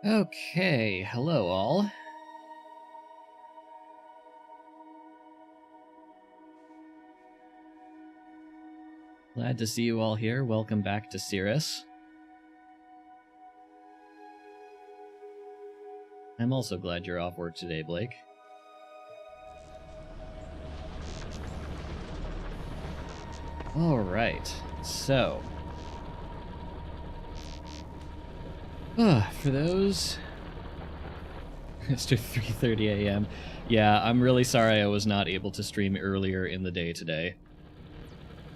Okay, hello all. Glad to see you all here. Welcome back to Cirrus. I'm also glad you're off work today, Blake. Alright, so... for those... It's 3:30 a.m. Yeah, I'm really sorry I was not able to stream earlier in the day today.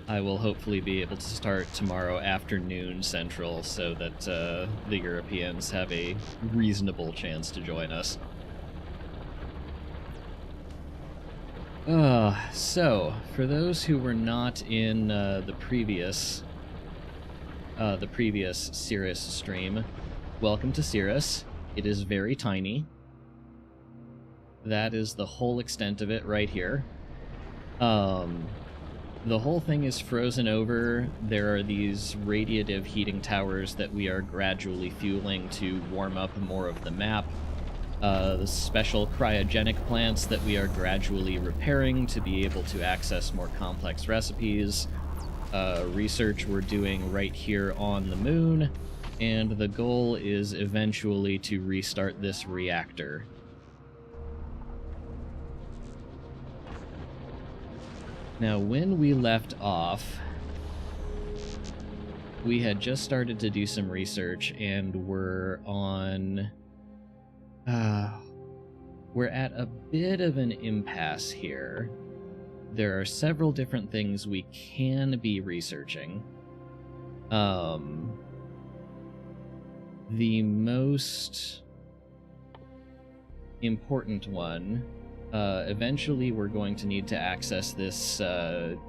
I will hopefully be able to start tomorrow afternoon Central so that the Europeans have a reasonable chance to join us. So, for those who were not in the previous Cirrus stream, welcome to Cirrus. It is very tiny. That is the whole extent of it right here. The whole thing is frozen over. There are these radiative heating towers that we are gradually fueling to warm up more of the map. The special cryogenic plants that we are gradually repairing to be able to access more complex recipes. Research we're doing right here on the moon. And the goal is eventually to restart this reactor. Now, when we left off, we had just started to do some research, and we're on... we're at a bit of an impasse here. There are several different things we can be researching. The most important one... eventually we're going to need to access this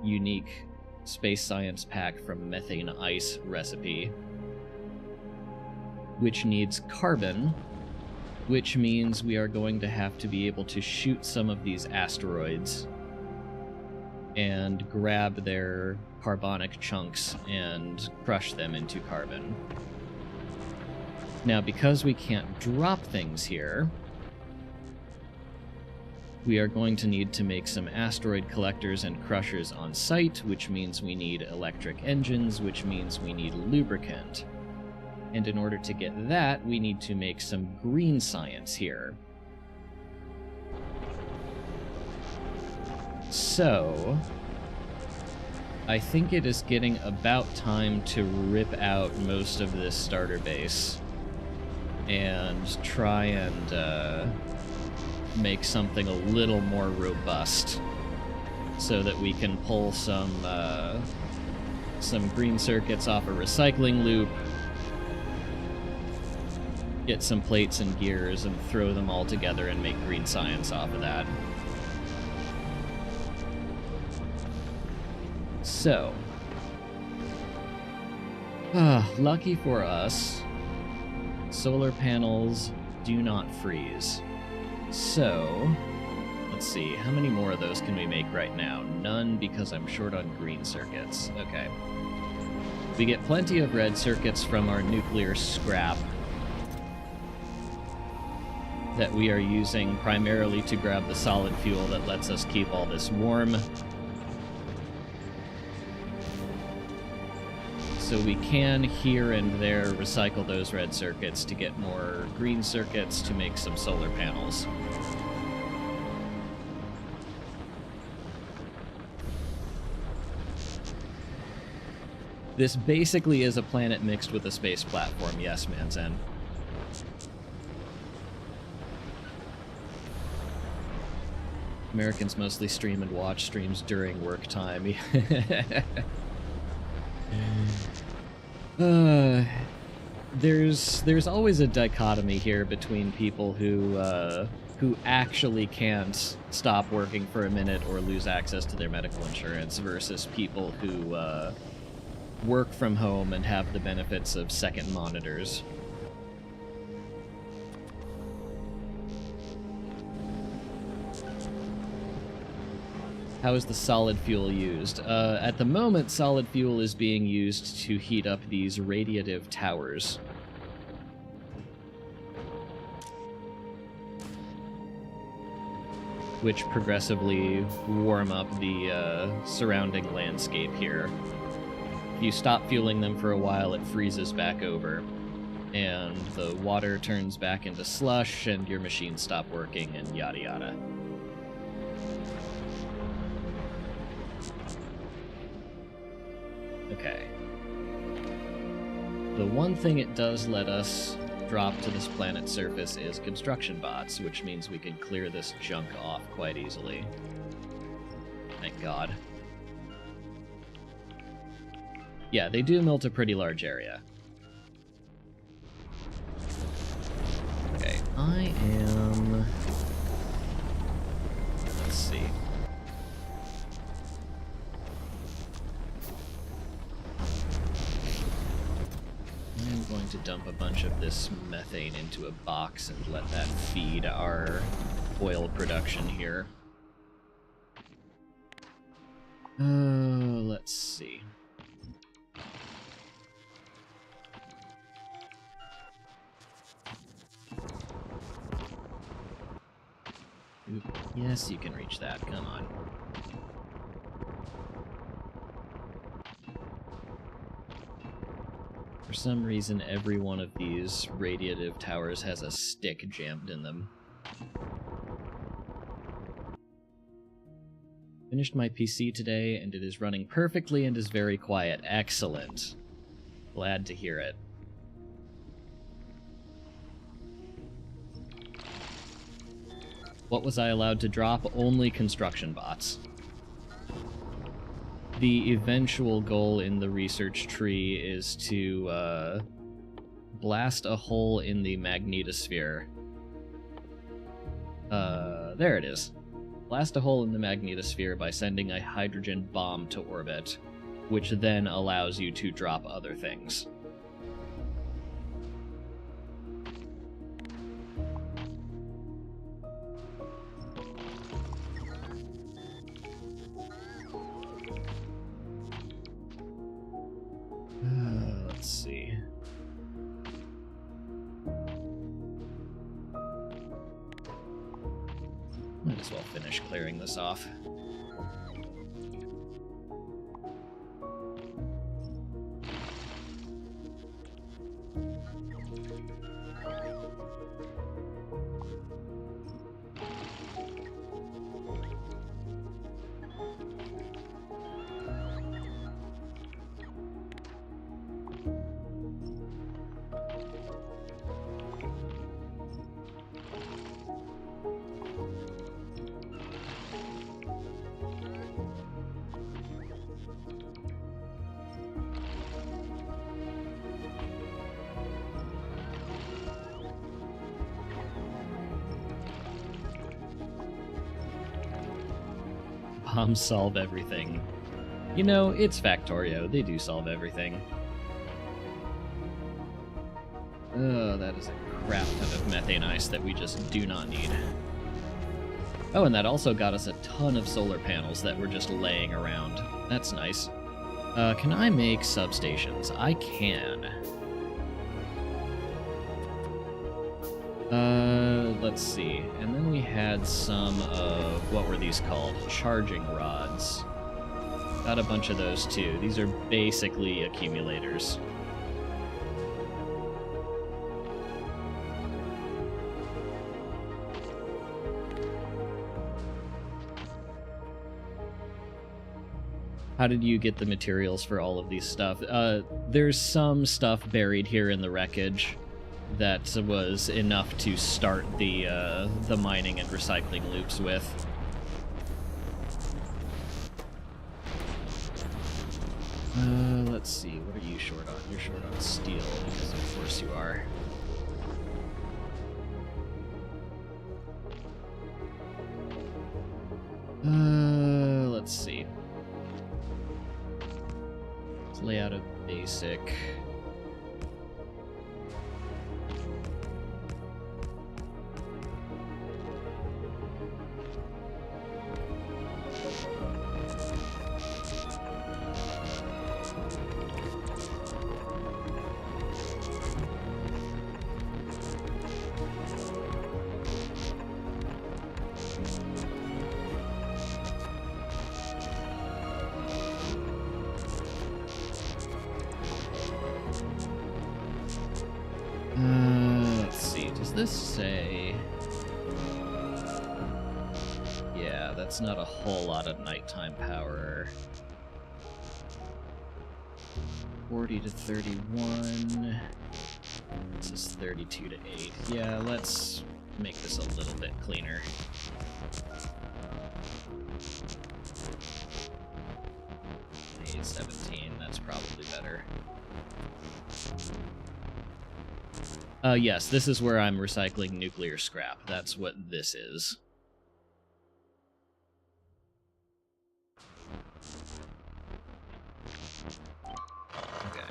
unique space science pack from Methane Ice recipe, which needs carbon, which means we are going to have to be able to shoot some of these asteroids and grab their carbonic chunks and crush them into carbon. Now, because we can't drop things here, we are going to need to make some asteroid collectors and crushers on site, which means we need electric engines, which means we need lubricant. And in order to get that, we need to make some green science here. So, I think it is getting about time to rip out most of this starter base and try and make something a little more robust so that we can pull some green circuits off a recycling loop, get some plates and gears, and throw them all together and make green science off of that. So, lucky for us, solar panels do not freeze. So, let's see, how many more of those can we make right now? None, because I'm short on green circuits. Okay. We get plenty of red circuits from our nuclear scrap that we are using primarily to grab the solid fuel that lets us keep all this warm. So we can, here and there, recycle those red circuits to get more green circuits to make some solar panels. This basically is a planet mixed with a space platform, yes, Manzen. Americans mostly stream and watch streams during work time. There's always a dichotomy here between people who actually can't stop working for a minute or lose access to their medical insurance versus people who work from home and have the benefits of second monitors. How is the solid fuel used? At the moment, solid fuel is being used to heat up these radiative towers. which progressively warm up the surrounding landscape here. If you stop fueling them for a while, it freezes back over, and the water turns back into slush, and your machines stop working, and yada yada. Okay. The one thing it does let us drop to this planet's surface is construction bots, which means we can clear this junk off quite easily. Thank God. Yeah, they do melt a pretty large area. Okay, I am... Let's see. I'm going to dump a bunch of this methane into a box and let that feed our oil production here. Let's see. Oop. Yes, you can reach that. Come on. For some reason, every one of these radiative towers has a stick jammed in them. Finished my PC today, and it is running perfectly and is very quiet. Excellent. Glad to hear it. What was I allowed to drop? Only construction bots. The eventual goal in the research tree is to blast a hole in the magnetosphere. There it is. Blast a hole in the magnetosphere by sending a hydrogen bomb to orbit, which then allows you to drop other things. Let's see. Might as well finish clearing this off. Bombs solve everything. You know, it's Factorio. They do solve everything. Oh, that is a crap ton of methane ice that we just do not need. Oh, and that also got us a ton of solar panels that were just laying around. That's nice. Can I make substations? I can. Let's see. And then we had some of, what were these called? Charging rods. Got a bunch of those too. These are basically accumulators. How did you get the materials for all of these stuff? There's some stuff buried here in the wreckage that was enough to start the mining and recycling loops with. Let's see, what are you short on? You're short on steel, because of course you are. Let's see. Let's lay out a basic... this say? Yeah, that's not a whole lot of nighttime power. 40 to 31. This is 32 to 8. Yeah, let's make this a little bit cleaner. Need 17, that's probably better. Yes, this is where I'm recycling nuclear scrap. That's what this is. Okay.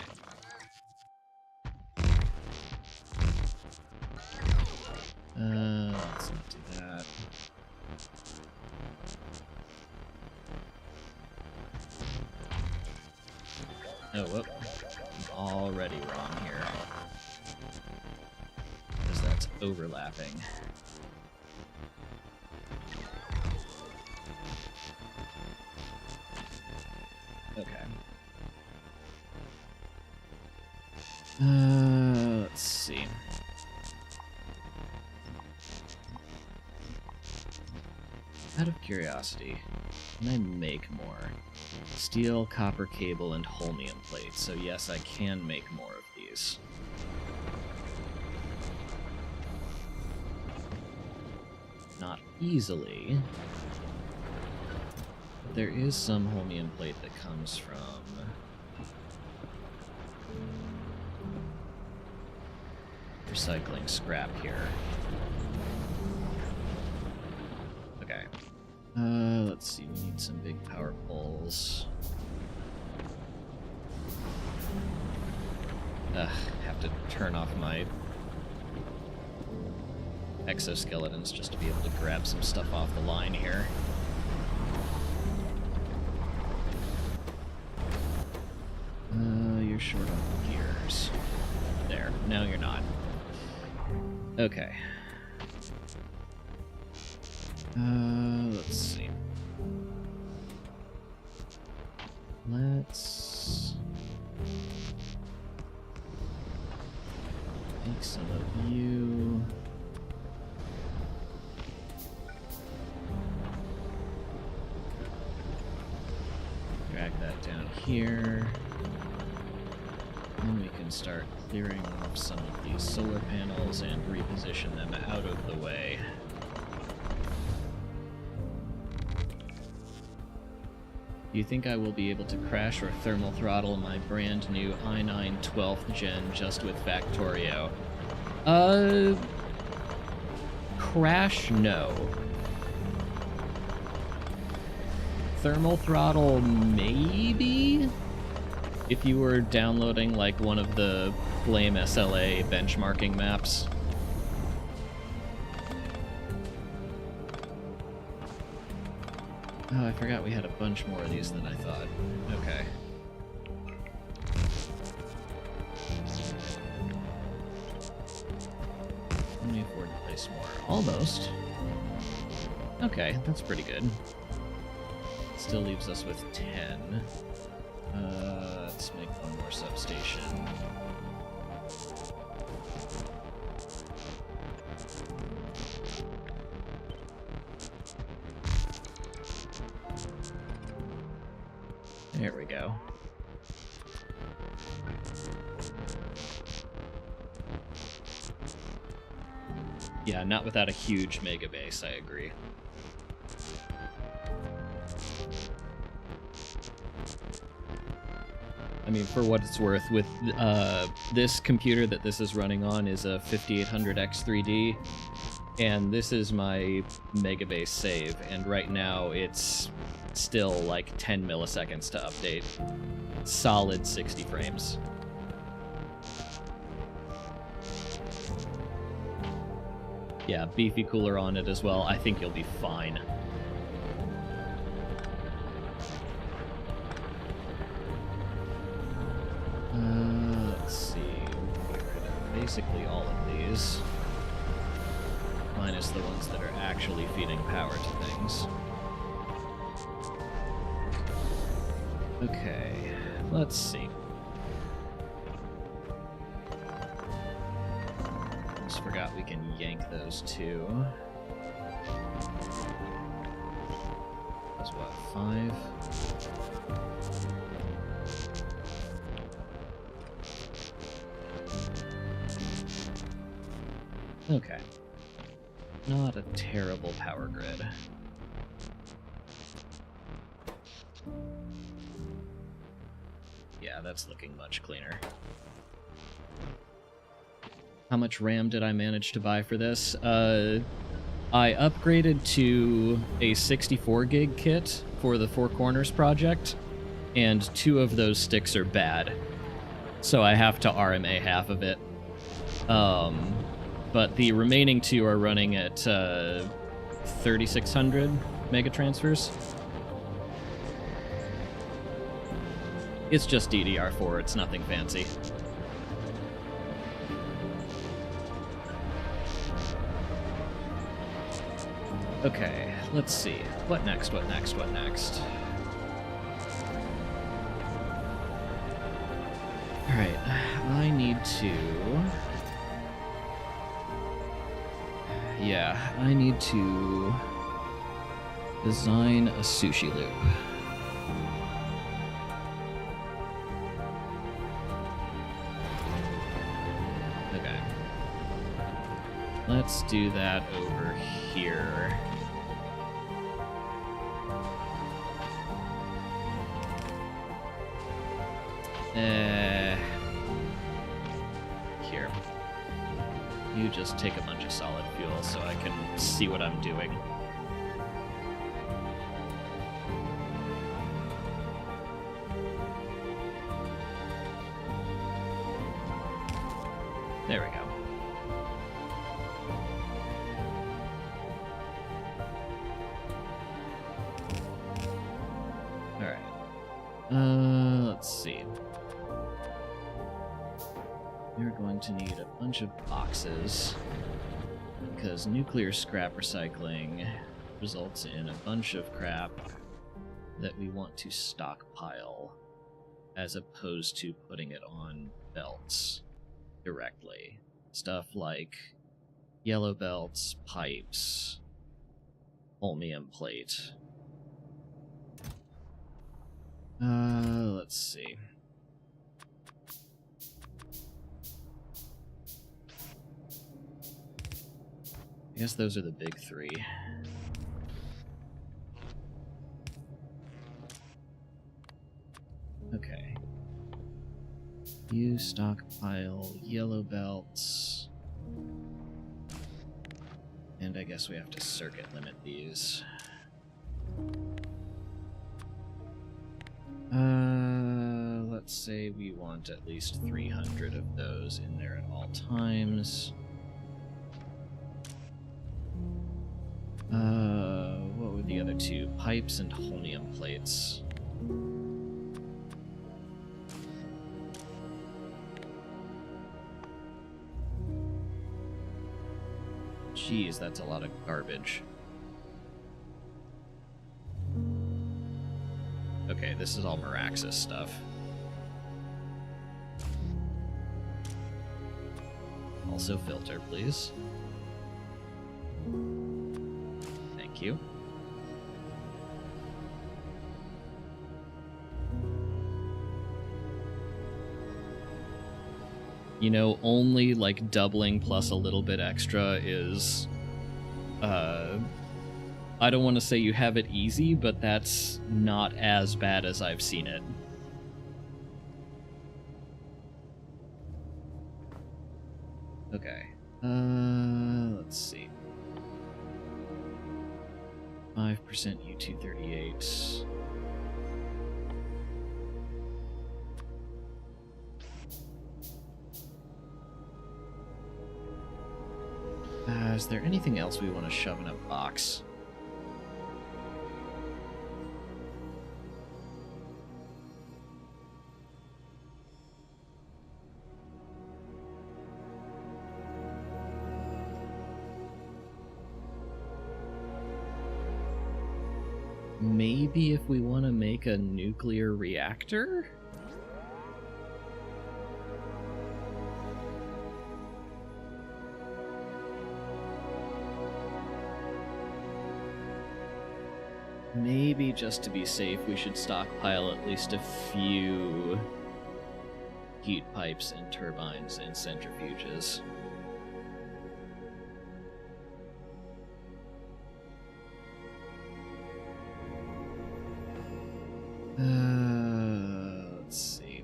Let's not do that. Oh, whoop. I'm already wrong here. Because that's overlapping. Okay. Let's see. Out of curiosity, can I make more? Steel, copper cable, and holmium plate. So yes, I can make more of these. Not easily. But there is some holmium plate that comes from recycling scrap here. Okay. Let's see, we need some big power poles. Have to turn off my exoskeletons just to be able to grab some stuff off the line here. You're short on gears. There, no you're not. Okay. Let's see. Let's take some of you. Drag that down here. Then we can start clearing off some of these solar panels and reposition them out of the way. Do you think I will be able to crash or thermal throttle my brand new i9 12th gen just with Factorio? Crash, no. Thermal throttle, maybe? If you were downloading like one of the Flame SLA benchmarking maps. Oh, I forgot we had a bunch more of these than I thought. Okay. Let me afford to place more. Almost. Okay, that's pretty good. Still leaves us with 10. Let's make one more substation. There we go. Yeah, not without a huge mega base, I agree. I mean, for what it's worth, with this computer that this is running on is a 5800X3D, and this is my megabase save, and right now it's still like 10 milliseconds to update. Solid 60 frames. Yeah, beefy cooler on it as well. I think you'll be fine. Let's see. Get rid of basically all of these. Minus the ones that are actually feeding power to things. Okay, let's see. Just forgot we can yank those too. That's what, 5? Okay. Not a terrible power grid. Yeah, that's looking much cleaner. How much RAM did I manage to buy for this? I upgraded to a 64 gig kit for the Four Corners project, and 2 of those sticks are bad. So I have to RMA half of it. But the remaining 2 are running at 3600 mega transfers. It's just DDR4, it's nothing fancy. Okay, let's see. What next, what next, what next? Alright, I need to... Yeah, I need to design a sushi loop. Okay. Let's do that over here. Here. You just take a bunch of solid fuel so I can see what I'm doing. There we go. Alright. Let's see. You're going to need a bunch of boxes, because nuclear scrap recycling results in a bunch of crap that we want to stockpile, as opposed to putting it on belts directly. Stuff like yellow belts, pipes, holmium plate. Let's see. I guess those are the big 3. Okay. You stockpile yellow belts. And I guess we have to circuit limit these. Let's say we want at least 300 of those in there at all times. What were the other 2? Pipes and holmium plates. Jeez, that's a lot of garbage. Okay, this is all Meraxis stuff. Also filter, please. Thank you. You know, only like doubling plus a little bit extra is, I don't want to say you have it easy, but that's not as bad as I've seen it. Okay. Let's see. 5% U-238. Is there anything else we want to shove in a box? Maybe if we want to make a nuclear reactor? maybe just to be safe, we should stockpile at least a few heat pipes and turbines and centrifuges. Let's see.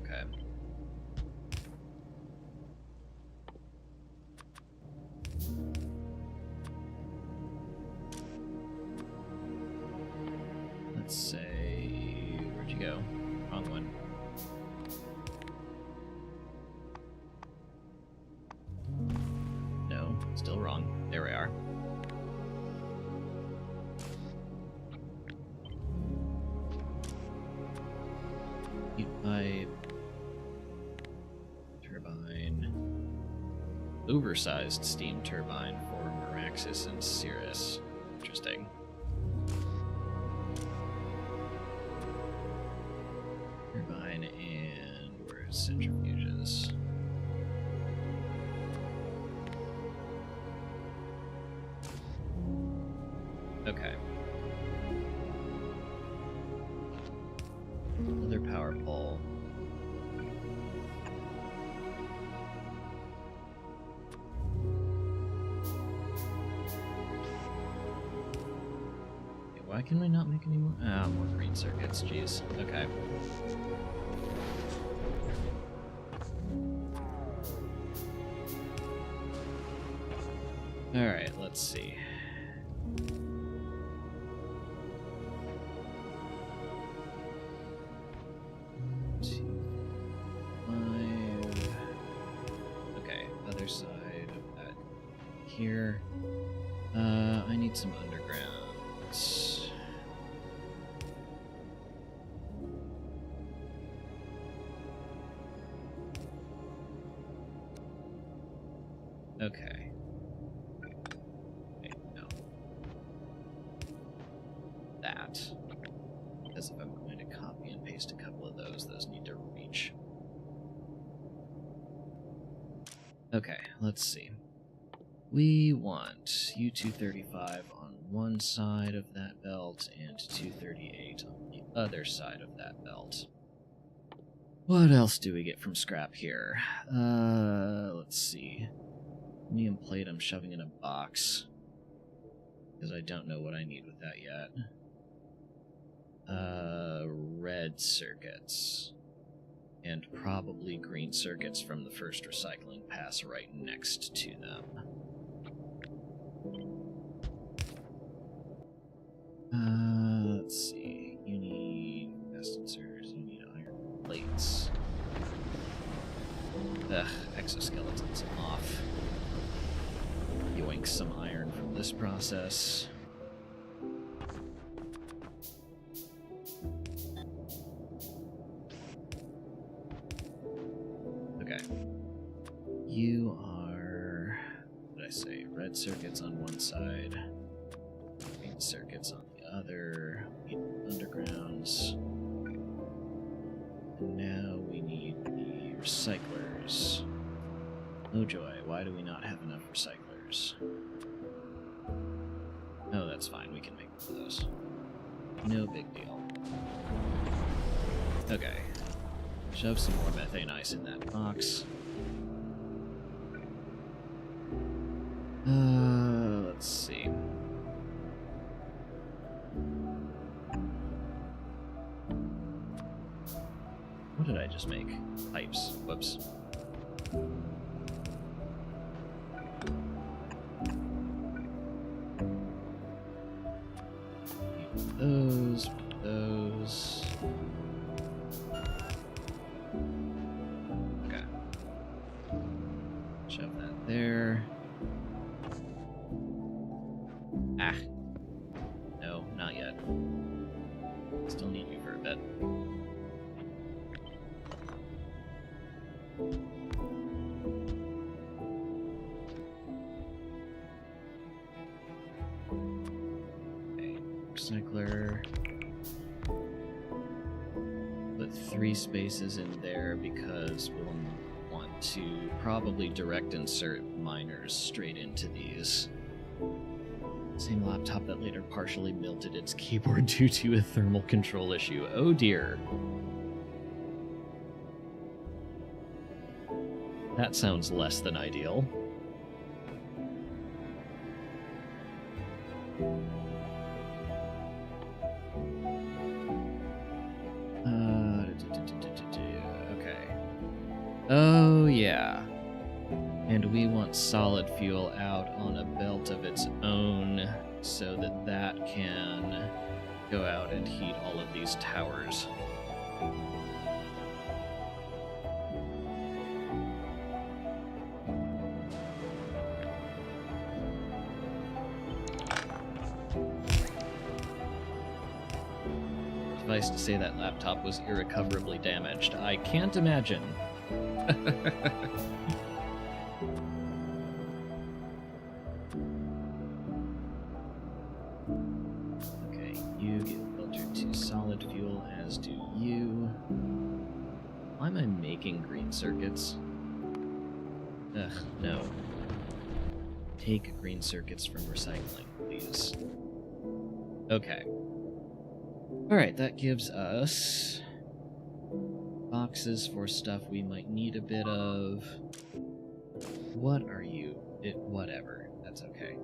Okay. Let's say, where'd you go? Wrong one. No, still wrong. There we are. Heat pipe. Turbine. Oversized steam turbine for Meraxis and Cirrus. Interesting. Turbine and where's centrifuges? Okay. Another power pole. Okay, why can we not make any more? Ah, more green circuits, jeez. Okay. Alright, let's see. Here. I need some undergrounds. Okay. Wait, no. That. Because if I'm going to copy and paste a couple of those need to reach. Okay, let's see. We want U-235 on one side of that belt and 238 on the other side of that belt. What else do we get from scrap here? Let's see. Medium plate I'm shoving in a box, because I don't know what I need with that yet. Red circuits. And probably green circuits from the first recycling pass right next to them. Let's see. You need sensors, you need iron plates. Ugh, exoskeletons off. Yoink some iron from this process. Okay. You are, what did I say? Red circuits on one side, green circuits on the other, undergrounds. And now we need the recyclers. Oh joy, why do we not have enough recyclers? Oh, that's fine, we can make one of those. No big deal. Okay. Shove some more methane ice in that box. Let's see. What did I just make? Pipes. Whoops. Those. Okay. Shove that there. Ah. No, not yet. Still need you for a bit. Okay, recycler. Put 3 spaces in there because we'll want to probably direct insert miners straight into these. Same laptop that later partially melted its keyboard due to a thermal control issue. Oh dear. That sounds less than ideal. Okay. Oh, yeah. And we want solid fuel out on a belt of its own so that that can go out and heat all of these towers. Suffice to say that laptop was irrecoverably damaged. I can't imagine. Okay, you get filtered to solid fuel, as do you. Why am I making green circuits? Ugh, no. Take green circuits from recycling, please. Okay. Alright, that gives us boxes for stuff we might need a bit of. What are you? Whatever. That's okay.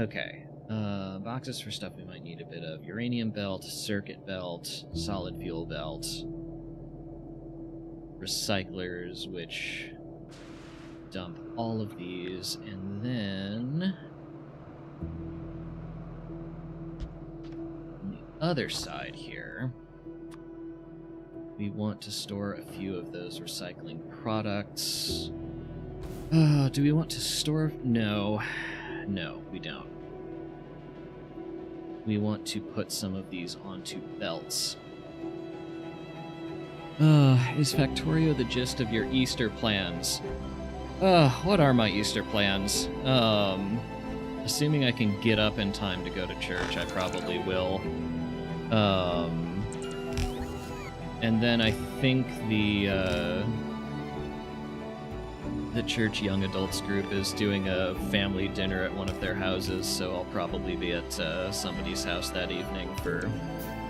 Okay. Boxes for stuff we might need a bit of. Uranium belt, circuit belt, solid fuel belt. Recyclers, which dump all of these, and then on the other side here, we want to store a few of those recycling products. Do we want to store? No, we don't. We want to put some of these onto belts. Is Factorio the gist of your Easter plans? What are my Easter plans? Assuming I can get up in time to go to church, I probably will. And then I think the church young adults group is doing a family dinner at one of their houses, so I'll probably be at somebody's house that evening for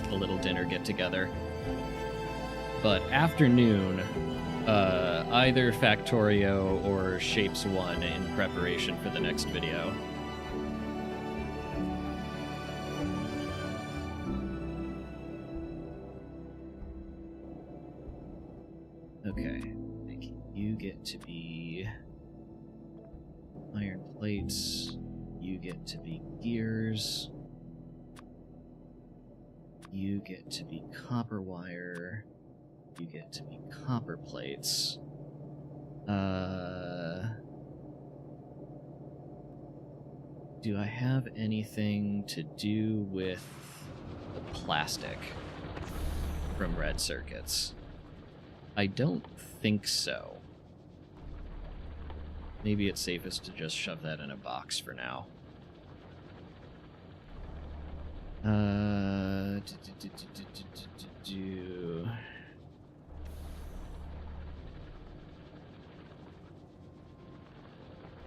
a little dinner get-together. But afternoon, either Factorio or Shapes 1 in preparation for the next video. Okay, you get to be iron plates, you get to be gears, you get to be copper wire, you get to be copper plates. Do I have anything to do with the plastic from red circuits? I don't think so. Maybe it's safest to just shove that in a box for now.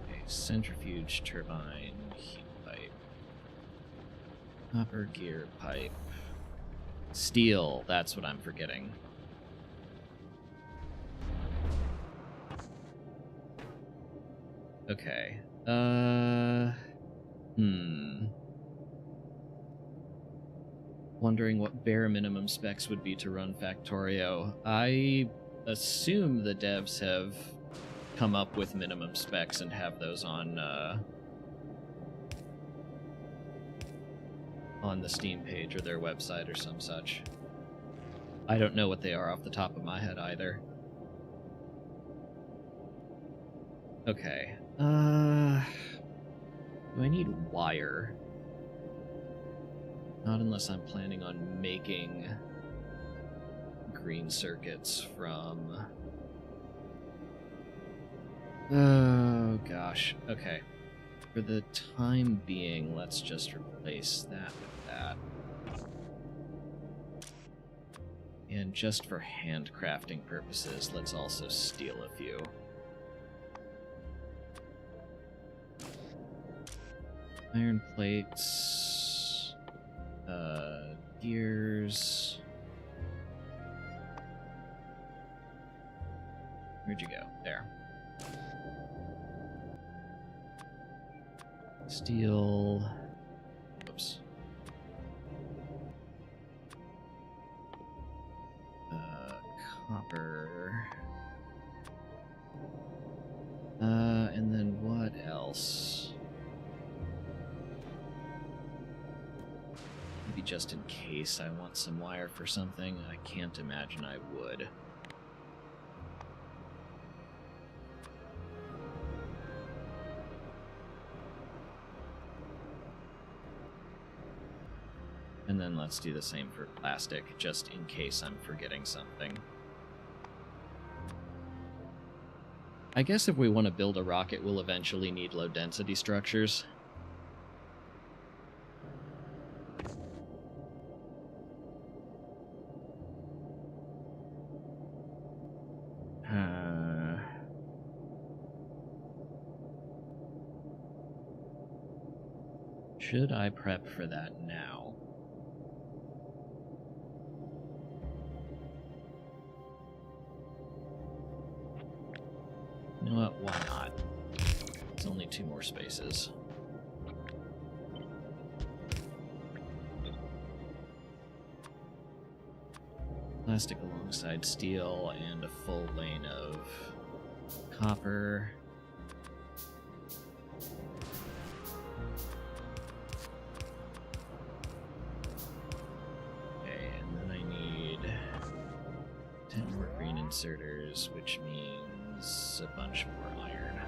Okay, centrifuge, turbine, heat pipe, copper gear pipe, steel, that's what I'm forgetting. Okay. Wondering what bare minimum specs would be to run Factorio. I assume the devs have come up with minimum specs and have those on the Steam page or their website or some such. I don't know what they are off the top of my head either. Okay. Do I need wire? Not unless I'm planning on making green circuits from... Oh, gosh. Okay. For the time being, let's just replace that with that. And just for handcrafting purposes, let's also steal a few. Iron plates. Gears. Where'd you go? There. Steel. Oops. Copper. And then what else? Maybe just in case I want some wire for something. I can't imagine I would. And then let's do the same for plastic, just in case I'm forgetting something. I guess if we want to build a rocket, we'll eventually need low-density structures. Should I prep for that now? You know what? Why not? It's only 2 more spaces. Plastic alongside steel and a full lane of copper. Okay, and then I need 10 more green inserters, which means a bunch more iron.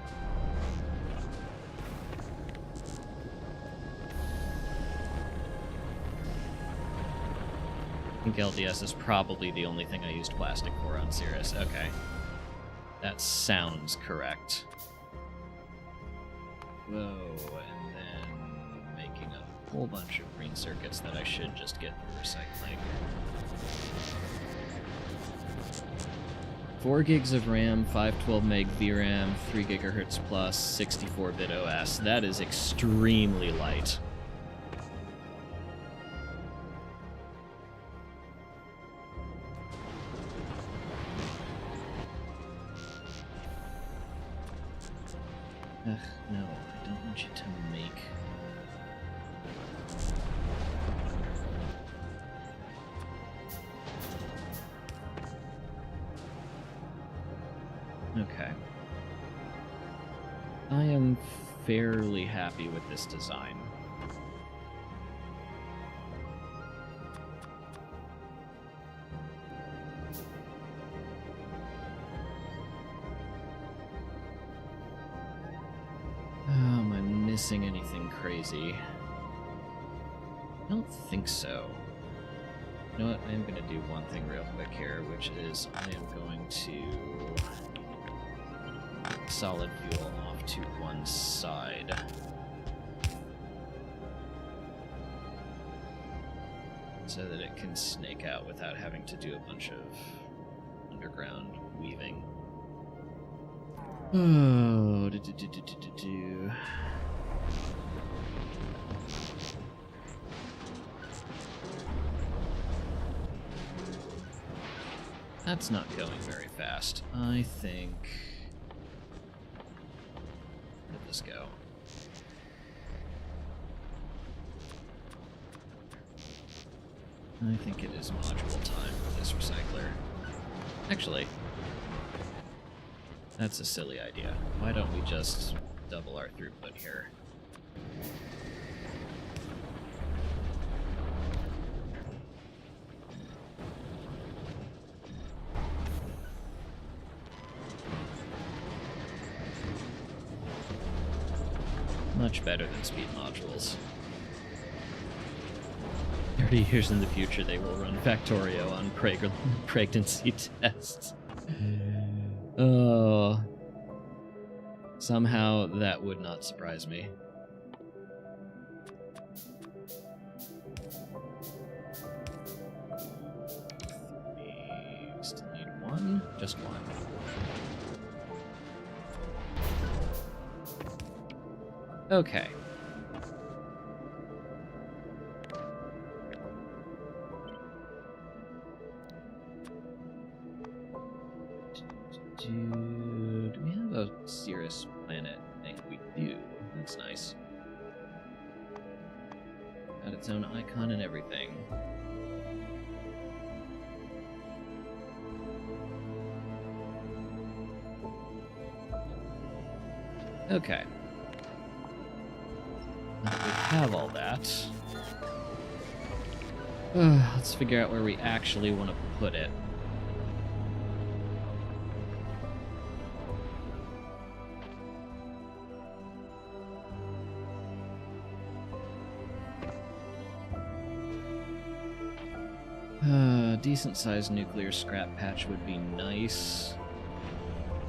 I think LDS is probably the only thing I used plastic for on Cirrus. Okay. That sounds correct. Whoa, and then making a whole bunch of green circuits that I should just get through recycling. 4 gigs of RAM, 512 meg VRAM, 3 gigahertz plus, 64-bit OS. That is extremely light. Ugh, no, I don't want you to make... Okay. I am fairly happy with this design. Am I missing anything crazy? I don't think so. You know what? I am going to do one thing real quick here, which is I am going to solid fuel off to one side. So that it can snake out without having to do a bunch of underground weaving. Oh, That's not going very fast. I think... Where did this go? I think it is module time for this recycler. Actually, that's a silly idea. Why don't we just double our throughput here? Much better than speed modules. 30 years in the future, they will run Factorio on pregnancy tests. Oh. Somehow that would not surprise me. We still need one? Just one. Okay. Cirrus planet thing we do. That's nice. Got its own icon and everything. Okay. Now that we have all that, let's figure out where we actually want to put it. Decent-sized nuclear scrap patch would be nice.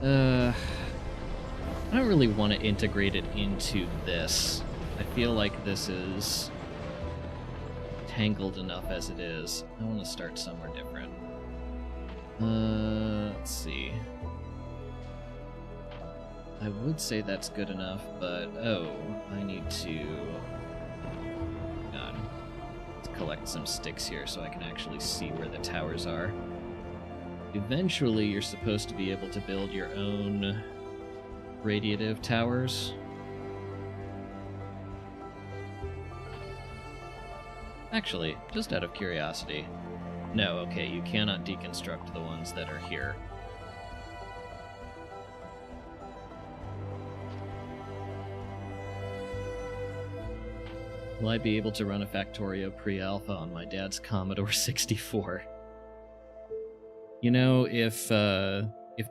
I don't really want to integrate it into this. I feel like this is tangled enough as it is. I want to start somewhere different. Let's see. I would say that's good enough, but I need to... God. Let's collect some sticks here so I can actually see where the towers are. Eventually, you're supposed to be able to build your own radiative towers. Actually, just out of curiosity. No, okay, you cannot deconstruct the ones that are here. Will I be able to run a Factorio pre-alpha on my dad's Commodore 64? You know, if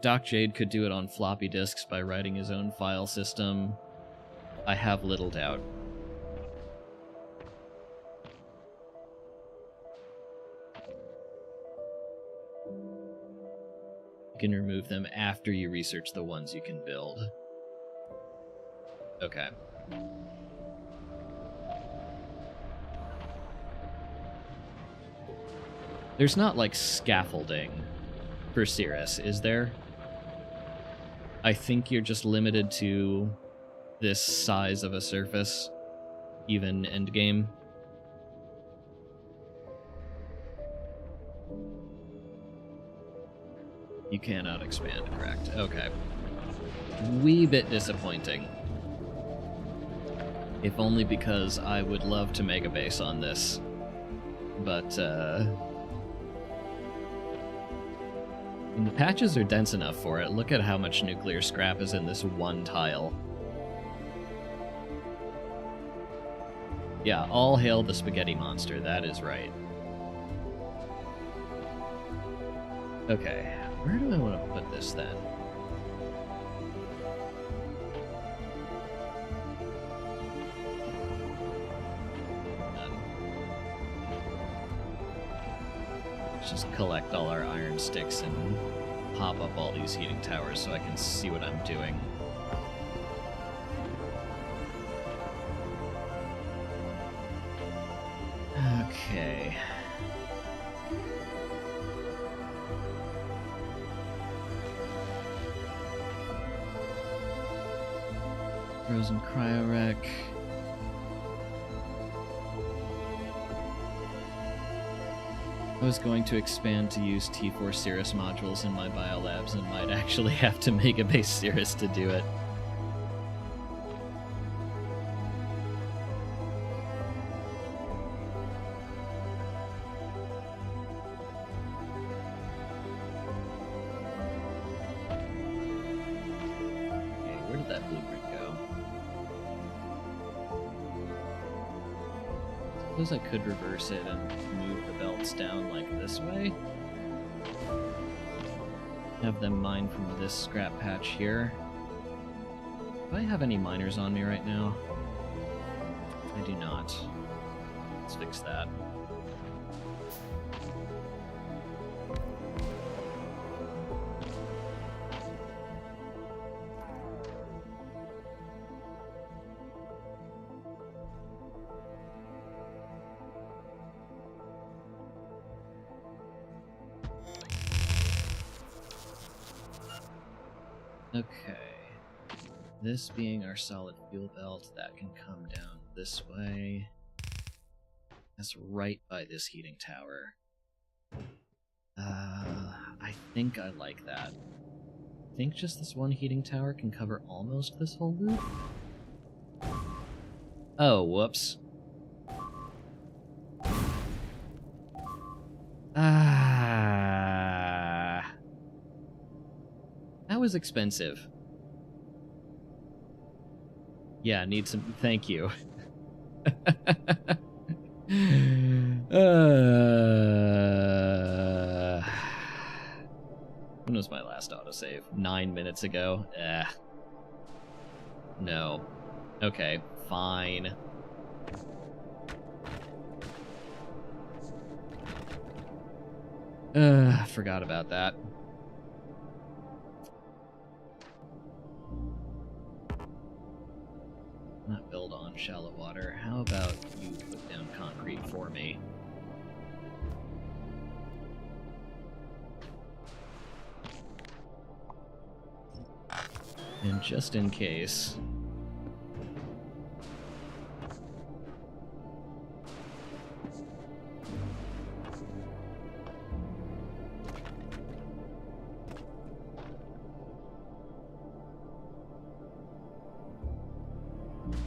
Doc Jade could do it on floppy disks by writing his own file system, I have little doubt. You can remove them after you research the ones you can build. Okay. There's not, like, scaffolding for Cirrus, is there? I think you're just limited to this size of a surface, even endgame. You cannot expand, correct. Okay. Wee bit disappointing. If only because I would love to make a base on this. But, and the patches are dense enough for it. Look at how much nuclear scrap is in this one tile. Yeah, all hail the spaghetti monster, that is right. Okay, where do I want to put this then? Just collect all our iron sticks and pop up all these heating towers so I can see what I'm doing. Okay. Frozen cryo-wreck. I was going to expand to use T4 Cirrus modules in my biolabs and might actually have to make a base Cirrus to do it. Okay, where did that blueprint go? I suppose I could reverse it and move the belts down like this way. Have them mine from this scrap patch here. Do I have any miners on me right now? I do not. Let's fix that. Okay. This being our solid fuel belt, that can come down this way. That's right by this heating tower. I think I like that. think just this one heating tower can cover almost this whole loop. Oh, whoops. Ah. That was expensive. Yeah, need some... Thank you. When was my last autosave? 9 minutes ago? No. Okay, fine. Forgot about that. Not build on shallow water. How about you put down concrete for me? And just in case...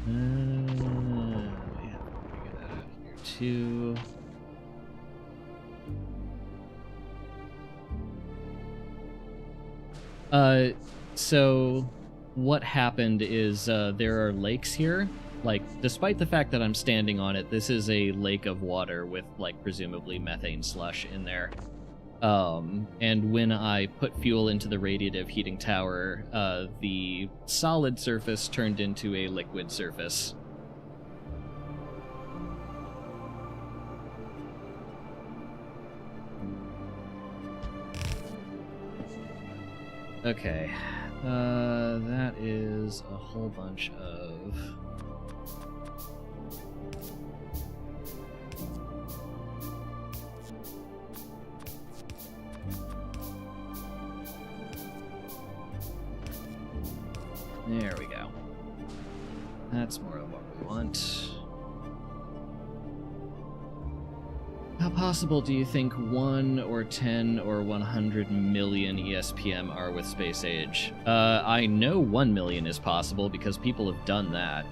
we have to figure that out here too. So what happened is there are lakes here. Like, despite the fact that I'm standing on it, this is a lake of water with, like, presumably methane slush in there. And when I put fuel into the radiative heating tower, the solid surface turned into a liquid surface. Okay, that is a whole bunch of... There we go. That's more of what we want. How possible do you think 1 or 10 or 100 million ESPM are with space age? I know 1 million is possible because people have done that.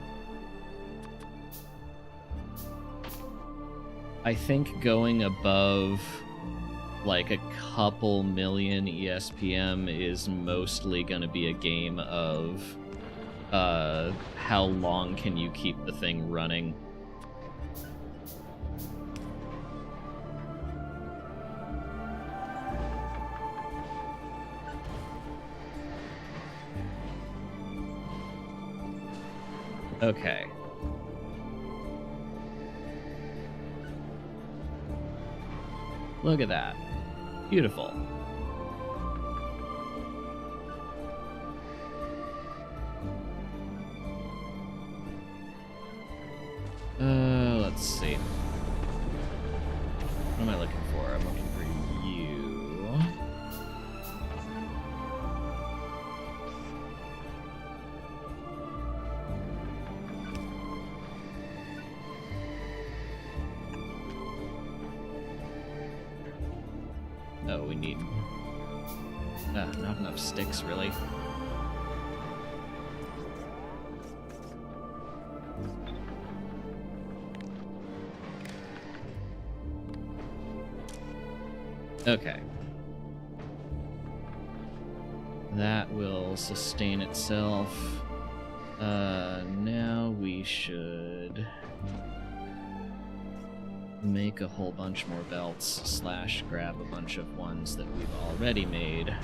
I think going above like a couple million ESPM is mostly going to be a game of how long can you keep the thing running. Okay. Look at that. Beautiful. Let's see. What am I looking for? I'm looking for you. Oh, we need... not enough sticks, really. Okay. That will sustain itself. Now we should make a whole bunch more belts / grab a bunch of ones that we've already made.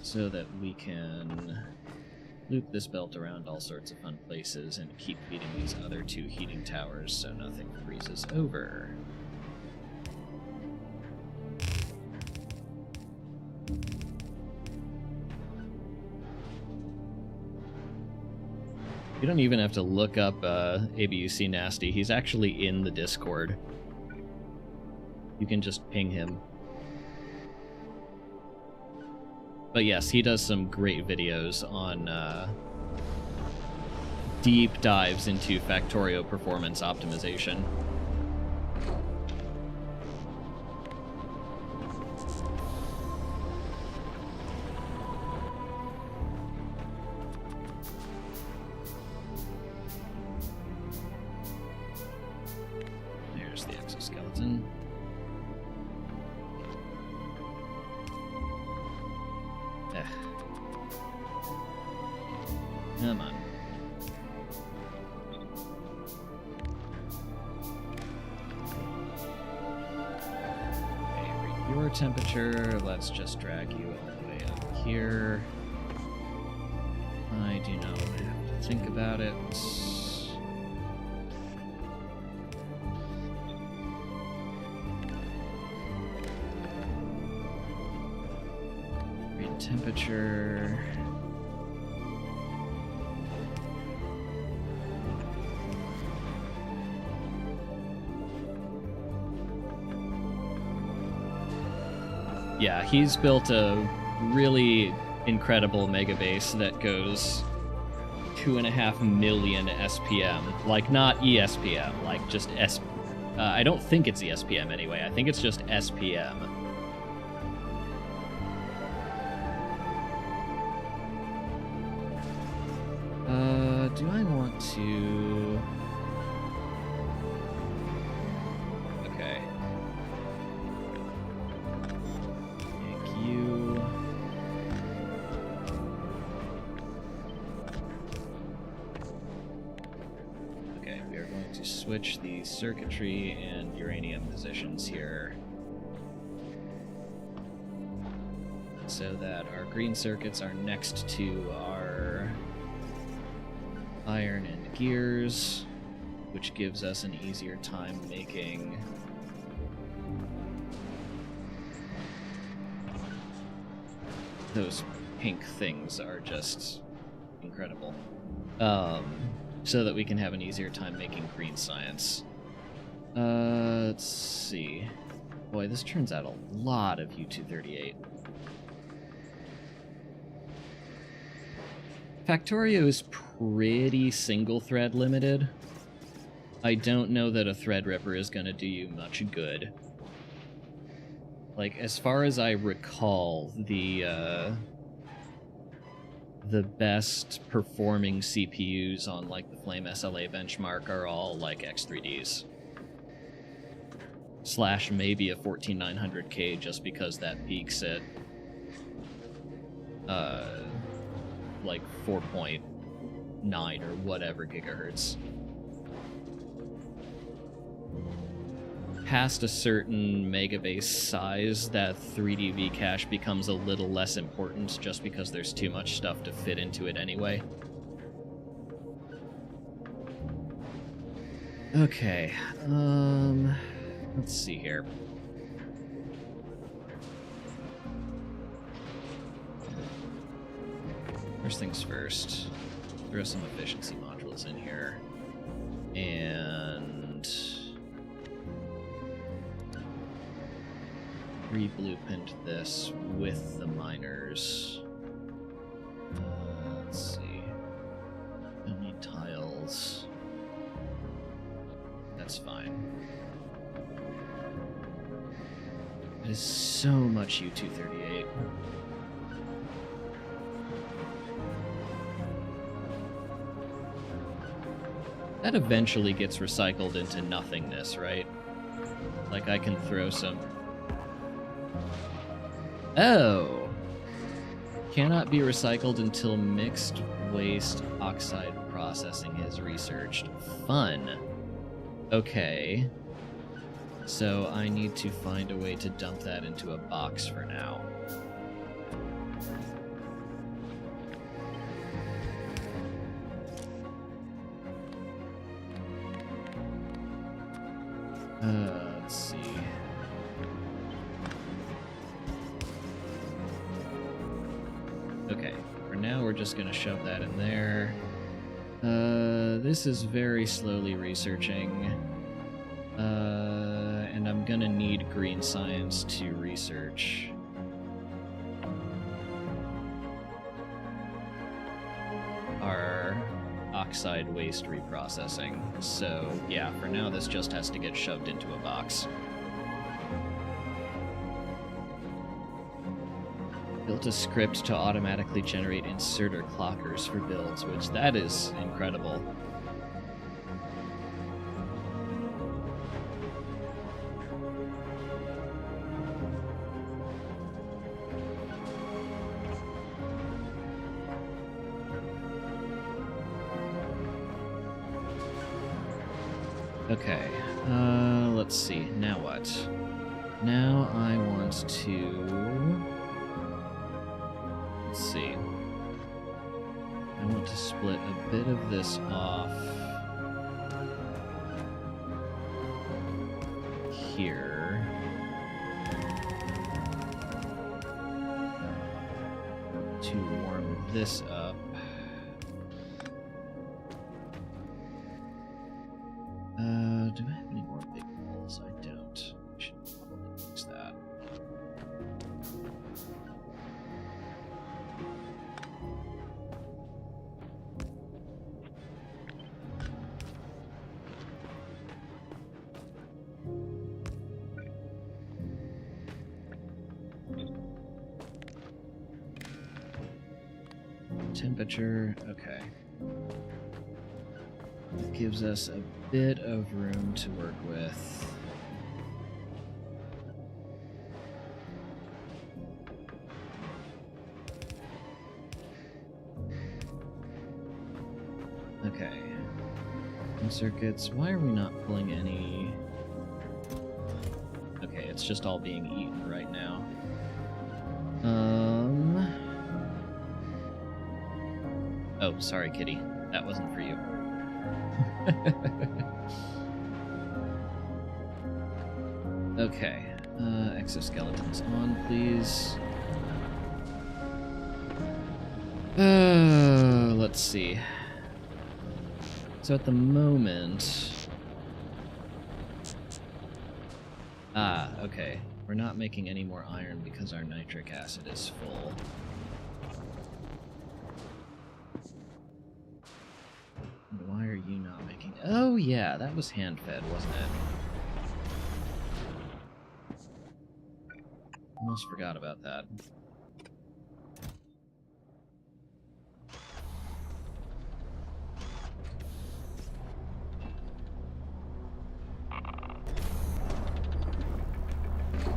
So that we can loop this belt around all sorts of fun places and keep feeding these other 2 heating towers so nothing freezes over. You don't even have to look up ABUC Nasty. He's actually in the Discord. You can just ping him. But yes, he does some great videos on deep dives into Factorio performance optimization. exoskeleton. Come on. Okay, read your temperature. Let's just drag you all the way up here. I do not have to think about it. Read temperature. Yeah, he's built a really incredible mega base that goes 2.5 million SPM. Like, not ESPM, like just I don't think it's ESPM anyway. I think it's just SPM. Do I want to... Okay. Thank you. Okay, we are going to switch the circuitry and uranium positions here, so that our green circuits are next to our iron and gears, which gives us an easier time making those pink things are just incredible. So that we can have an easier time making green science. Let's see. Boy, this turns out a lot of U-238. Factorio is pretty single-thread limited. I don't know that a Threadripper is going to do you much good. Like, as far as I recall, the best performing CPUs on, like, the Flame SLA benchmark are all, like, X3Ds. / maybe a 14900K, just because that peaks at like 4.9 or whatever gigahertz. Past a certain megabase size, that 3D Vcache becomes a little less important, just because there's too much stuff to fit into it anyway. Okay, let's see here. First things first, throw some efficiency modules in here, and re-blueprint this with the miners. Let's see. Don't need tiles. That's fine. It is so much U-238. That eventually gets recycled into nothingness, right? Like, I can throw some... Oh! Cannot be recycled until mixed waste oxide processing is researched. Fun. Okay. So I need to find a way to dump that into a box for now. Let's see. Okay, for now we're just gonna shove that in there. This is very slowly researching. And I'm gonna need green science to research. Our oxide waste reprocessing. So, yeah, for now this just has to get shoved into a box. Built a script to automatically generate inserter clockers for builds, which that is incredible. Okay, let's see. Now what? Now I want to... Let's see. I want to split a bit of this off here. To warm this up. Do I have any more big bowls? I don't. I should probably fix that. Temperature, okay. It gives us a bit of room to work with. Okay. Circuits, why are we not pulling any... Okay, it's just all being eaten right now. Oh, sorry, kitty. That wasn't for you. Okay. Exoskeletons on, please. Let's see. So at the moment... okay. We're not making any more iron because our nitric acid is full. Why are you not making... Oh, yeah, that was hand-fed, wasn't it? Almost forgot about that.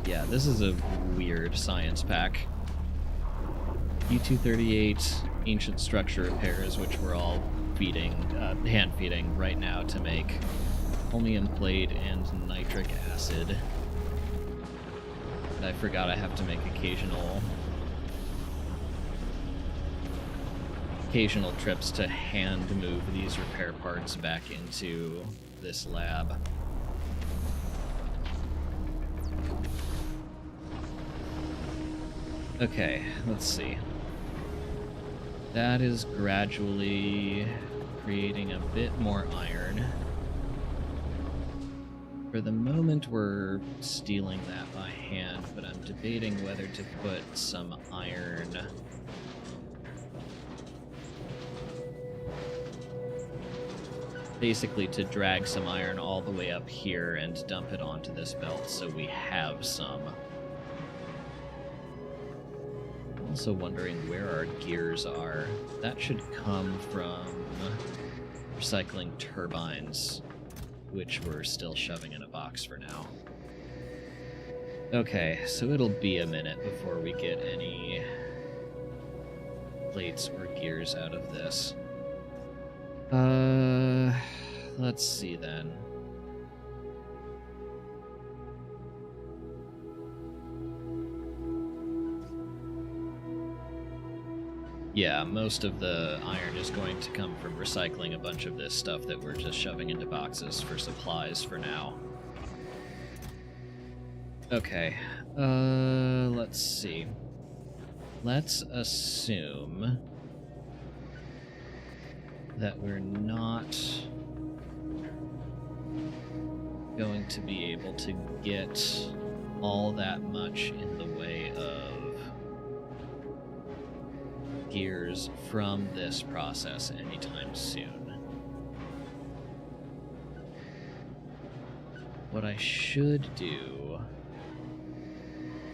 Yeah, this is a weird science pack. U-238 ancient structure repairs, which we're all feeding, hand feeding right now to make chromium plate and nitric acid. I forgot I have to make occasional trips to hand move these repair parts back into this lab. Okay, let's see. That is gradually creating a bit more iron. For the moment, we're stealing that by hand, but I'm debating whether to put some iron... Basically to drag some iron all the way up here and dump it onto this belt so we have some. Also wondering where our gears are. That should come from recycling turbines, which we're still shoving in a box for now. Okay, so it'll be a minute before we get any plates or gears out of this. Let's see then. Yeah, most of the iron is going to come from recycling a bunch of this stuff that we're just shoving into boxes for supplies for now. Okay, let's see. Let's assume that we're not going to be able to get all that much in the way of gears from this process anytime soon. What I should do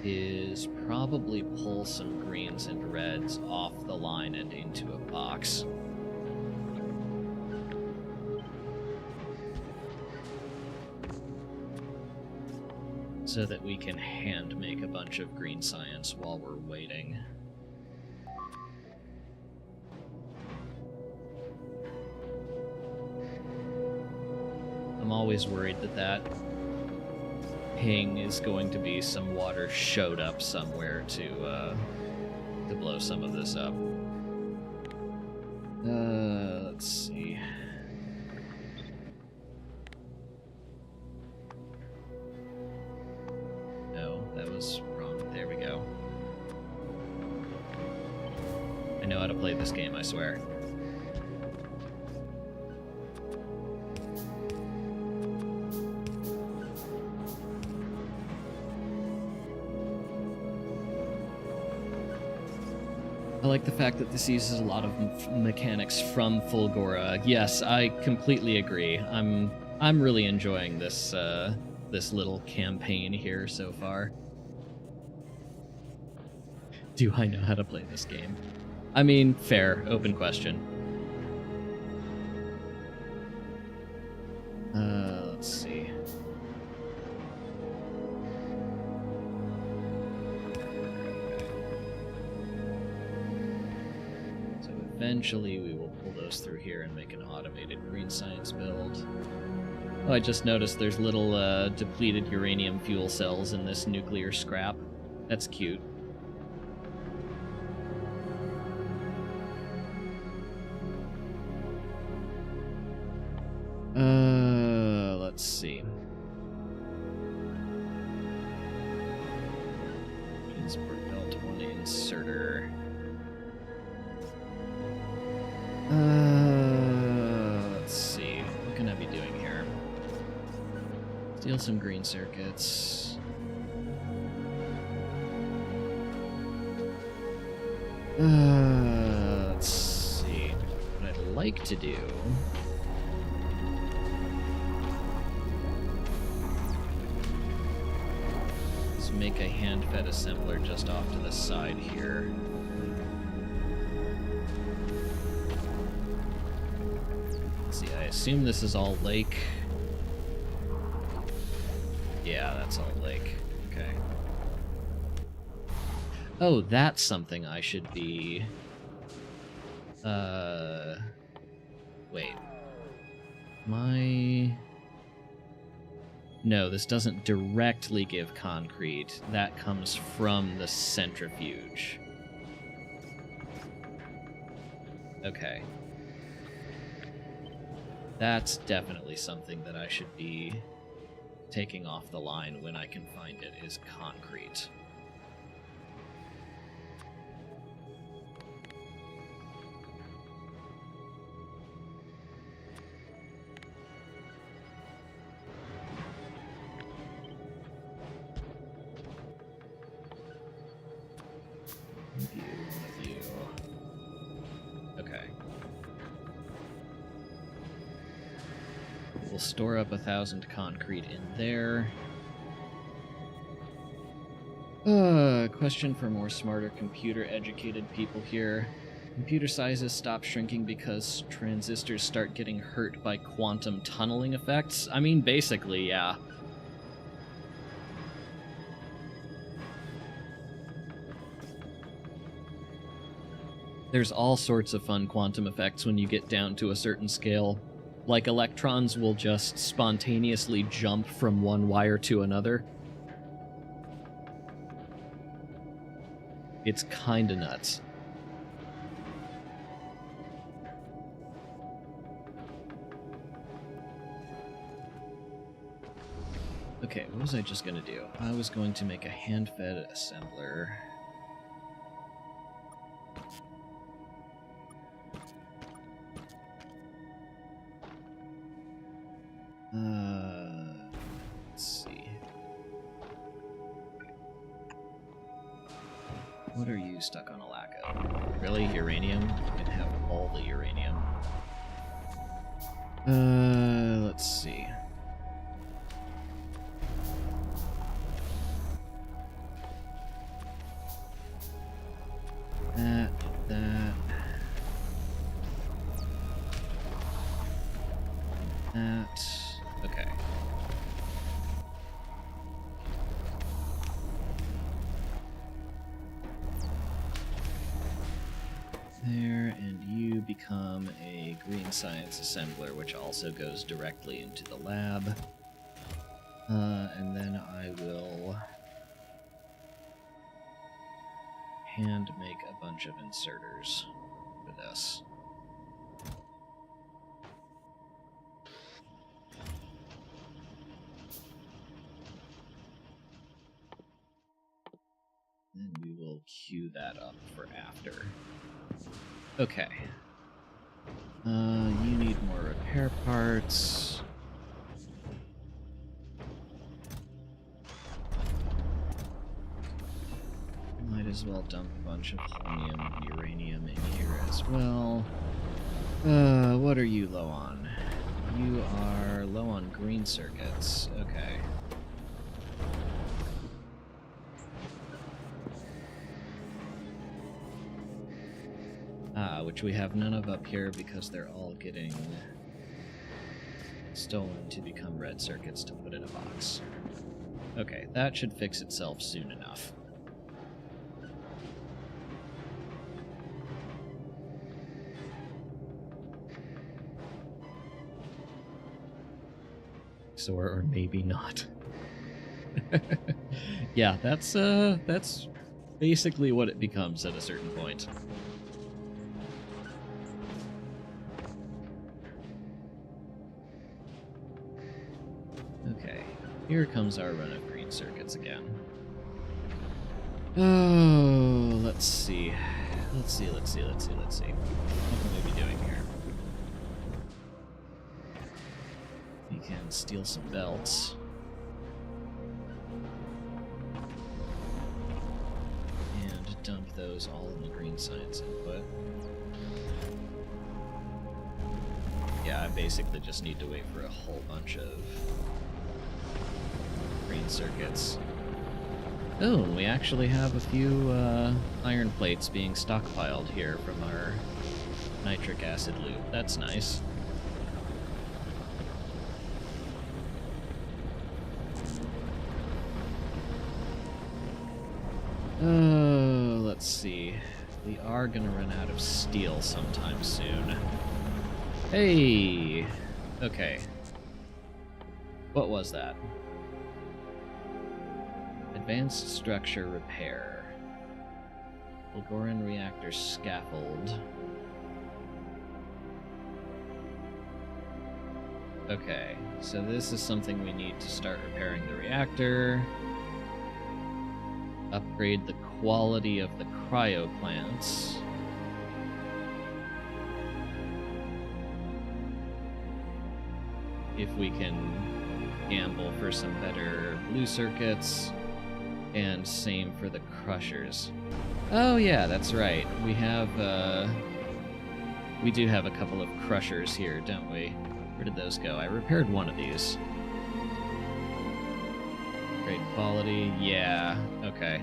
is probably pull some greens and reds off the line and into a box. So that we can hand make a bunch of green science while we're waiting. I'm always worried that that ping is going to be some water showed up somewhere to blow some of this up. Let's see. No, that was wrong. There we go. I know how to play this game, I swear. I like the fact that this uses a lot of mechanics from Fulgora. Yes, I completely agree. I'm really enjoying this this little campaign here so far. Do I know how to play this game? I mean, fair, open question. Let's see. Eventually, we will pull those through here and make an automated green science build. Oh, I just noticed there's little depleted uranium fuel cells in this nuclear scrap. That's cute. Let's see. Transport belt 1 inserter. Let's see. What can I be doing here? Steal some green circuits. Let's see. What I'd like to do is make a hand-fed assembler just off to the side here. I assume this is all lake. Yeah, that's all lake. Okay. Oh, that's something I should be... Wait. No, this doesn't directly give concrete. That comes from the centrifuge. Okay. That's definitely something that I should be taking off the line when I can find it, is concrete. We'll store up 1,000 concrete in there. Question for more smarter computer-educated people here. Computer sizes stop shrinking because transistors start getting hurt by quantum tunneling effects? I mean, basically, yeah. There's all sorts of fun quantum effects when you get down to a certain scale. Like, electrons will just spontaneously jump from one wire to another. It's kinda nuts. Okay, what was I just gonna do? I was going to make a hand-fed assembler. Let's see. What are you stuck on a lack of? Really? Uranium? You can have all the uranium. Let's see. That. Okay. There, and you become a green science assembler, which also goes directly into the lab. And then I will hand make a bunch of inserters for this. And we will queue that up for after. Okay. You need more repair parts. Might as well dump a bunch of holmium and uranium in here as well. What are you low on? You are low on green circuits. Okay. Which we have none of up here because they're all getting stolen to become red circuits to put in a box. Okay, that should fix itself soon enough. So, or maybe not. Yeah, that's basically what it becomes at a certain point. Okay, here comes our run of green circuits again. Oh, let's see. Let's see. What can we be doing here? We can steal some belts. And dump those all in the green science input. Yeah, I basically just need to wait for a whole bunch of green circuits. Oh, we actually have a few iron plates being stockpiled here from our nitric acid loop. That's nice. Let's see. We are gonna run out of steel sometime soon. Hey! Okay. What was that? Advanced structure repair. Bulgarian reactor scaffold. Okay, so this is something we need to start repairing the reactor. Upgrade the quality of the cryo plants. If we can gamble for some better blue circuits. And same for the crushers. Oh yeah, that's right. We have, we do have a couple of crushers here, don't we? Where did those go? I repaired one of these. Great quality. Yeah, okay.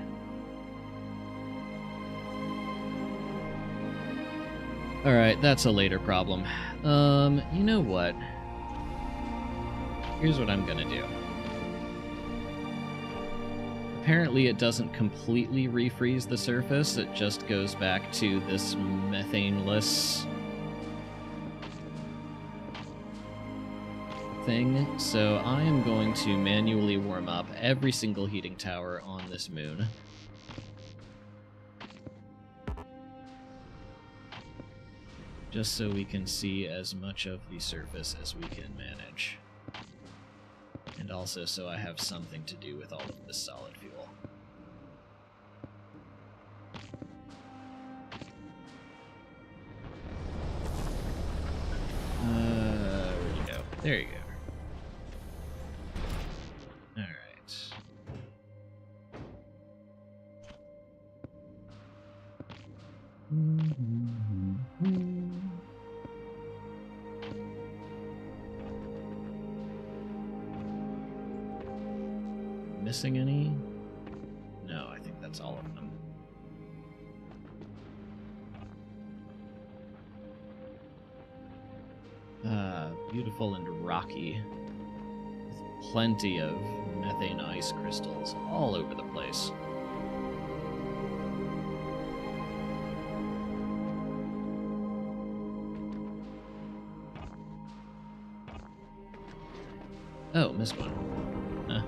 Alright, that's a later problem. You know what? Here's what I'm gonna do. Apparently it doesn't completely refreeze the surface, it just goes back to this methaneless thing. So I am going to manually warm up every single heating tower on this moon. Just so we can see as much of the surface as we can manage. And also so I have something to do with all of this solid fuel. Where'd you go? There you go. Alright. Missing any? No, I think that's all of them. Beautiful and rocky, with plenty of methane ice crystals all over the place. Oh, missed one. Huh.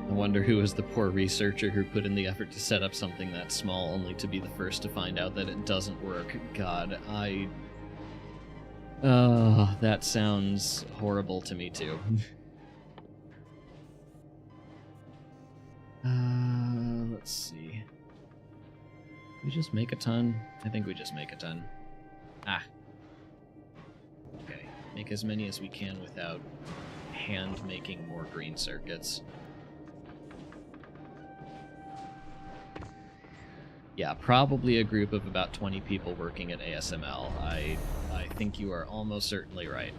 I wonder who was the poor researcher who put in the effort to set up something that small only to be the first to find out that it doesn't work. God, that sounds horrible to me too. Let's see. We just make a ton? I think we just make a ton. Ah. Okay. Make as many as we can without hand making more green circuits. Yeah, probably a group of about 20 people working at ASML. I think you are almost certainly right.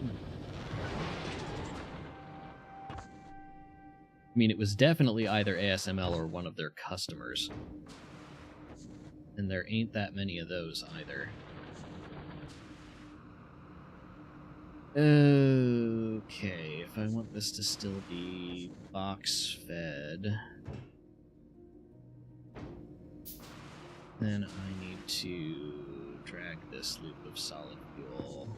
I mean, it was definitely either ASML or one of their customers. And there ain't that many of those either. Okay, if I want this to still be box-fed, then I need to drag this loop of solid fuel,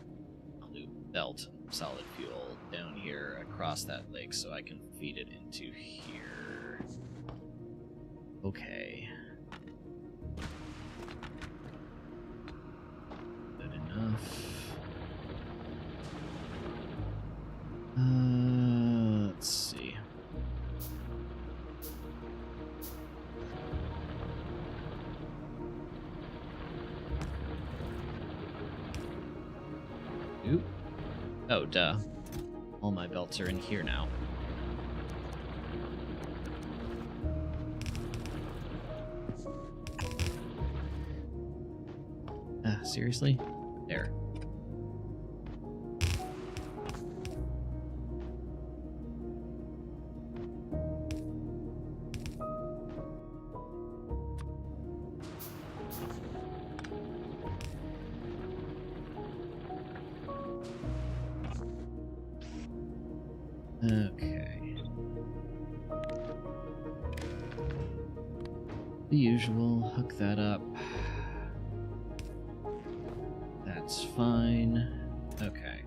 loop belt solid fuel down here across that lake so I can feed it into here. Okay. Good enough. Let's see. Oop. Oh, duh. All my belts are in here now. Seriously? There. Okay. The usual, hook that up. That's fine. Okay.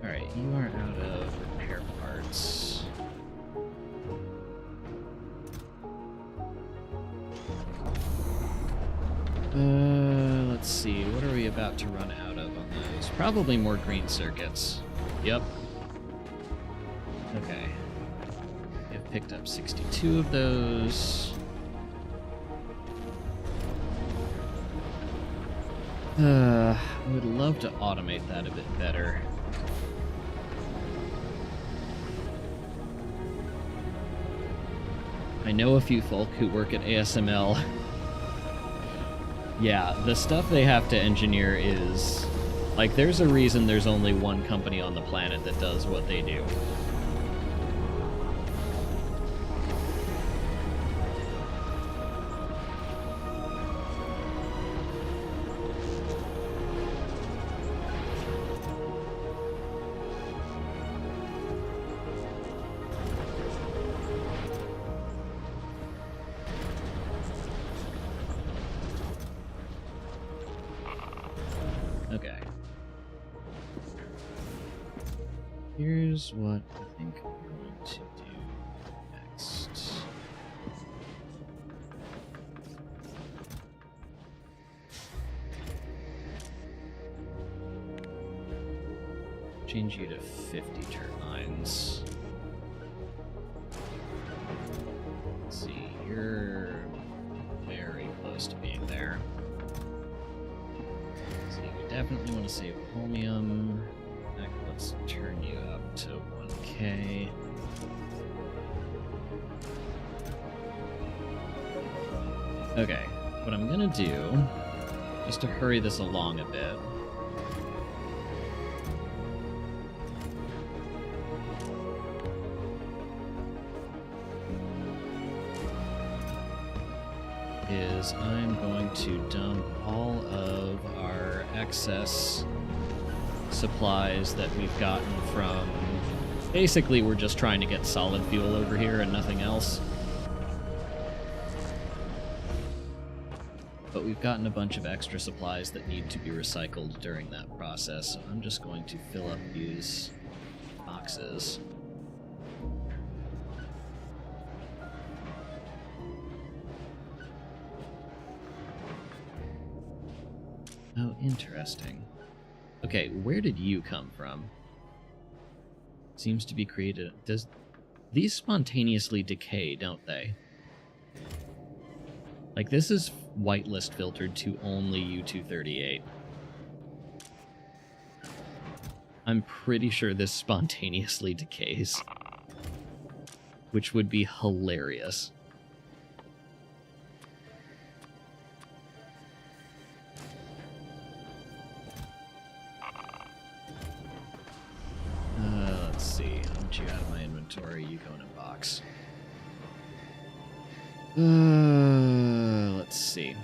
Alright, you are out of repair parts. Let's see, what are we about to run out of on those? Probably more green circuits. Yep. Okay. I've picked up 62 of those. I would love to automate that a bit better. I know a few folk who work at ASML. Yeah, the stuff they have to engineer is... like, there's a reason there's only one company on the planet that does what they do. Okay. Here's what I think I'm going to do next. Change you to 50 turbines. Let's see, you're very close to being there. Definitely want to save chromium. Let's turn you up to 1K. Okay, what I'm gonna do, just to hurry this along a bit, is I'm going to dump all of our excess supplies that we've gotten from Basically, we're just trying to get solid fuel over here and nothing else. But we've gotten a bunch of extra supplies that need to be recycled during that process, so I'm just going to fill up these boxes. Oh, interesting. Okay, where did you come from? Seems to be created... Does these spontaneously decay, don't they? Like, this is whitelist filtered to only U-238. I'm pretty sure this spontaneously decays. Which would be hilarious. Let's see. How much you out of my inventory? You go in a box. Let's see.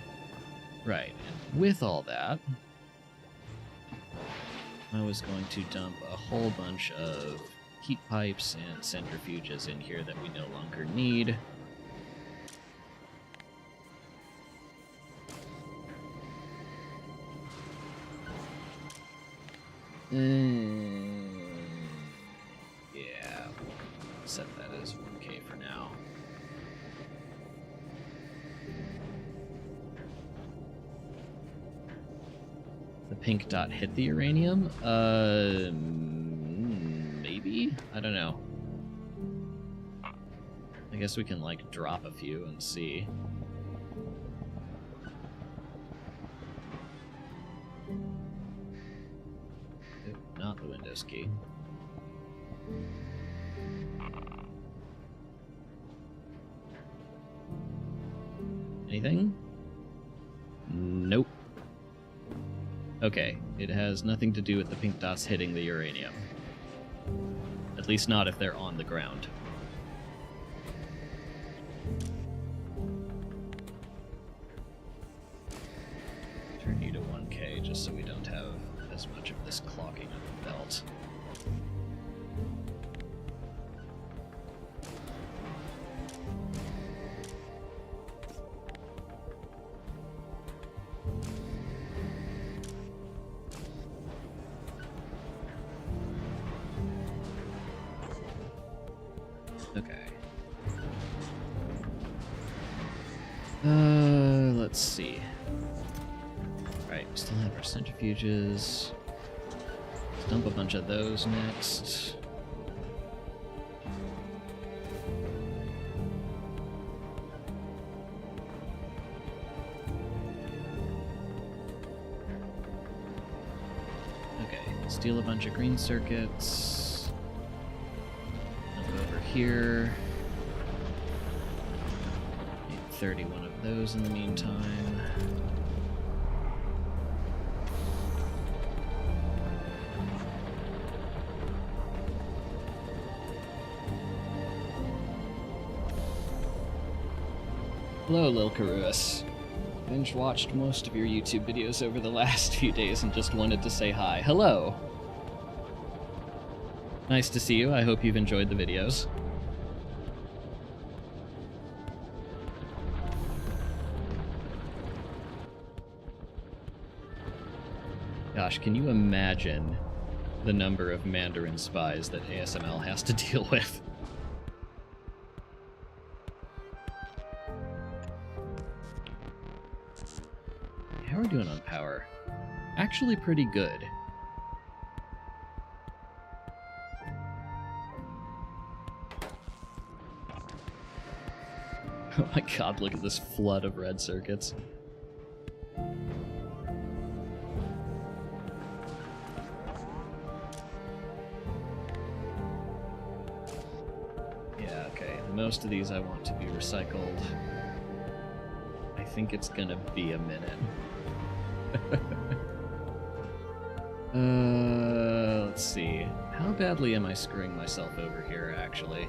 Right, and with all that, I was going to dump a whole bunch of heat pipes and centrifuges in here that we no longer need. Yeah, set that as 1K for now. The pink dot hit the uranium? Maybe? I don't know. I guess we can, like, drop a few and see. Not the Windows key. Anything? Nope. Okay, it has nothing to do with the pink dots hitting the uranium. At least not if they're on the ground. Turn you to 1K just so we don't have as much of this clogging of the belt. Okay. Let's see. Right, we still have our centrifuges. Let's dump a bunch of those next. Okay, steal a bunch of green circuits. Dump over here. Need 31 of those in the meantime. Hello, Lil Carus. Binge watched most of your YouTube videos over the last few days and just wanted to say hi. Hello! Nice to see you. I hope you've enjoyed the videos. Gosh, can you imagine the number of Mandarin spies that ASML has to deal with? How are we doing on power? Actually pretty good. Oh my god, look at this flood of red circuits. Yeah, okay. Most of these I want to be recycled. I think it's gonna be a minute. Let's see. How badly am I screwing myself over here, actually?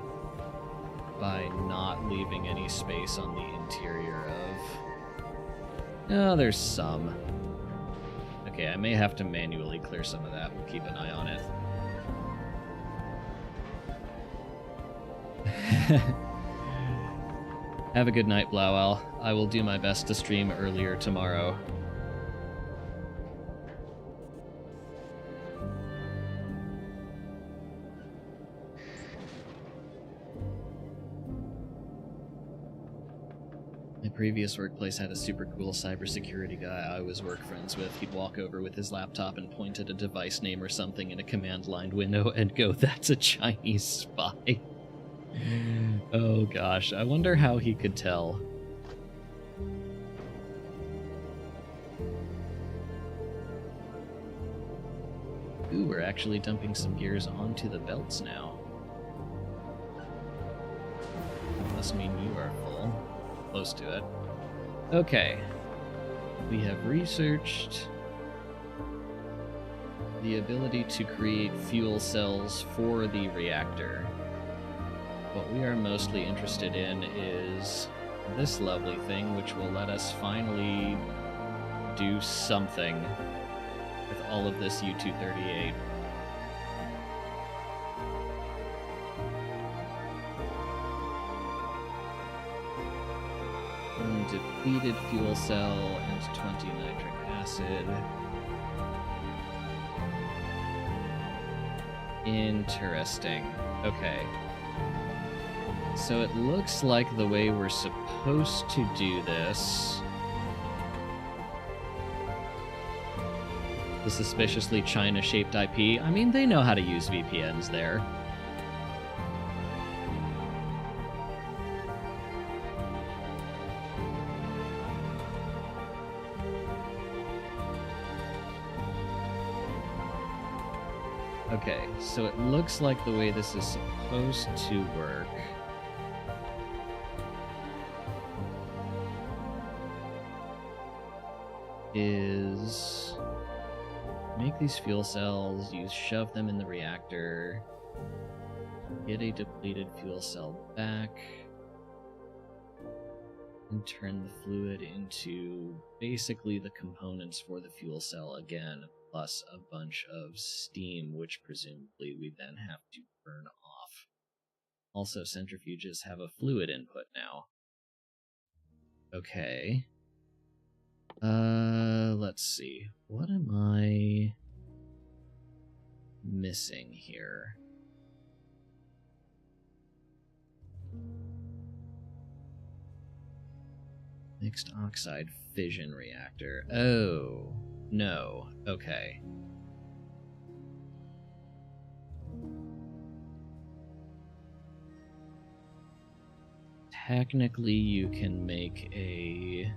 By not leaving any space on the interior of... No, there's some. Okay, I may have to manually clear some of that. We'll keep an eye on it. Have a good night, Blauwal. I will do my best to stream earlier tomorrow. My previous workplace had a super cool cybersecurity guy I was work friends with. He'd walk over with his laptop and point at a device name or something in a command line window and go, "That's a Chinese spy." Oh gosh, I wonder how he could tell. Ooh, we're actually dumping some gears onto the belts now. Must mean you are full. Close to it. Okay. We have researched the ability to create fuel cells for the reactor. What we are mostly interested in is this lovely thing, which will let us finally do something with all of this U-238. Depleted fuel cell and 20 nitric acid. Interesting. Okay. So it looks like the way we're supposed to do this... The suspiciously China-shaped IP. I mean, they know how to use VPNs there. Okay, so it looks like the way this is supposed to work is make these fuel cells, you shove them in the reactor, get a depleted fuel cell back, and turn the fluid into basically the components for the fuel cell again, plus a bunch of steam, which presumably we then have to burn off. Also, centrifuges have a fluid input now. Okay. Let's see. What am I missing here? Mixed oxide fission reactor. Oh, no. Okay. Technically, you can make a...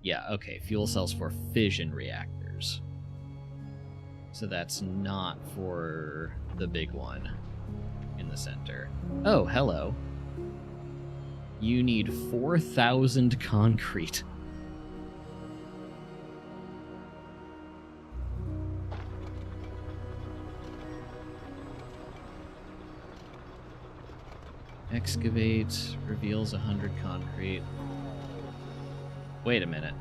Yeah, okay, fuel cells for fission reactors. So that's not for the big one in the center. Oh, hello. You need 4,000 concrete. Excavate reveals 100 concrete. Wait a minute.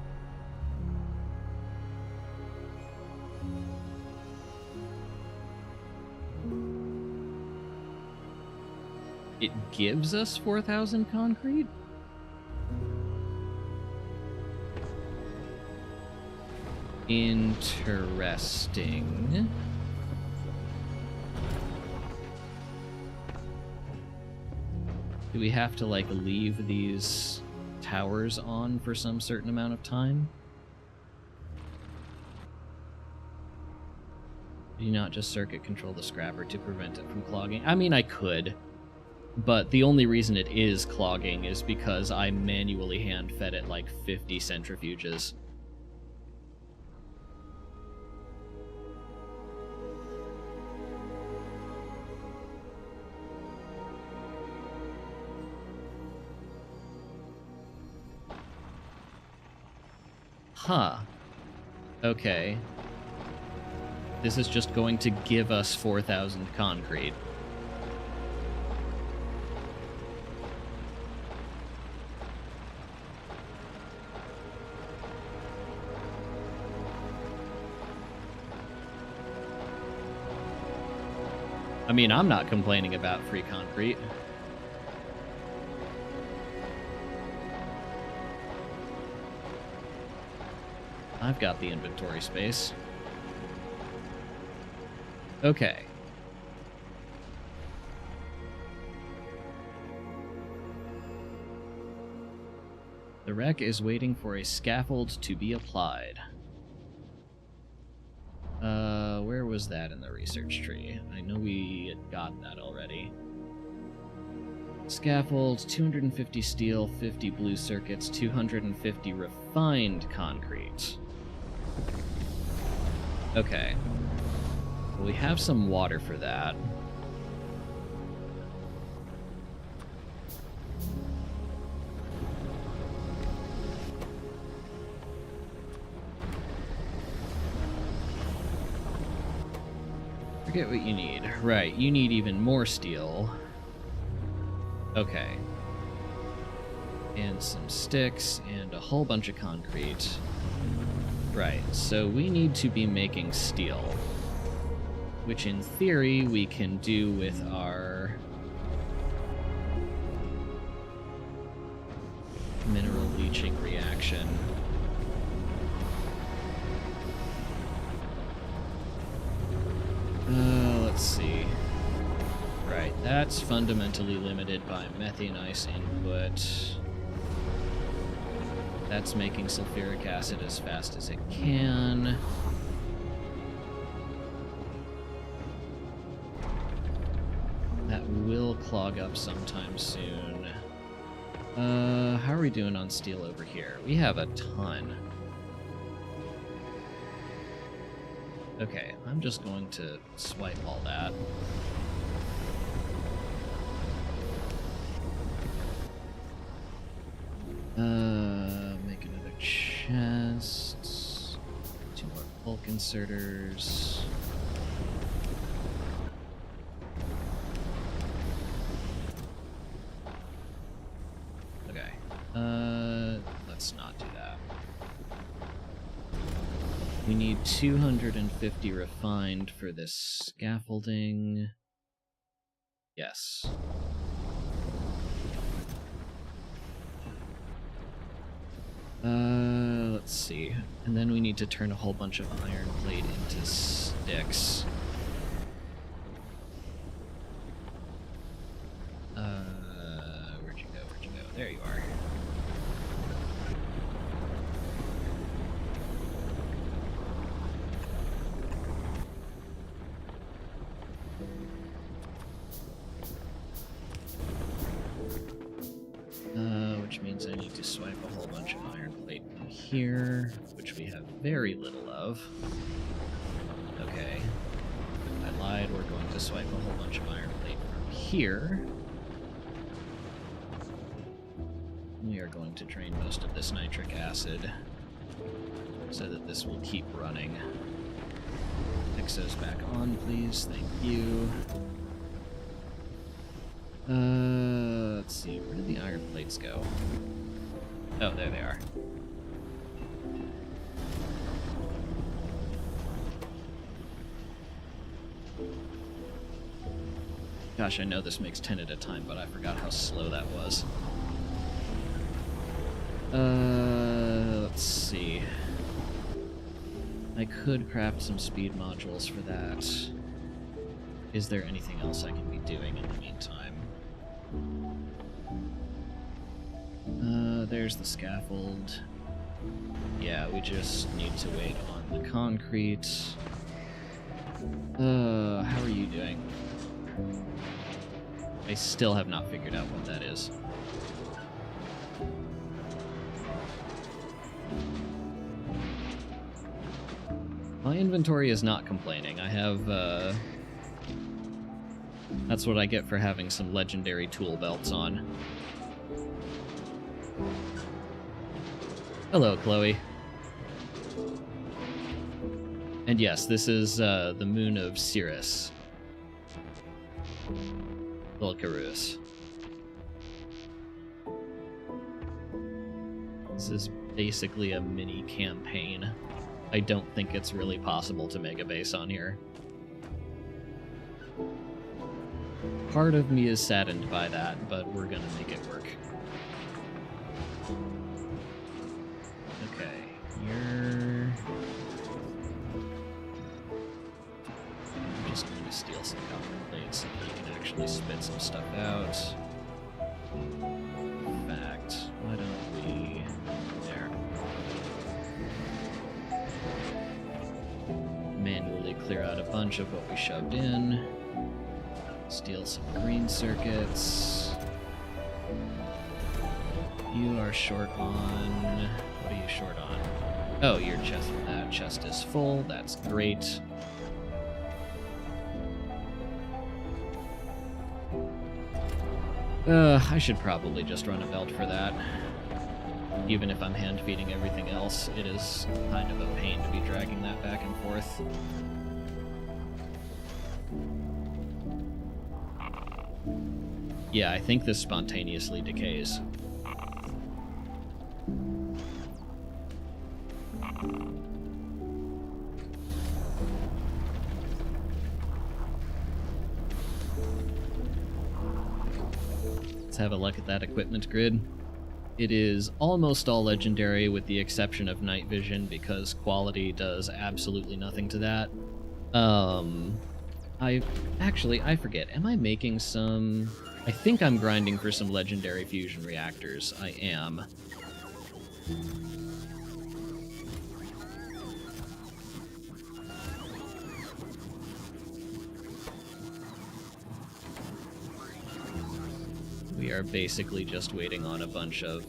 It gives us 4,000 concrete? Interesting. Do we have to, like, leave these towers on for some certain amount of time? Do you not just circuit control the scrapper to prevent it from clogging? I mean, I could. But the only reason it is clogging is because I manually hand-fed it like 50 centrifuges. Huh. Okay. This is just going to give us 4,000 concrete. I mean, I'm not complaining about free concrete. I've got the inventory space. Okay. The wreck is waiting for a scaffold to be applied. Where was that in the research tree? I know we had got that already. Scaffold, 250 steel, 50 blue circuits, 250 refined concrete. Okay. Well, we have some water for that. Forget what you need. Right, you need even more steel. Okay. And some sticks, and a whole bunch of concrete. Right, so we need to be making steel. Which in theory we can do with our mineral leaching reaction. Let's see. Right, that's fundamentally limited by methane ice input. That's making sulfuric acid as fast as it can. That will clog up sometime soon. How are we doing on steel over here? We have a ton. Okay, I'm just going to swipe all that. Make another chest. 2 more bulk inserters. Okay. Let's not do that. We need 250 refined for this scaffolding. Yes. Let's see. And then we need to turn a whole bunch of iron plate into sticks. Where'd you go? Where'd you go? There you are. Which means I need to swipe a whole bunch of iron plate from here, which we have very little of. Okay. I lied, we're going to swipe a whole bunch of iron plate from here. We are going to drain most of this nitric acid so that this will keep running. Fix those back on, please. Thank you. Let's see, where did the iron plates go? Oh, there they are. Gosh, I know this makes 10 at a time, but I forgot how slow that was. Let's see. I could craft some speed modules for that. Is there anything else I can be doing in the meantime? There's the scaffold. Yeah, we just need to wait on the concrete. How are you doing? I still have not figured out what that is. My inventory is not complaining. I have, that's what I get for having some legendary tool belts on. Hello, Chloe. And yes, this is the moon of Sirius. Volcarus. This is basically a mini campaign. I don't think it's really possible to make a base on here. Part of me is saddened by that, but we're gonna make it work. Okay, I'm just going to steal some copper plates so that you can actually spit some stuff out. In fact, why don't we... There. Manually clear out a bunch of what we shoved in. Steal some green circuits. You are short on... What are you short on? Oh, your chest is full. That's great. I should probably just run a belt for that. Even if I'm hand feeding everything else, it is kind of a pain to be dragging that back and forth. Yeah, I think this spontaneously decays. Let's have a look at that equipment grid. It is almost all legendary with the exception of night vision because quality does absolutely nothing to that. I forget. Am I making some... I think I'm grinding for some legendary fusion reactors. I am. We are basically just waiting on a bunch of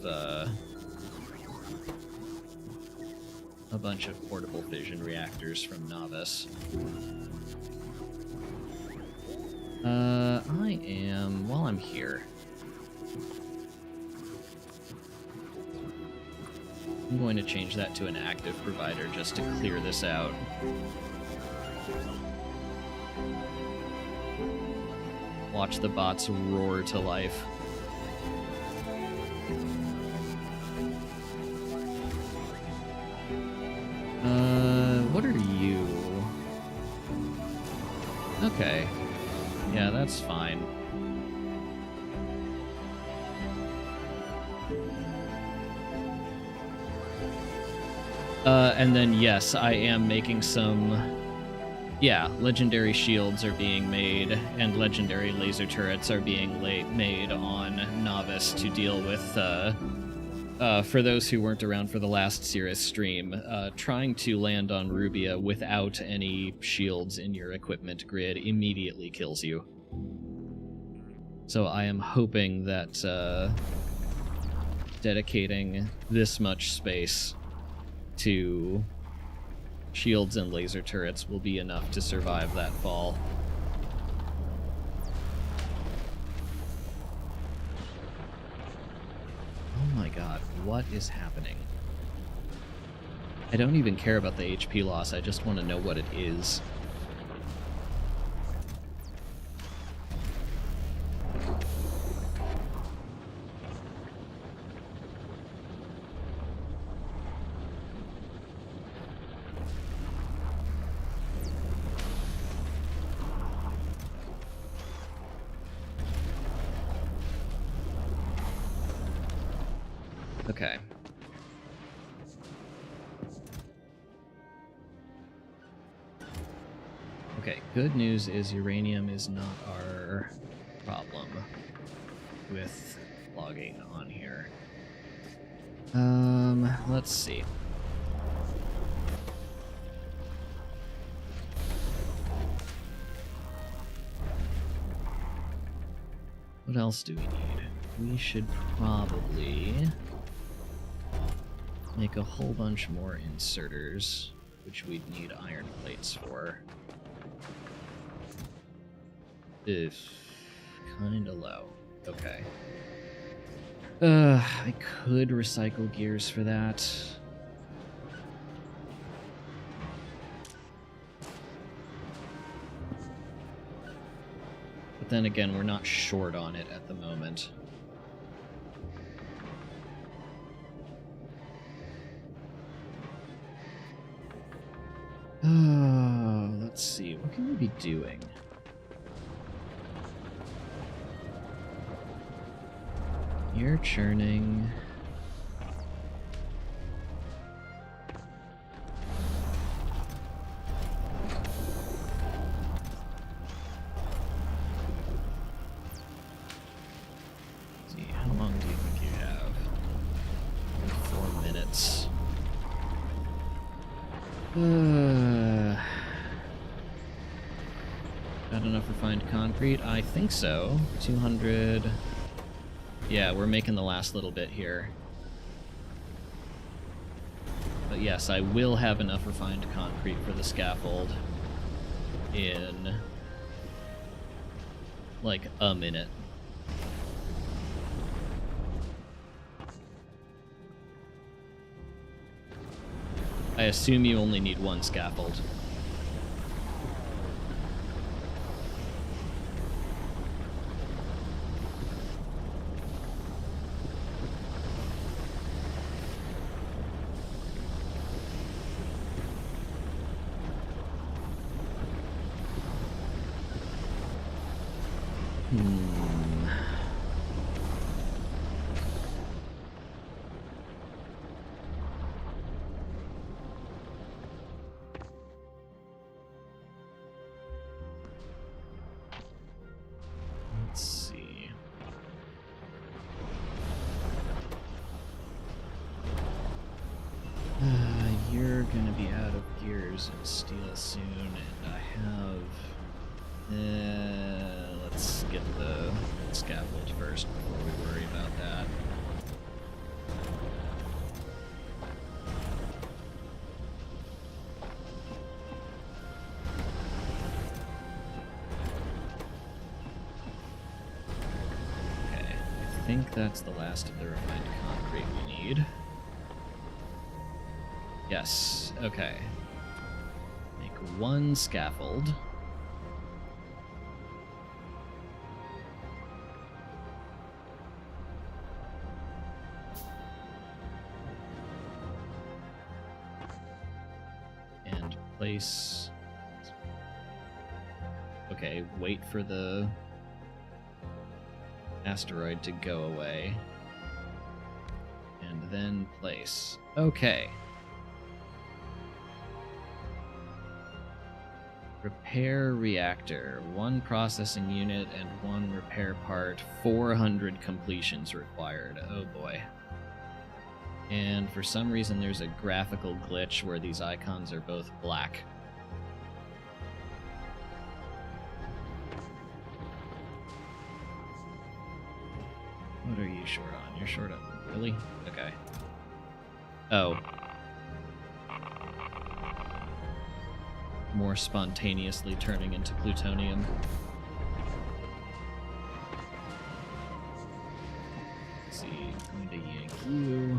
portable fission reactors from Novice. While I'm here, I'm going to change that to an active provider just to clear this out. Watch the bots roar to life. What are you? Okay. Yeah, that's fine. And then, yes, I am making some... Yeah, legendary shields are being made, and legendary laser turrets are being made on Novice to deal with, for those who weren't around for the last Cirrus stream, trying to land on Rubia without any shields in your equipment grid immediately kills you. So I am hoping that dedicating this much space to shields and laser turrets will be enough to survive that fall. Oh my god, what is happening? I don't even care about the HP loss, I just want to know what it is. Okay. Okay, good news is uranium is not our problem with logging on here. Let's see. What else do we need? We should probably make a whole bunch more inserters, which we'd need iron plates for. Kinda low. Okay. I could recycle gears for that. But then again, we're not short on it at the moment. Let's see, what can we be doing? You're churning. Let's see, how long do you think you have? 4 minutes. Got enough refined concrete? I think so. 200. Yeah, we're making the last little bit here. But yes, I will have enough refined concrete for the scaffold in like a minute. I assume you only need one scaffold. Let's see. You're gonna be out of gears in steel soon, and I have... let's get the scaffold first before we worry about that. Okay, I think that's the last of the refined concrete we need. Yes, okay. Make one scaffold. And place... Okay, wait for the asteroid to go away. And then place. Okay. Repair reactor, 1 processing unit and 1 repair part, 400 completions required. Oh boy. And for some reason there's a graphical glitch where these icons are both black. What are you short on? You're short on... Really? Okay. Oh. More spontaneously turning into plutonium. Let's see, going to yank you.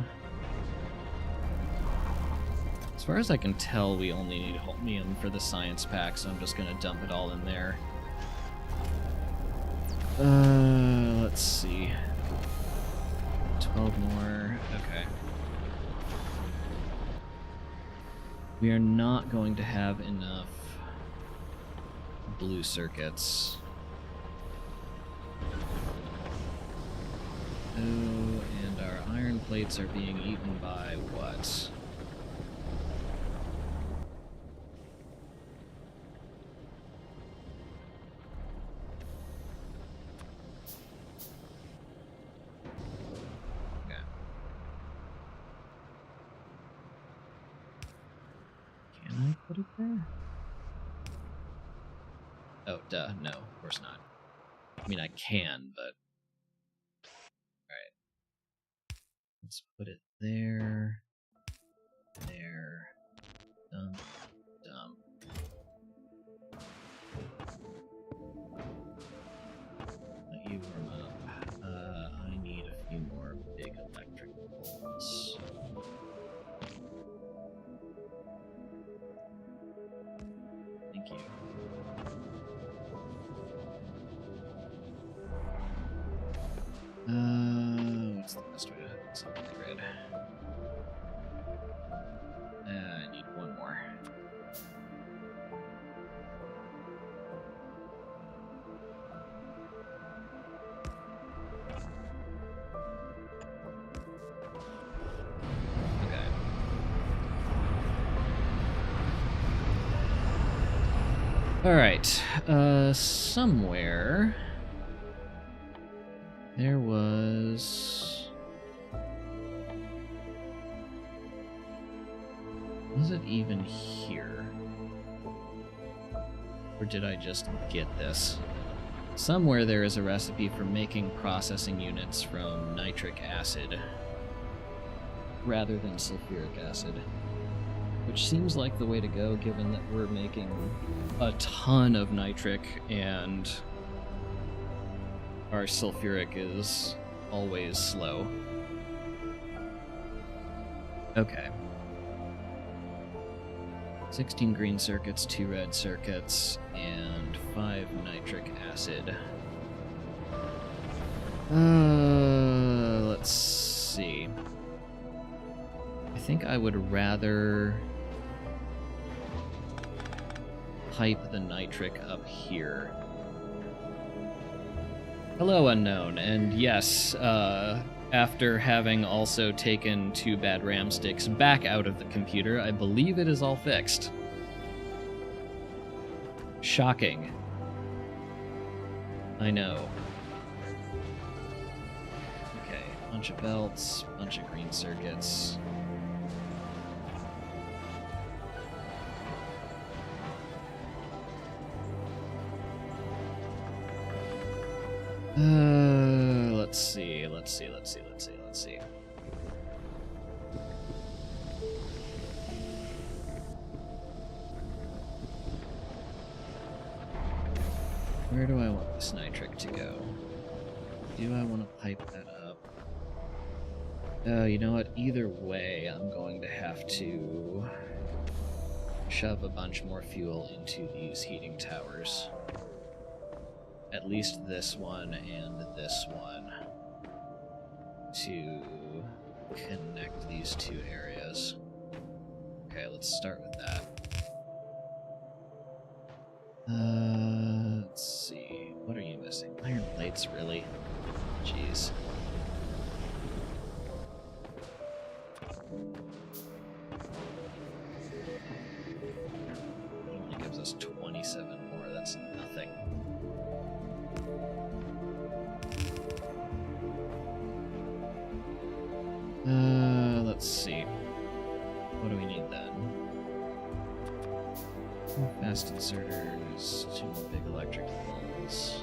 As far as I can tell, we only need holmium for the science pack, so I'm just going to dump it all in there. Let's see. 12 more. Okay. We are not going to have enough blue circuits. Oh, and our iron plates are being eaten by what? Put it there? Oh, duh. No, of course not. I mean, I can, but... Alright. Let's put it there. There. Dump. Dump. Let you warm up. I need a few more big electric poles. Thank you. What's the best way to hook this up to the grid? Alright, somewhere there was... Was it even here? Or did I just get this? Somewhere there is a recipe for making processing units from nitric acid rather than sulfuric acid, which seems like the way to go given that we're making a ton of nitric and our sulfuric is always slow. Okay. 16 green circuits, 2 red circuits, and 5 nitric acid. Let's see. I think I would rather pipe the nitric up here. Hello, Unknown, and yes, after having also taken 2 bad RAM sticks back out of the computer, I believe it is all fixed. Shocking. I know. Okay, bunch of belts, bunch of green circuits. Let's see. Where do I want this nitric to go? Do I want to pipe that up? You know what? Either way, I'm going to have to shove a bunch more fuel into these heating towers. At least this one and this one, to connect these 2 areas. Okay, let's start with that. Let's see. What are you missing? Iron plates, really? Jeez. It only gives us 27 more. That's nothing. Let's see. What do we need then? 2 fast inserters, 2 big electric poles.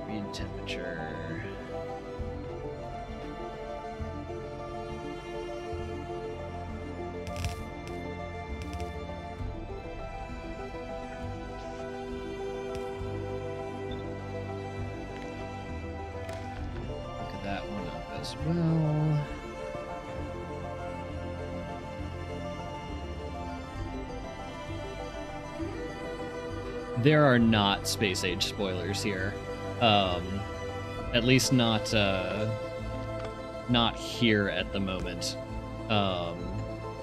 Read temperature. As well. There are not space age spoilers here. At least not here at the moment.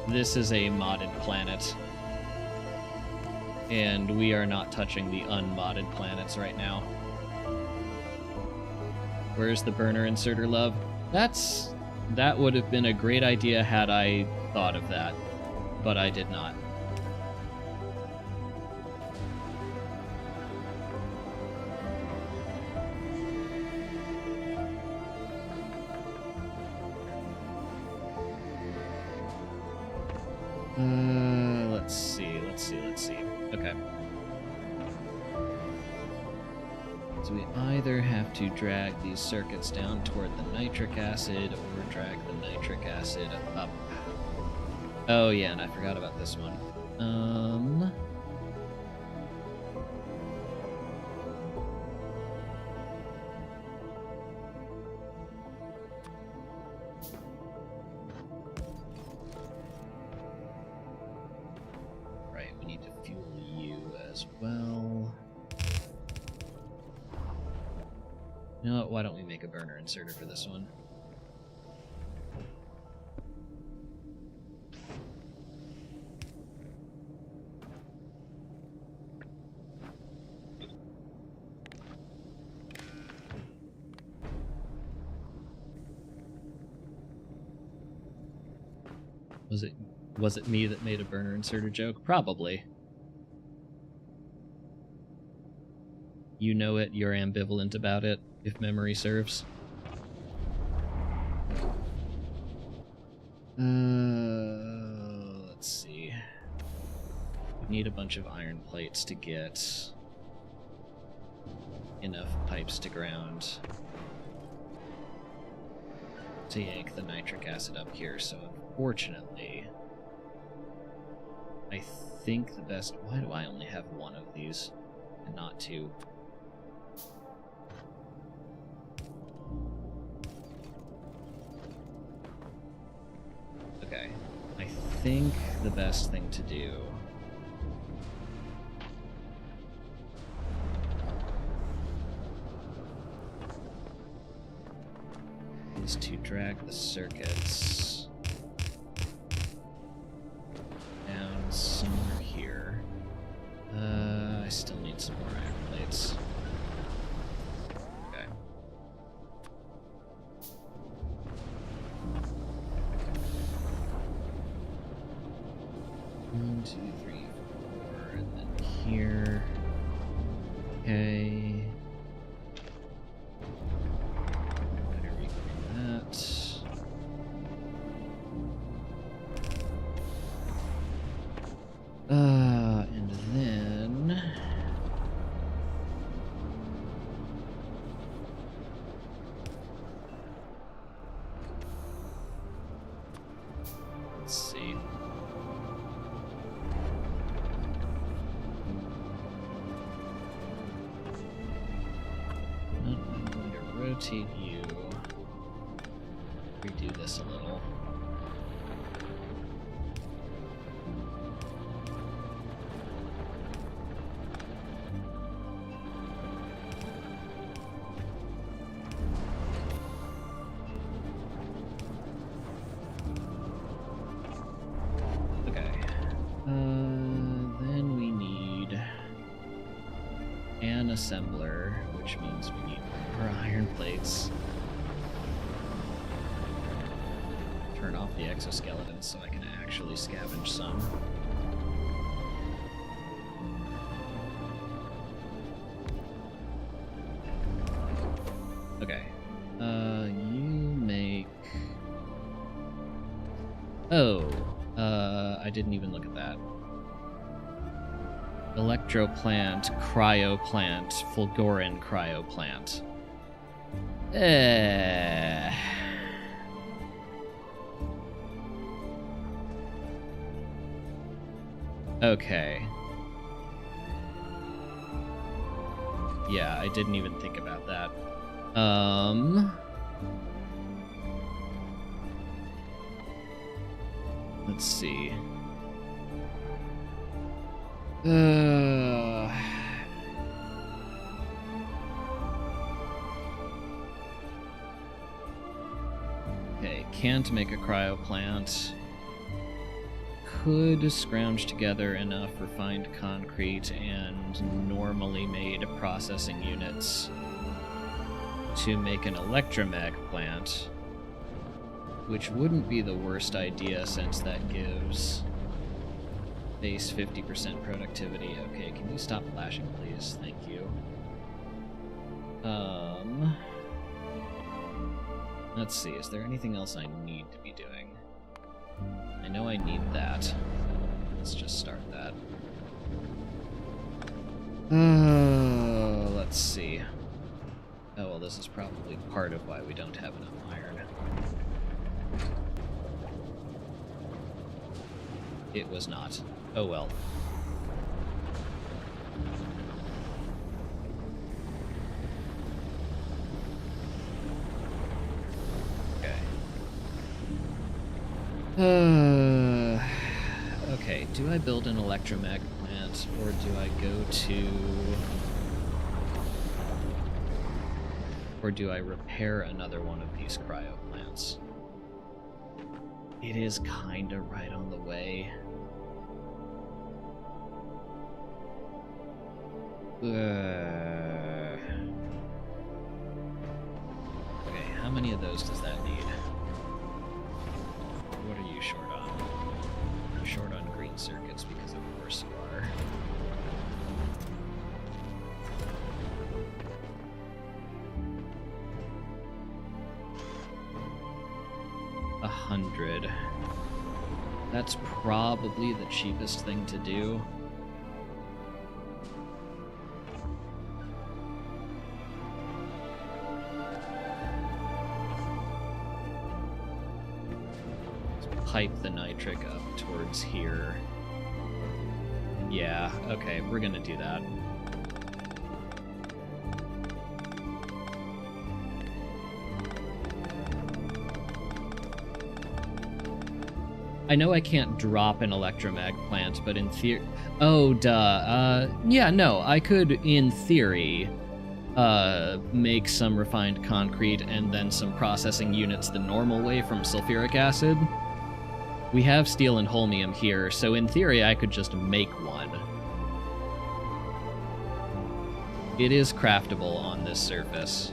This is a modded planet, and we are not touching the unmodded planets right now. Where's the burner inserter, love? That would have been a great idea had I thought of that, but I did not. Let's see. Okay. So we either have to drag these circuits down toward the nitric acid or drag the nitric acid up. Oh yeah, and I forgot about this one. Right, we need to fuel you as well. You know what, why don't we make a burner inserter for this one? Was it me that made a burner inserter joke? Probably. You know it, you're ambivalent about it, if memory serves. Let's see. We need a bunch of iron plates to get enough pipes to ground to yank the nitric acid up here, so unfortunately I think the best... Why do I only have one of these and not two? Okay, I think the best thing to do is to drag the circuits down somewhere here. I still need some more iron plates. Okay. One, two, three, four, and then here. Okay. And then... Let's see. I'm going to rotate you. Redo this a little. Then we need an assembler, which means we need more iron plates. Turn off the exoskeleton so I can actually scavenge some. Okay. You make... Oh. I didn't even look at that. Electroplant, cryoplant, fulgurin cryoplant. Okay. Yeah, I didn't even think about that. Let's see. Okay, can't make a cryoplant. Could scrounge together enough refined concrete and normally made processing units to make an electromag plant, which wouldn't be the worst idea since that gives base 50% productivity. Okay, can you stop flashing, please? Thank you. Let's see, is there anything else I need to be doing? I know I need that. Let's just start that. Let's see. Oh, well, this is probably part of why we don't have enough iron. It was not. Oh well. Okay. Okay, do I build an electromag plant, or do I go to... Or do I repair another one of these cryo plants? It is kinda right on the way. Okay, how many of those does that need? What are you short on? circuits because of course you are. $100. That's probably the cheapest thing to do. Pipe the nitric up towards here. Yeah, okay, we're gonna do that. I know I can't drop an electromag plant, but in theory... Oh, duh. Yeah, no, I could, in theory, make some refined concrete and then some processing units the normal way from sulfuric acid. We have steel and holmium here, so in theory I could just make one. It is craftable on this surface.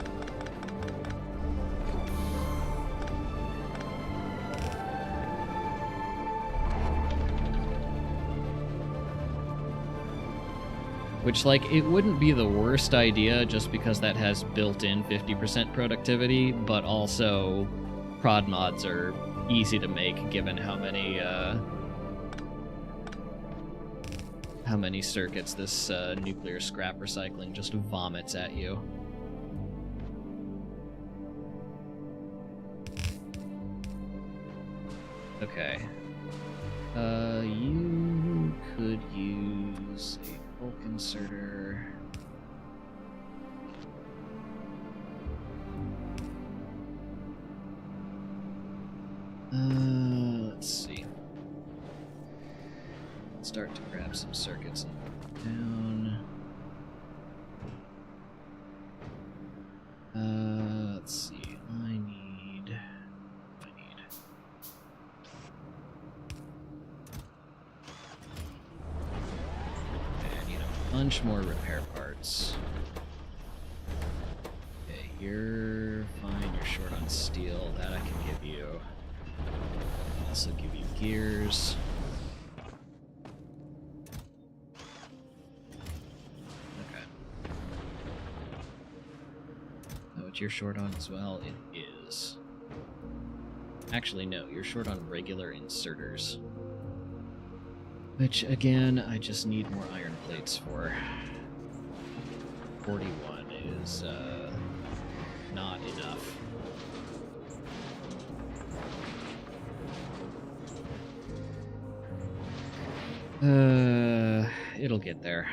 Which, like, it wouldn't be the worst idea just because that has built-in 50% productivity, but also prod mods are easy to make given how many circuits this nuclear scrap recycling just vomits at you. Okay. You could use a bulk inserter. Let's see. Start to grab some circuits and put them down. Let's see. I need a bunch more repair parts. Okay, you're fine. You're short on steel. That I can give you. Also give you gears. Okay. Oh, what you're short on as well? It is. Actually, no. You're short on regular inserters. Which, again, I just need more iron plates for. 41 is, not enough. It'll get there.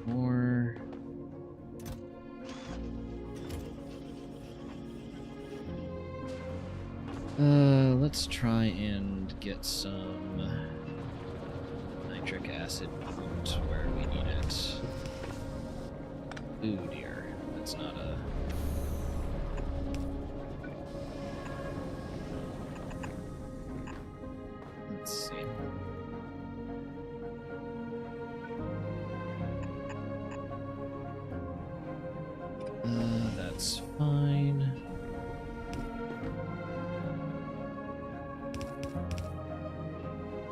More. Let's try and get some nitric acid pumped where we need it. Ooh dear, that's not a... Let's see. That's fine.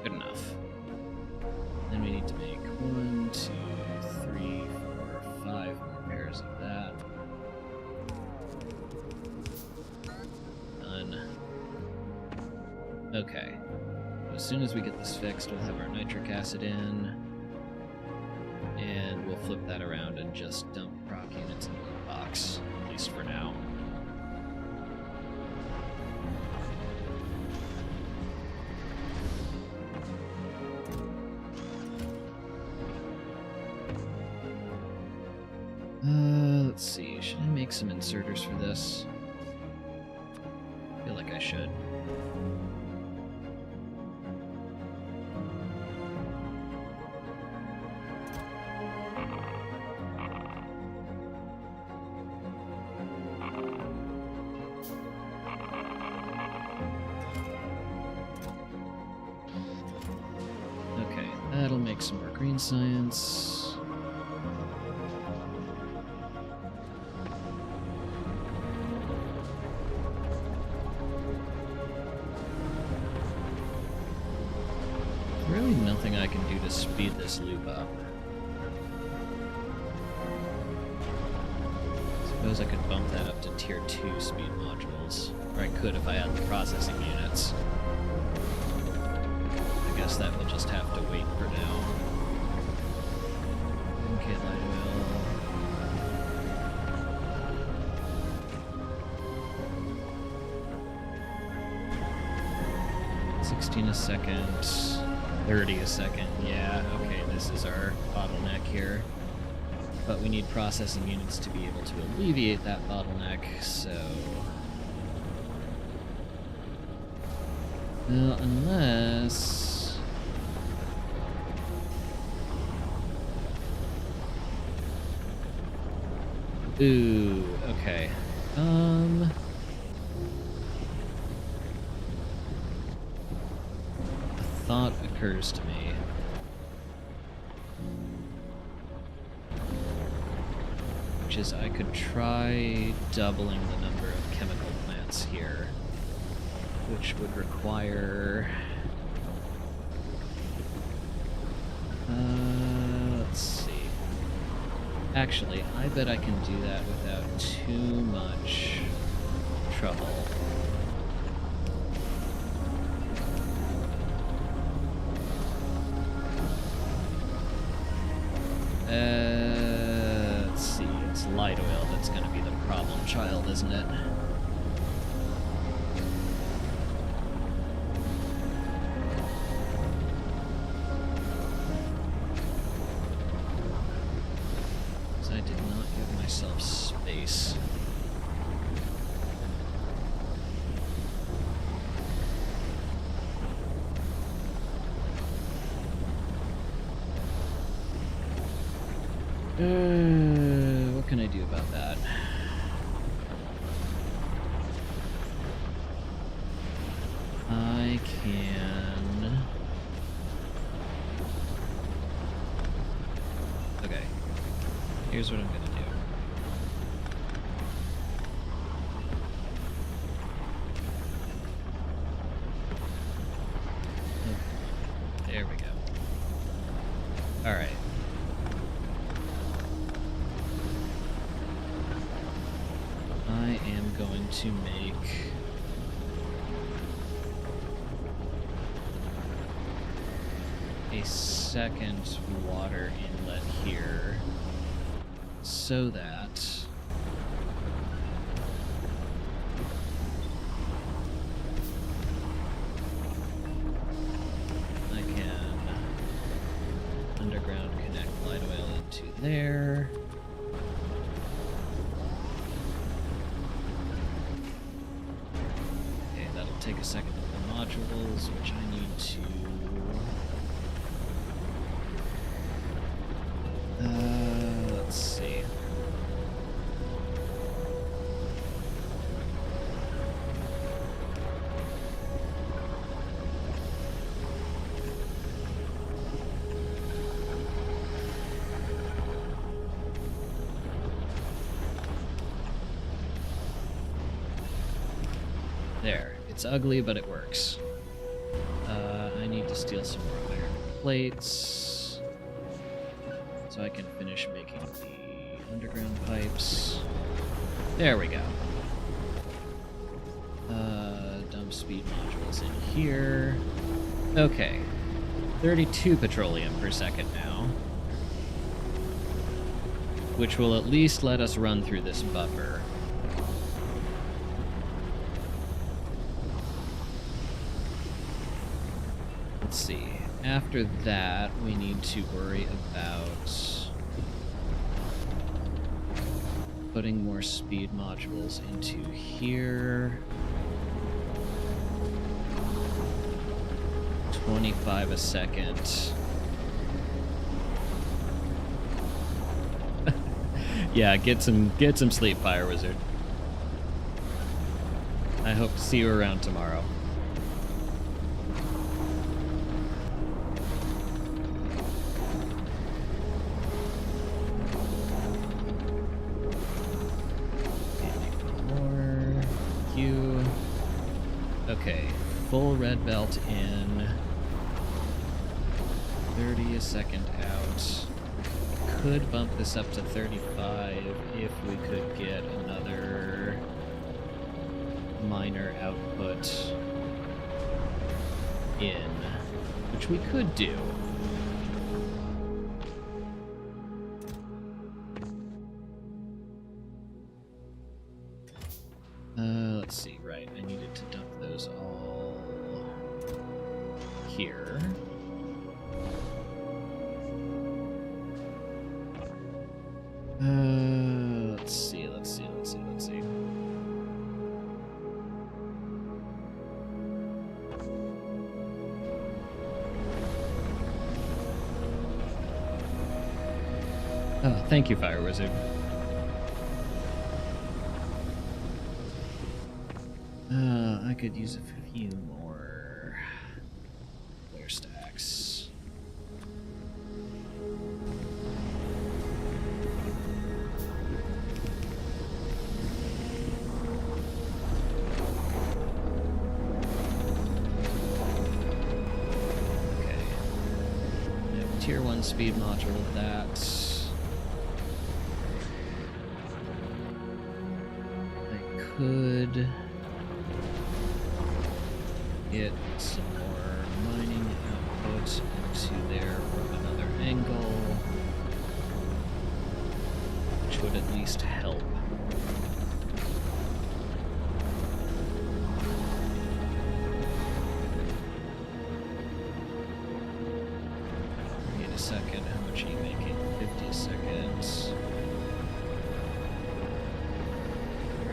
Good enough. Then we need to make 1, 2, 3, 4, 5 more pairs of that. Done. Okay. As soon as we get this fixed, we'll have our nitric acid in. And we'll flip that around and just dump proc units into the box, at least for now. Let's see, should I make some inserters for this? I feel like I should. Okay, that'll make some more green science. nothing I can do to speed this loop up. Suppose I could bump that up to tier 2 speed modules. Or I could if I had the processing units. I guess that will just have to wait for now. Okay, light oil. 16 a second, 30 a second. Yeah, okay, this is our bottleneck here. But we need processing units to be able to alleviate that bottleneck, so... Well, unless... Ooh, okay. A thought occurs to me. Which is I could try doubling the number of chemical plants here, which would require... let's see. Actually, I bet I can do that without too much trouble. Let's see, it's light oil that's going to be the problem child, isn't it? Because I did not give myself space. What can I do about that? I can... Okay. Here's what I'm gonna do. Okay. There we go. Alright. I am going to make a second water inlet here so that I can underground connect light oil into there. Take a second of the modules, which I need to... let's see. There. It's ugly, but it works. I need to steal some more iron plates so I can finish making the underground pipes. There we go. Dump speed modules in here. Okay. 32 petroleum per second now. Which will at least let us run through this buffer. Let's see. After that, we need to worry about putting more speed modules into here. 25 a second. Yeah, get some sleep, Fire Wizard. I hope to see you around tomorrow. Okay, full red belt in. 30 a second out. Could bump this up to 35 if we could get another miner output in, which we could do. Let's see, right, I needed to dump those all here. Let's see. Oh, thank you, Fire Wizard. I could use a few more flare stacks. Okay. I have a tier 1 speed module of that. I could get some more mining output into there from another angle, which would at least help. Wait a second, how much are you making? 50 seconds.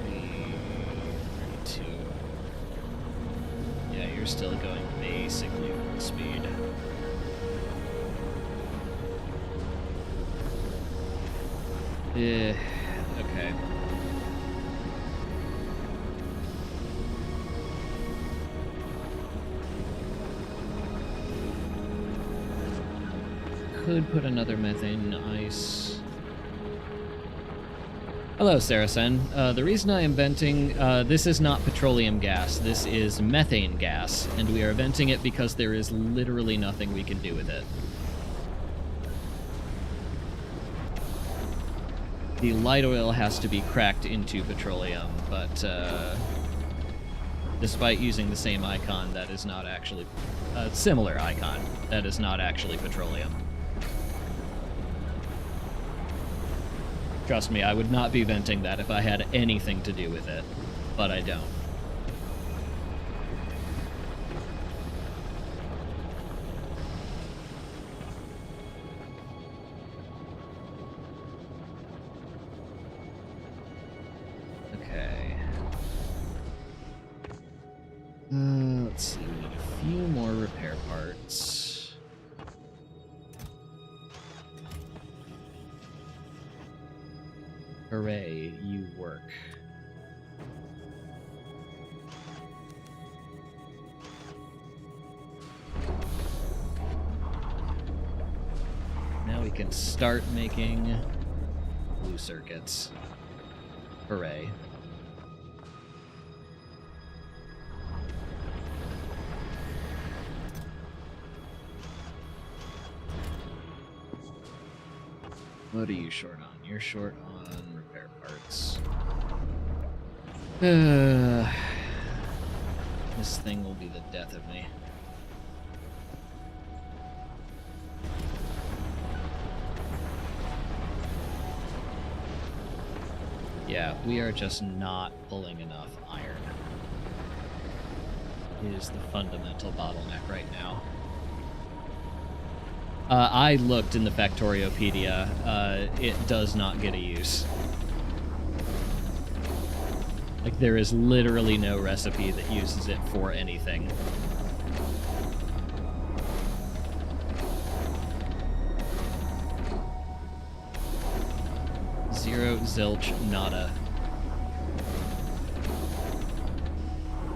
32. Yeah, you're still going basically full speed. Okay. Could put another methane ice. Hello, Saracen. The reason I am venting, this is not petroleum gas, this is methane gas, and we are venting it because there is literally nothing we can do with it. The light oil has to be cracked into petroleum, but despite using the same icon, that is not actually a similar icon. That is not actually petroleum. Trust me, I would not be venting that if I had anything to do with it, but I don't. Okay. Let's see, we need a few more repair parts. Hooray, you work. Now we can start making blue circuits. Hooray. What are you short on? You're short on repair parts. This thing will be the death of me. Yeah, we are just not pulling enough iron. It is the fundamental bottleneck right now. I looked in the Factoriopedia. It does not get a use. Like, there is literally no recipe that uses it for anything. Zero, zilch, nada.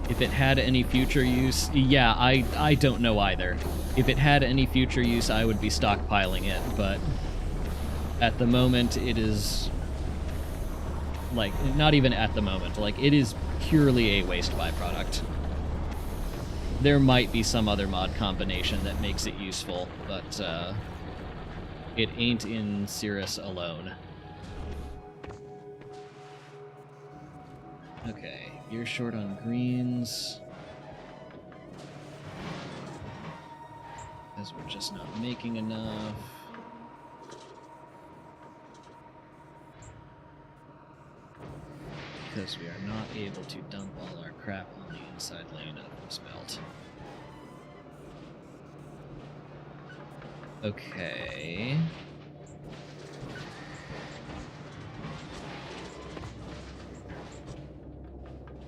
If it had any future use, yeah, I don't know either. If it had any future use, I would be stockpiling it, but at the moment it is, like, not even at the moment, like, it is purely a waste byproduct. There might be some other mod combination that makes it useful, but it ain't in Cirrus alone. Okay, you're short on greens. Because we're just not making enough. Because we are not able to dump all our crap on the inside lane of this belt. Okay.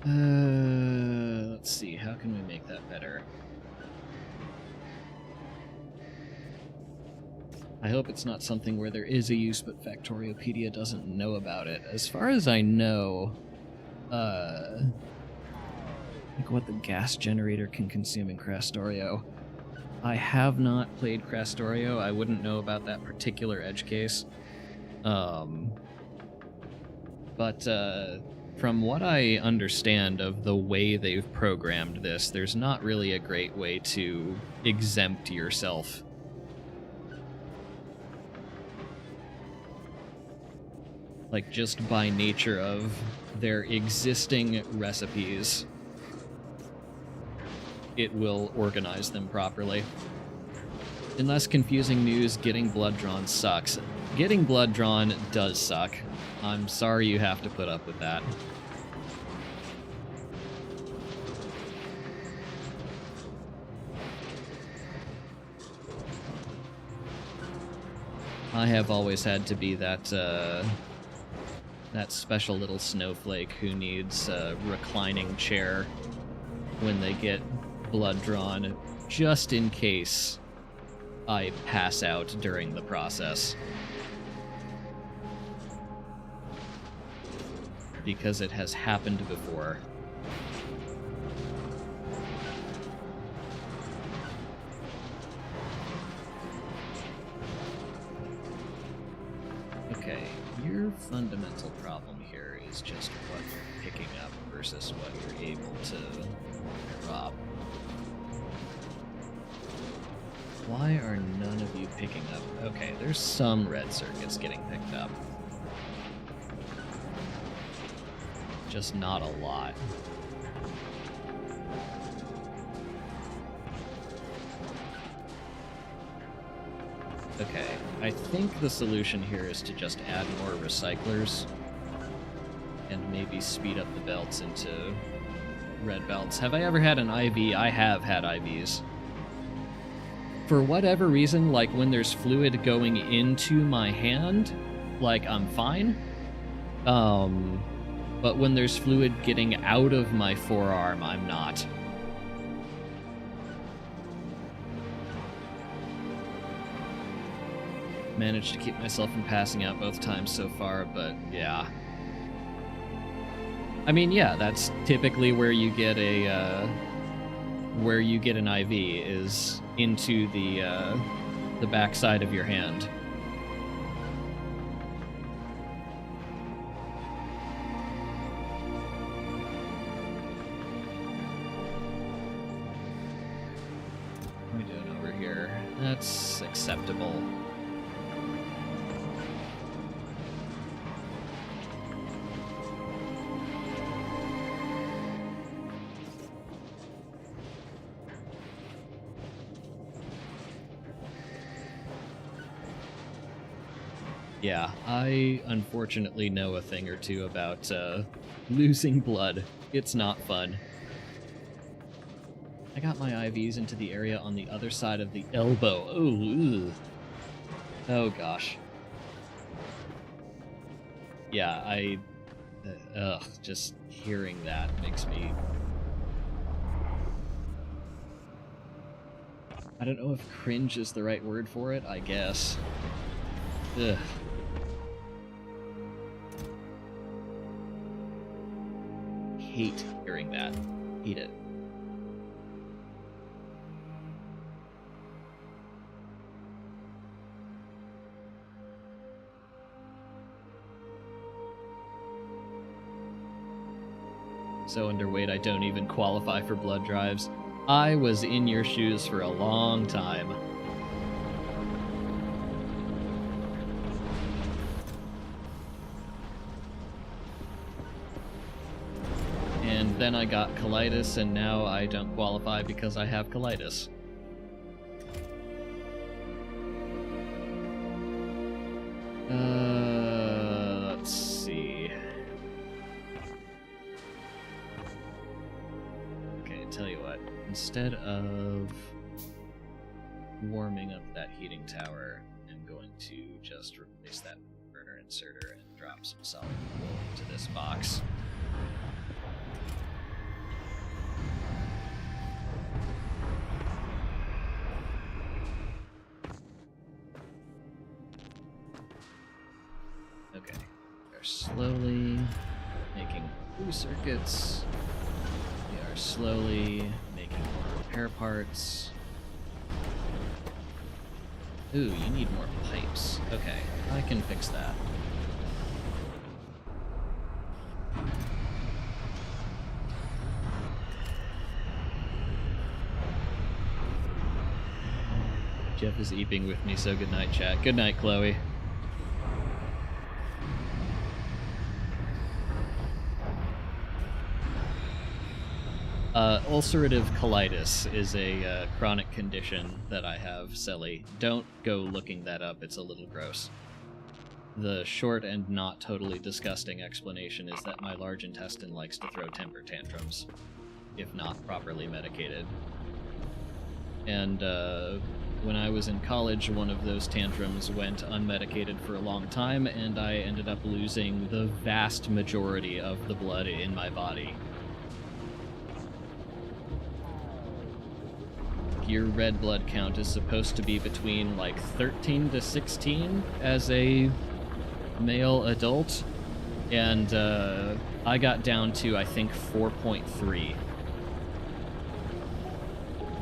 Let's see, how can we make that better? I hope it's not something where there is a use, but Factoriopedia doesn't know about it. As far as I know, like what the gas generator can consume in Crastorio. I have not played Crastorio. I wouldn't know about that particular edge case. But from what I understand of the way they've programmed this, there's not really a great way to exempt yourself. Like, just by nature of their existing recipes, it will organize them properly. In less confusing news, getting blood drawn sucks. Getting blood drawn does suck. I'm sorry you have to put up with that. I have always had to be that, that special little snowflake who needs a reclining chair when they get blood drawn, just in case I pass out during the process. Because it has happened before. Okay, your fundamental problem here is just what you're picking up versus what you're able to drop. Why are none of you picking up? Okay, there's some red circuits getting picked up. Just not a lot. Okay, I think the solution here is to just add more recyclers and maybe speed up the belts into red belts. Have I ever had an IV? I have had IVs. For whatever reason, like when there's fluid going into my hand, like I'm fine. But when there's fluid getting out of my forearm, I'm not. Managed to keep myself from passing out both times so far, but yeah. I mean, yeah, that's typically where you get a an IV is into the backside of your hand. What are we doing over here? That's acceptable. Yeah, I unfortunately know a thing or two about losing blood. It's not fun. I got my IVs into the area on the other side of the elbow. Oh, oh gosh. Yeah, just hearing that makes me... I don't know if cringe is the right word for it, I guess. Ugh. Hate hearing that. Hate it. So underweight I don't even qualify for blood drives. I was in your shoes for a long time. And then I got colitis, and now I don't qualify because I have colitis. Let's see. Okay, tell you what. Instead of warming up that heating tower, I'm going to just replace that burner inserter and drop some solid fuel into this box. Okay, we are slowly making blue circuits. We are slowly making more repair parts. Ooh, you need more pipes. Okay, I can fix that. Jeff is eeping with me, so good night, chat. Good night, Chloe. Ulcerative colitis is a chronic condition that I have, Selly. Don't go looking that up, it's a little gross. The short and not totally disgusting explanation is that my large intestine likes to throw temper tantrums, if not properly medicated. And when I was in college, one of those tantrums went unmedicated for a long time, and I ended up losing the vast majority of the blood in my body. Your red blood count is supposed to be between like 13 to 16 as a male adult, and I got down to, I think, 4.3.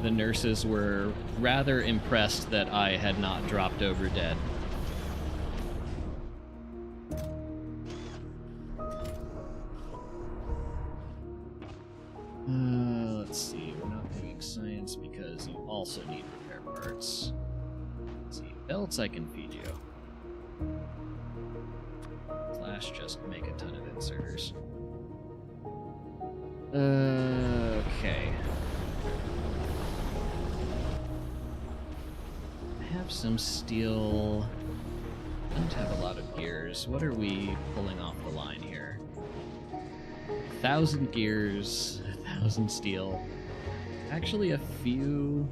The nurses were rather impressed that I had not dropped over dead. Let's see, we're not doing science because you also need repair parts. Let's see, belts I can feed you. Flash, just make a ton of inserters. Okay. I have some steel. I don't have a lot of gears. What are we pulling off the line here? 1,000 gears, 1,000 steel. Actually, a few.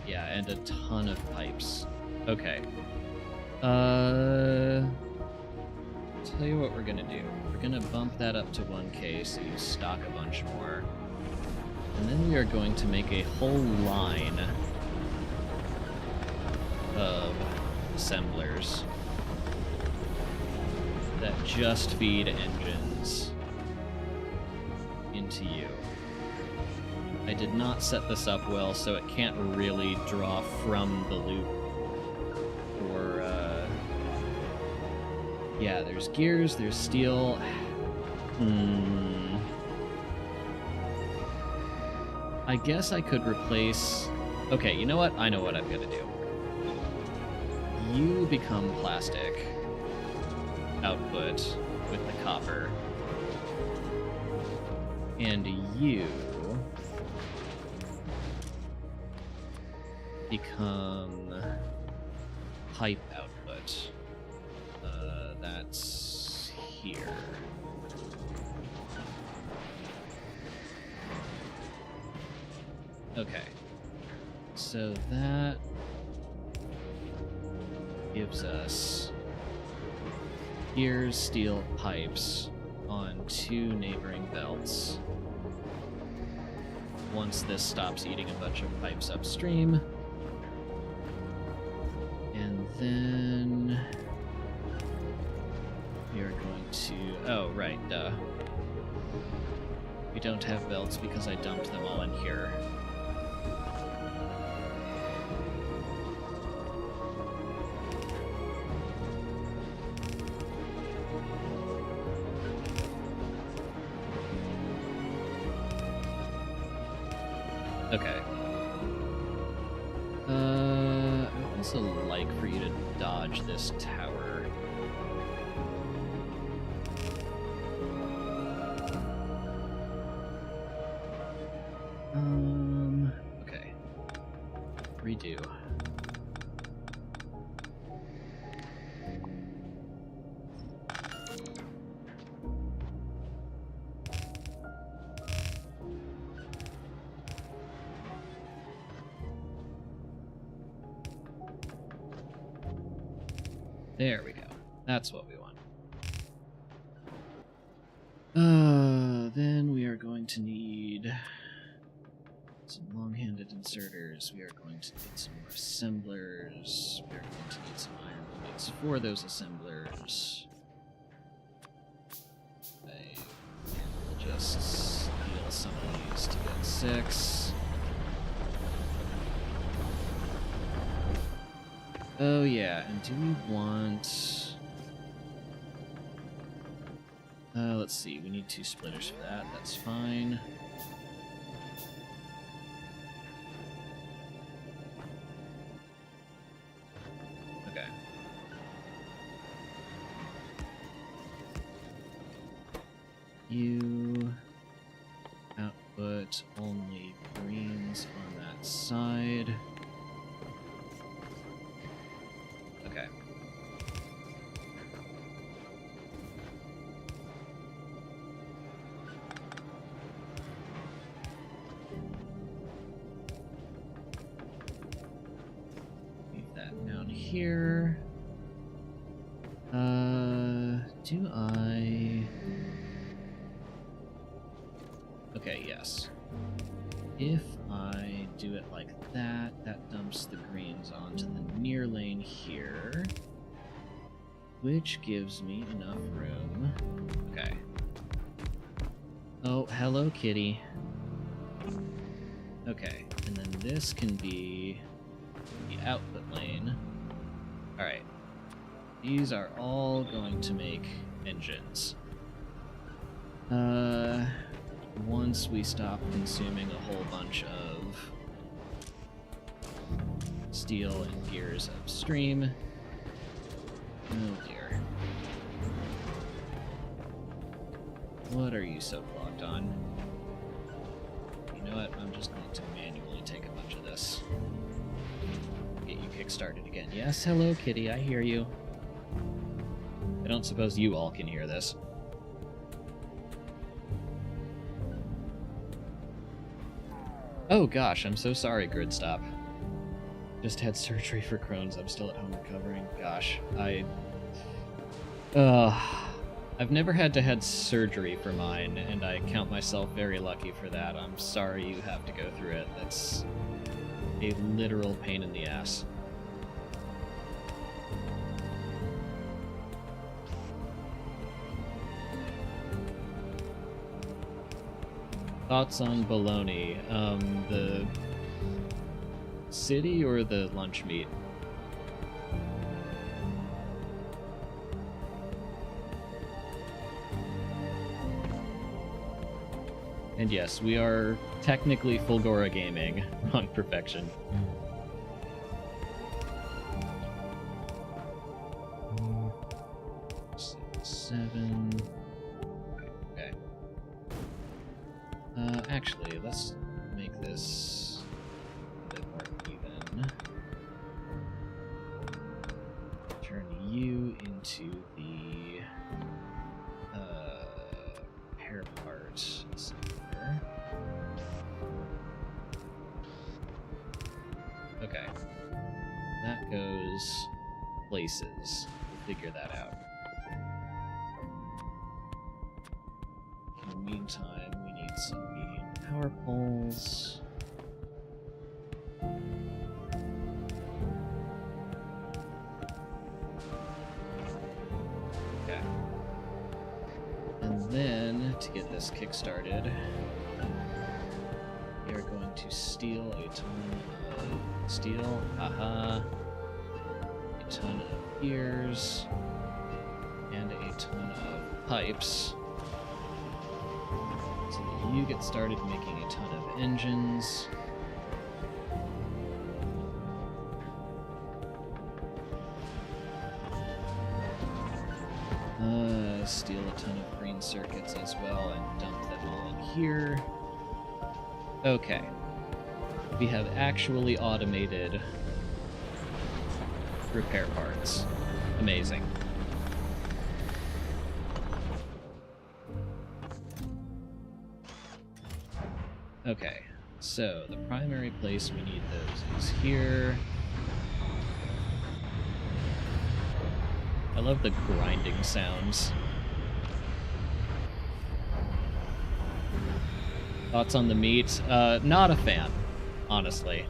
Yeah, and a ton of pipes. Okay. Tell you what we're gonna do. We're gonna bump that up to 1K so you stock a bunch more. And then we are going to make a whole line of assemblers that just feed engines into you. I did not set this up well, so it can't really draw from the loop. Or, yeah, there's gears, there's steel. I guess I could replace... Okay, you know what? I know what I'm gonna do. You become plastic output with the copper. And you become pipe output. That's here. Okay. So that gives us gears, steel, pipes on 2 neighboring belts. Once this stops eating a bunch of pipes upstream. And then we are going to... Oh, right, duh. We don't have belts because I dumped them all in here. Okay. I would also like for you to dodge this tower. Okay. Redo. There we go. That's what we want. Then we are going to need some long-handed inserters. We are going to need some more assemblers. We are going to need some iron plates for those assemblers. I will just steal some of these to get 6. Oh yeah, and do we want... let's see, we need 2 splitters for that, that's fine. Okay. You output only greens on that side. Okay. Leave that down here. Do I... Okay, yes. If I do it like that, that dumps the greens onto the near lane here, which gives me enough room. Okay. Oh, hello, kitty. Okay, and then this can be the output lane. Alright. These are all going to make engines. Once we stop consuming a whole bunch of steel and gears upstream. Oh dear. What are you so clogged on? You know what? I'm just going to manually take a bunch of this. Get you kickstarted again. Yes, hello, kitty. I hear you. I don't suppose you all can hear this. Oh gosh, I'm so sorry, Gridstop. Just had surgery for Crohn's. I'm still at home recovering. Gosh, I've never had to had surgery for mine, and I count myself very lucky for that. I'm sorry you have to go through it. That's a literal pain in the ass. Thoughts on bologna? The city or the lunch meat? And yes, we are technically Fulgora gaming on perfection. Seven. Okay. Actually, let's make this a bit more even. Turn you into the pair part assembler. Okay. That goes places. We'll figure that out. In the meantime, we need some medium power poles. Okay. And then, to get this kick-started, we are going to steal a ton of steel. Haha. A ton of gears. And a ton of pipes. So that you get started making a ton of engines. steal a ton of green circuits as well and dump them all in here. Okay. We have actually automated repair parts. Amazing. Okay, so the primary place we need those is here. I love the grinding sounds. Thoughts on the meat? Not a fan, honestly.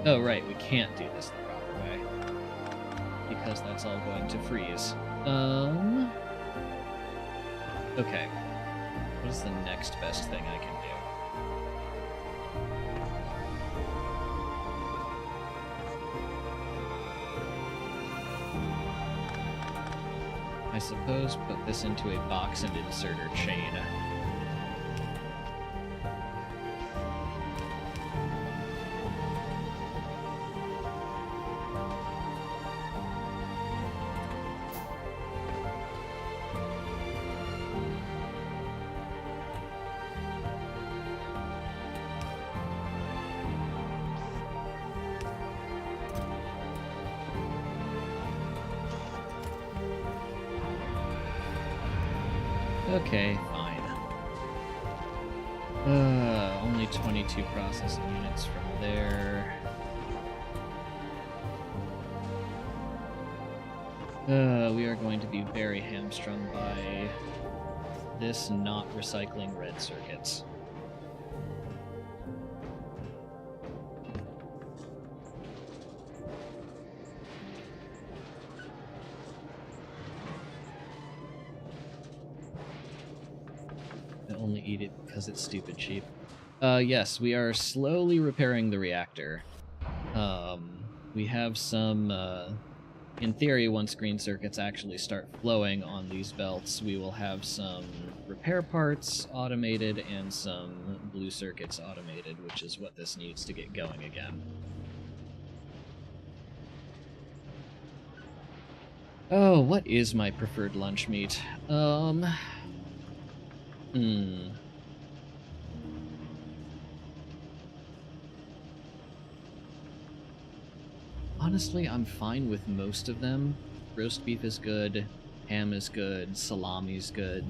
Oh, right, we can't do this the proper way. Because that's all going to freeze. Okay. What is the next best thing I can do? I suppose put this into a box and inserter chain. Okay, fine. Only 22 processing units from there. We are going to be very hamstrung by this not recycling red circuits. Only eat it because it's stupid cheap. Yes, we are slowly repairing the reactor. We have some, in theory, once green circuits actually start flowing on these belts, we will have some repair parts automated and some blue circuits automated, which is what this needs to get going again. Oh, what is my preferred lunch meat? Honestly, I'm fine with most of them. Roast beef is good, ham is good, salami's good.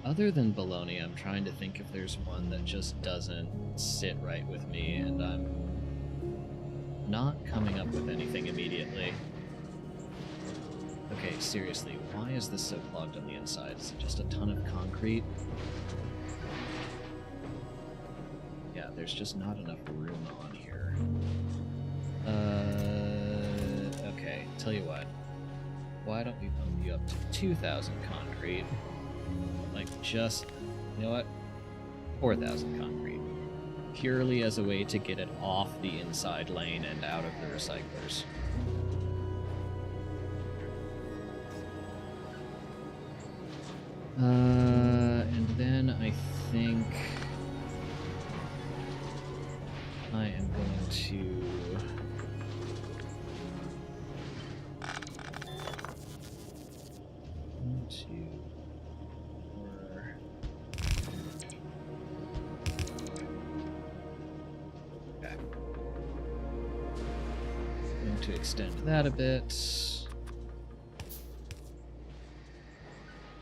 Other than bologna, I'm trying to think if there's one that just doesn't sit right with me, and I'm not coming up with anything immediately. Okay, seriously, why is this so clogged on the inside? Is it just a ton of concrete? Yeah, there's just not enough room on here. Okay, tell you what. Why don't we bump you up to 2,000 concrete? Like, just, you know what? 4,000 concrete. Purely as a way to get it off the inside lane and out of the recyclers. And then I think I am going to to extend that a bit.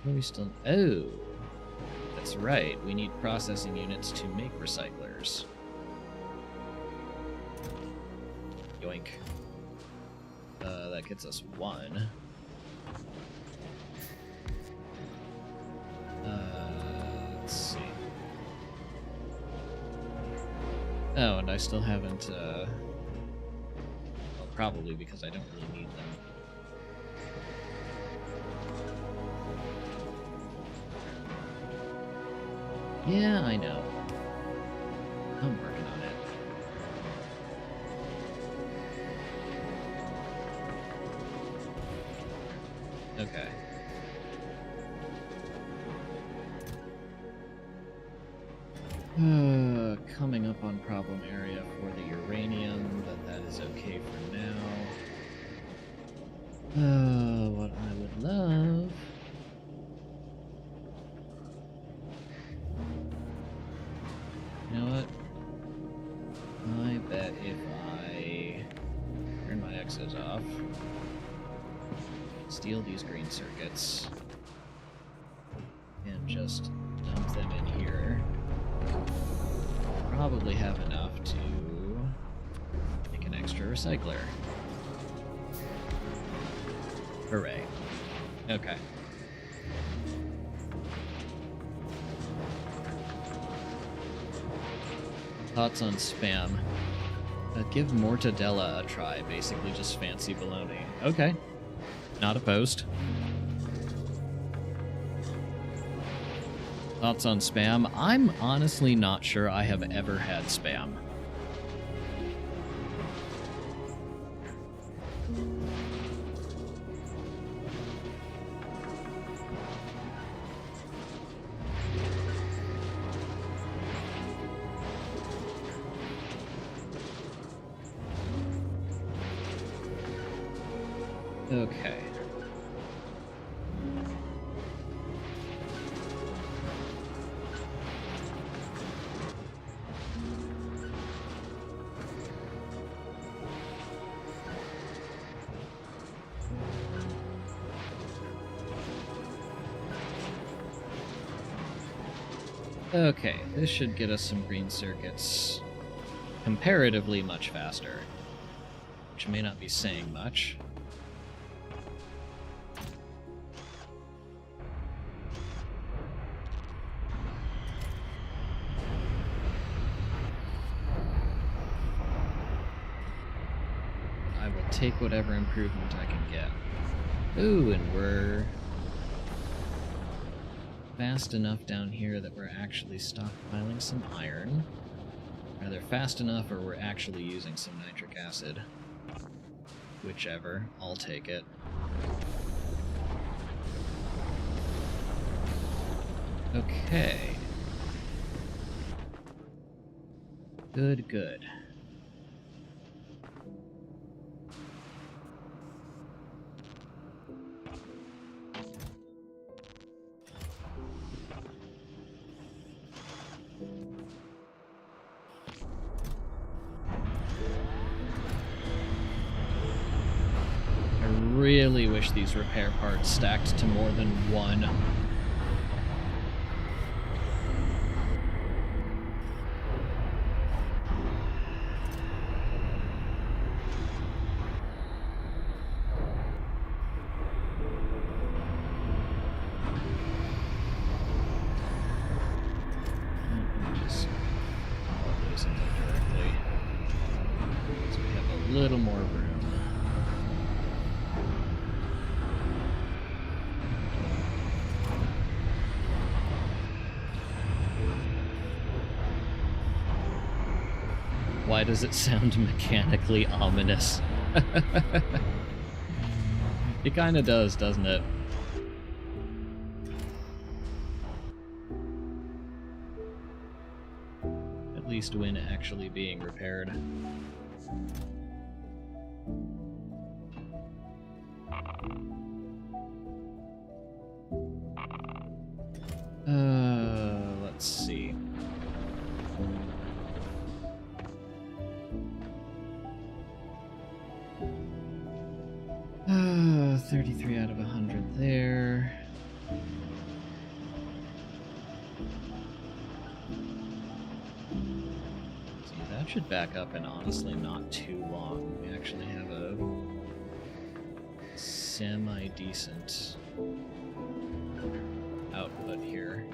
What are we still? Oh, that's right. We need processing units to make recyclers. Yoink. That gets us one. Let's see. Oh, and I still haven't, well, probably because I don't really need them. Yeah, I know. I'm working on it. Okay. Coming up on problem area for the uranium, but that is okay for now. What I would love... You know what? I bet if I turn my exos off, steal these green circuits, and just dump them in here, probably have enough to make an extra recycler. Hooray. Okay. Thoughts on spam? Give mortadella a try, basically just fancy bologna. Okay. Not opposed. Thoughts on spam? I'm honestly not sure I have ever had spam. Okay. Okay, this should get us some green circuits comparatively much faster, which may not be saying much. I will take whatever improvement I can get. Ooh, and we're fast enough down here that we're actually stockpiling some iron. Either fast enough or we're actually using some nitric acid. Whichever, I'll take it. Okay. Good, good. Really wish these repair parts stacked to more than one. Just follow those in directly, so we have a little more room. Why does it sound mechanically ominous? It kind of does, doesn't it? At least when actually being repaired. Let's see. 33 out of 100 there. See, that should back up in honestly not too long. We actually have a semi-decent output here.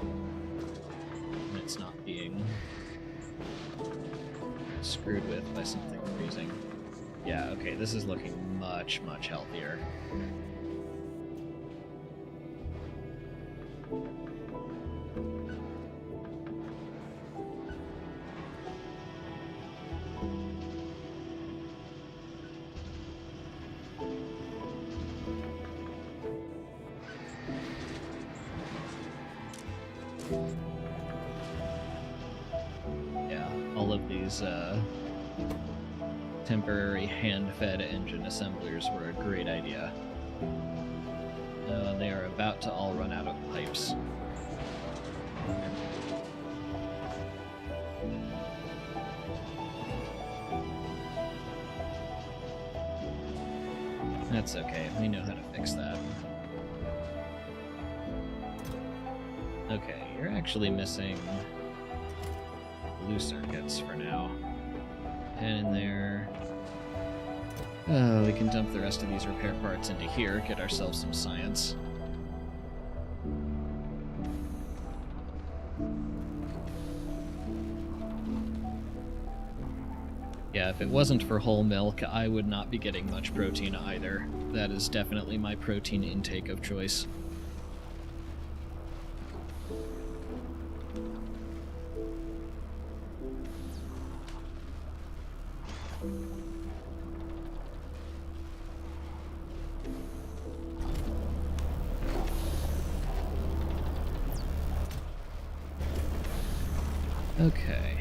And it's not being screwed with by something freezing. Yeah, okay, this is looking much, much healthier. Yeah, all of these temporary hand-fed engine assemblers were a great idea. They are about to all run out of pipes. That's okay, we know how to fix that. Okay, you're actually missing blue circuits for now. Pen in there. We can dump the rest of these repair parts into here, get ourselves some science. Yeah, if it wasn't for whole milk, I would not be getting much protein either. That is definitely my protein intake of choice. Okay.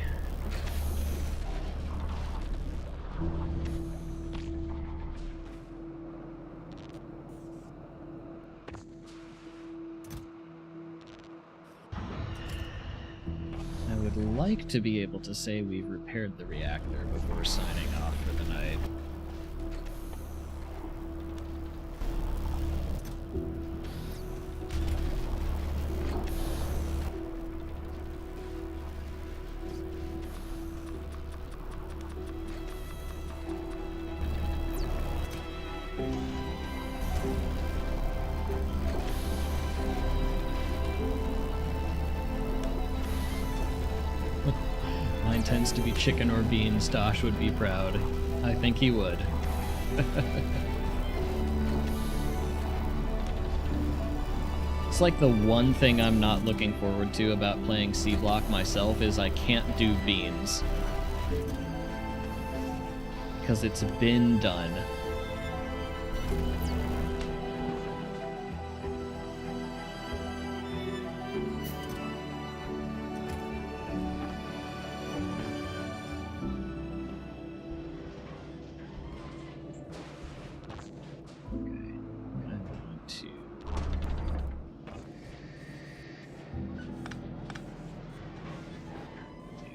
I would like to be able to say we've repaired the reactor before signing off for the night. Mine tends to be chicken or beans. Dosh would be proud. I think he would. It's like the one thing I'm not looking forward to about playing C-Block myself is I can't do beans. Because it's been done.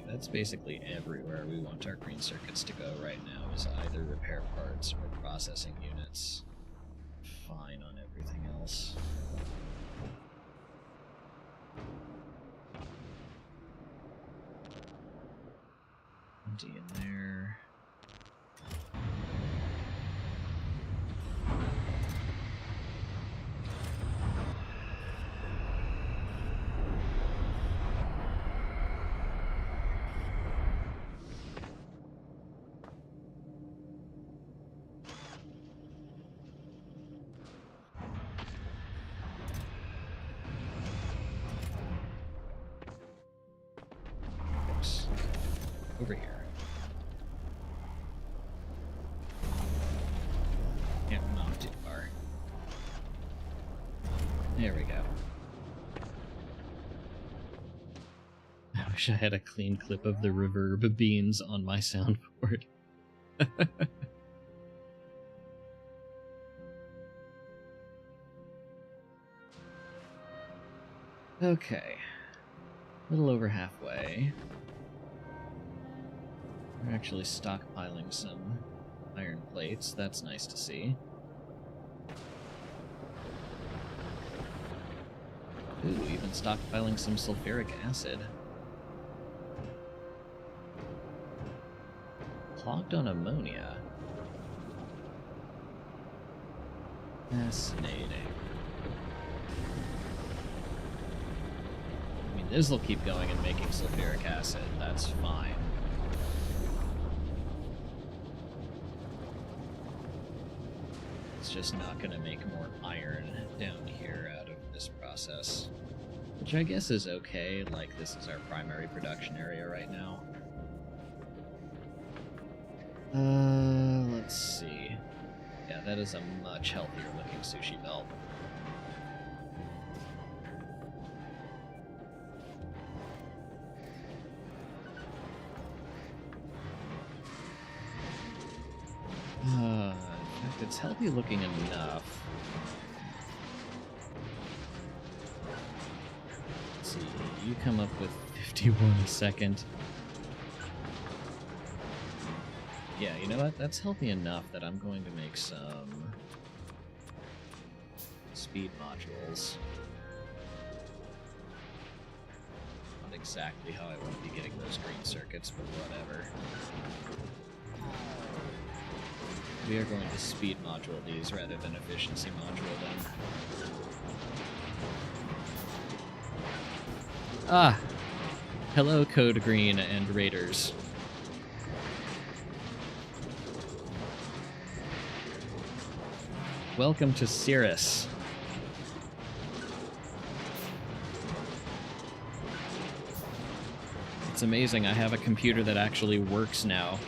That's basically everywhere we want our green circuits to go right now, is either repair parts or processing units. Fine on everything else. Empty in there. Over here. Yeah, not too far. There we go. I wish I had a clean clip of the reverb beans on my soundboard. Okay. A little over halfway. We're actually stockpiling some iron plates. That's nice to see. Ooh, even stockpiling some sulfuric acid. Clogged on ammonia. Fascinating. I mean, this'll keep going and making sulfuric acid. That's fine. It's just not going to make more iron down here out of this process. Which I guess is okay, like this is our primary production area right now. Let's see. Yeah, that is a much healthier looking sushi belt. it's healthy looking enough. Let's see, you come up with 51 a second. Yeah, you know what? That's healthy enough that I'm going to make some speed modules. Not exactly how I want to be getting those green circuits, but whatever. We are going to speed module these rather than efficiency module them. Ah! Hello, Code Green and Raiders. Welcome to Cirrus. It's amazing, I have a computer that actually works now.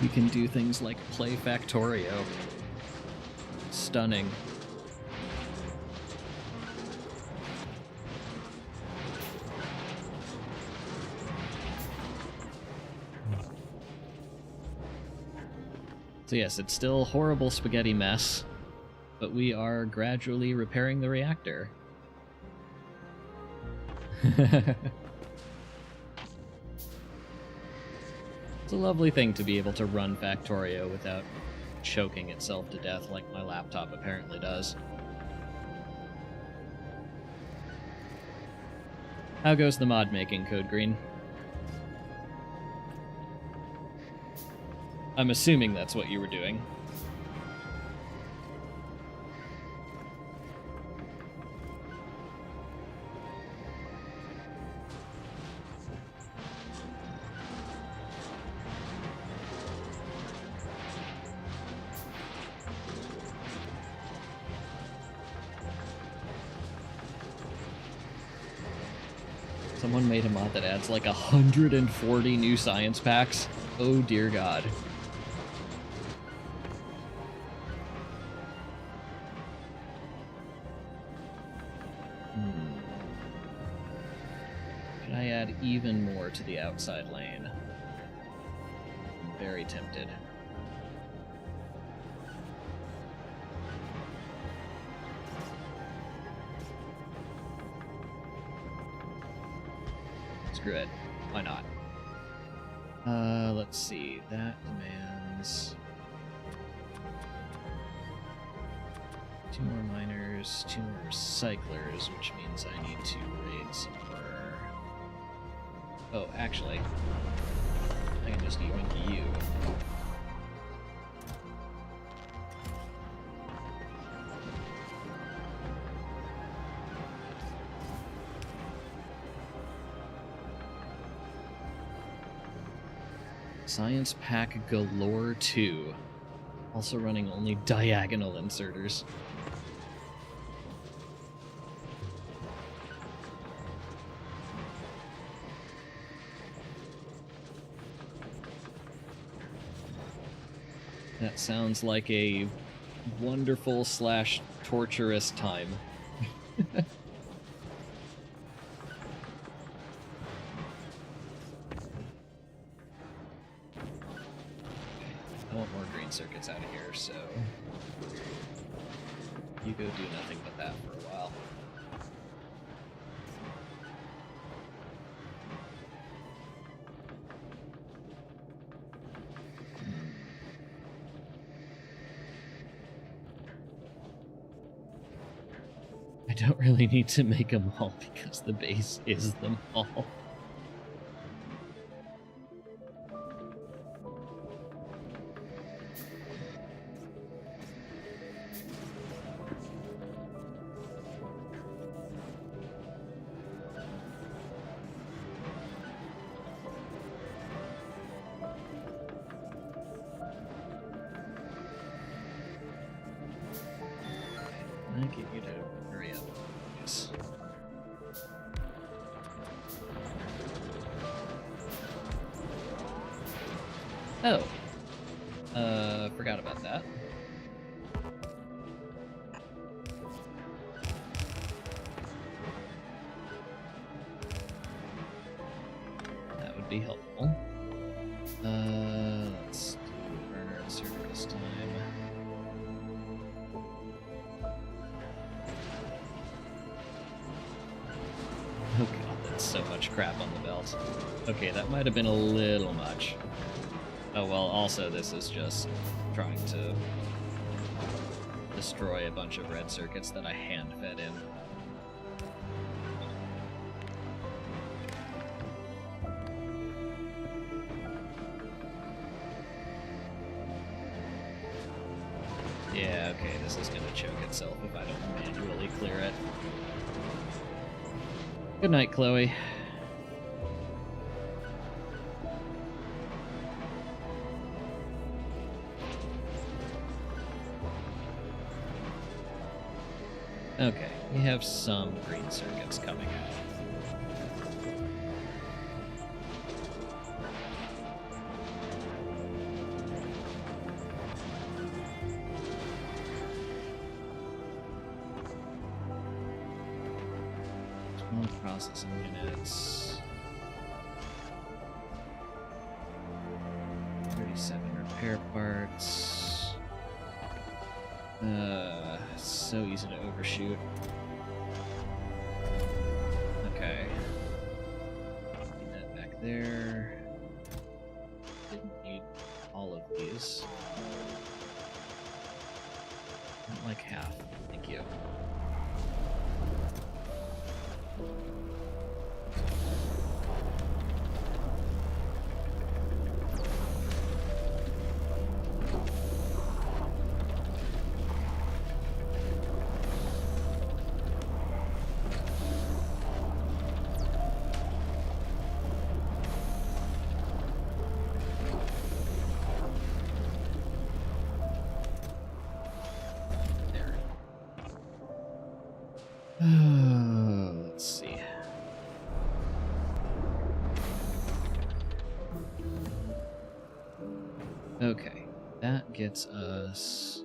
You can do things like play Factorio. Stunning. So yes, it's still a horrible spaghetti mess, but we are gradually repairing the reactor. It's a lovely thing to be able to run Factorio without choking itself to death like my laptop apparently does. How goes the mod making, Code Green? I'm assuming that's what you were doing. Someone made a mod that adds like 140 new science packs. Oh dear God. Should I add even more to the outside lane? I'm very tempted. Screw it. Why not? Let's see. That demands 2 more miners, 2 more recyclers, which means I need to raid some more. Oh, actually, I can just yoink you. Science Pack Galore 2. Also running only diagonal inserters. That sounds like a wonderful / torturous time. I want more green circuits out of here, so you go do nothing but that for a while. I don't really need to make them all because the base is them all. I get you to hurry up. Yes. Oh. Forgot about that. That would be helpful. Let's do burner insert this time. So much crap on the belt. Okay, that might have been a little much. Oh well, also this is just trying to destroy a bunch of red circuits that I hand-fed in. Yeah, okay, this is gonna choke itself if I don't manually clear it. Good night, Chloe. Okay, we have some green circuits coming out. Processing units. 37 repair parts. So easy to overshoot. Okay. Get that back there. Didn't need all of these. Not like half. Thank you. Let's see. Okay, that gets us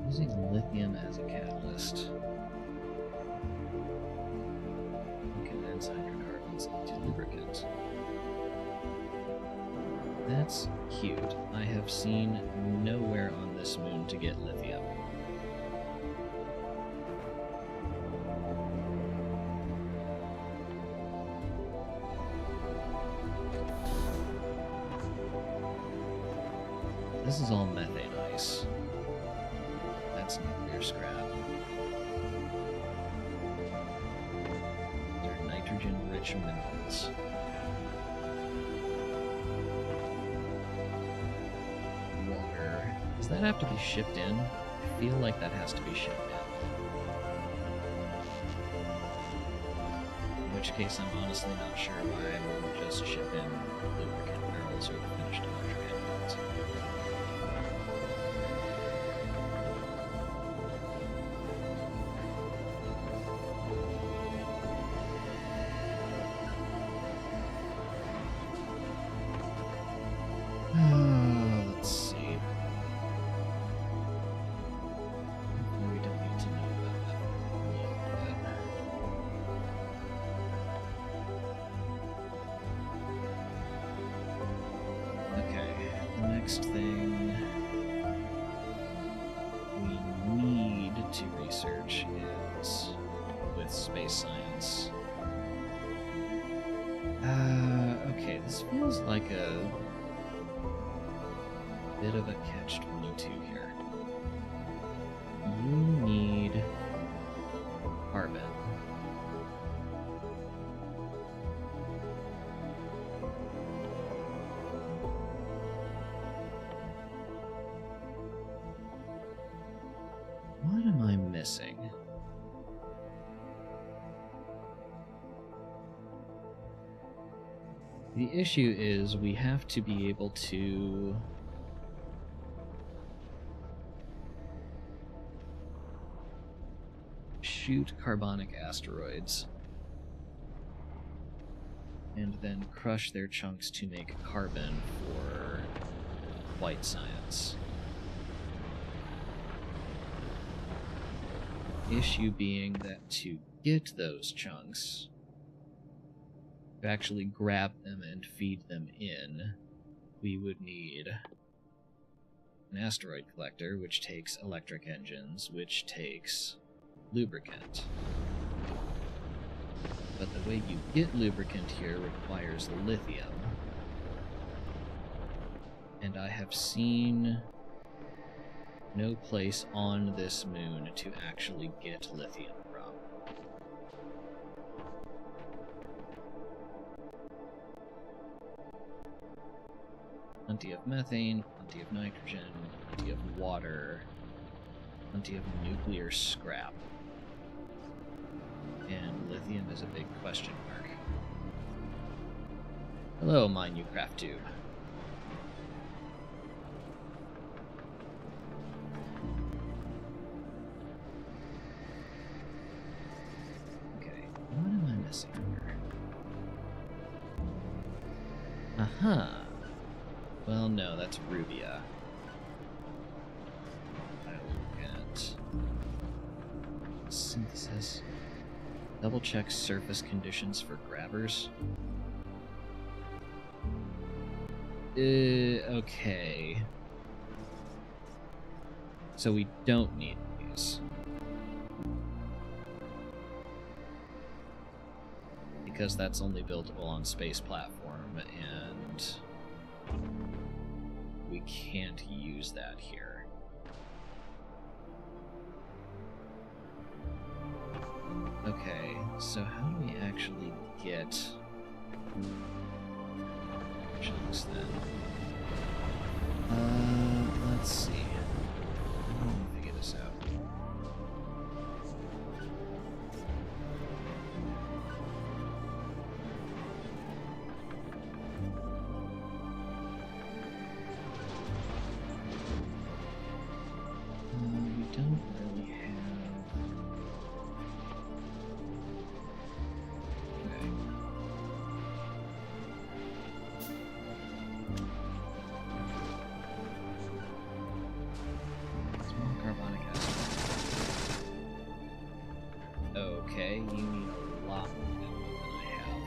using lithium as a catalyst. Condense hydrocarbons into lubricant. That's cute. I have seen nowhere on this moon to get lithium. This is all methane ice. That's nuclear scrap. They're nitrogen-rich minerals. Water. Does that have to be shipped in? I feel like that has to be shipped in. In which case, I'm honestly not sure why I wouldn't just ship in lubricant barrels or the finished electric engines. Let's see. We don't need to know about that yet. Okay, the next thing we need to research is with space science. Okay, this feels like a bit of a catch-22 here. You need carbon. What am I missing? The issue is we have to be able to shoot carbonic asteroids and then crush their chunks to make carbon for white science. Issue being that to get those chunks, to actually grab them and feed them in, we would need an asteroid collector, which takes electric engines, which takes lubricant. But the way you get lubricant here requires lithium. And I have seen no place on this moon to actually get lithium from. Plenty of methane, plenty of nitrogen, plenty of water, plenty of nuclear scrap. And lithium is a big question mark. Hello, my new craft tube. Okay, what am I missing here? Aha! Well, no, that's Rubia. I look at synthesis. Double check surface conditions for grabbers. Okay. So we don't need these. Because that's only buildable on space platform, and we can't use that here. Okay, so how do we actually get chunks then? Let's see. Let me figure this out. We don't really have... Okay. Small carbonic acid. Okay, you need a lot more ammo than I have.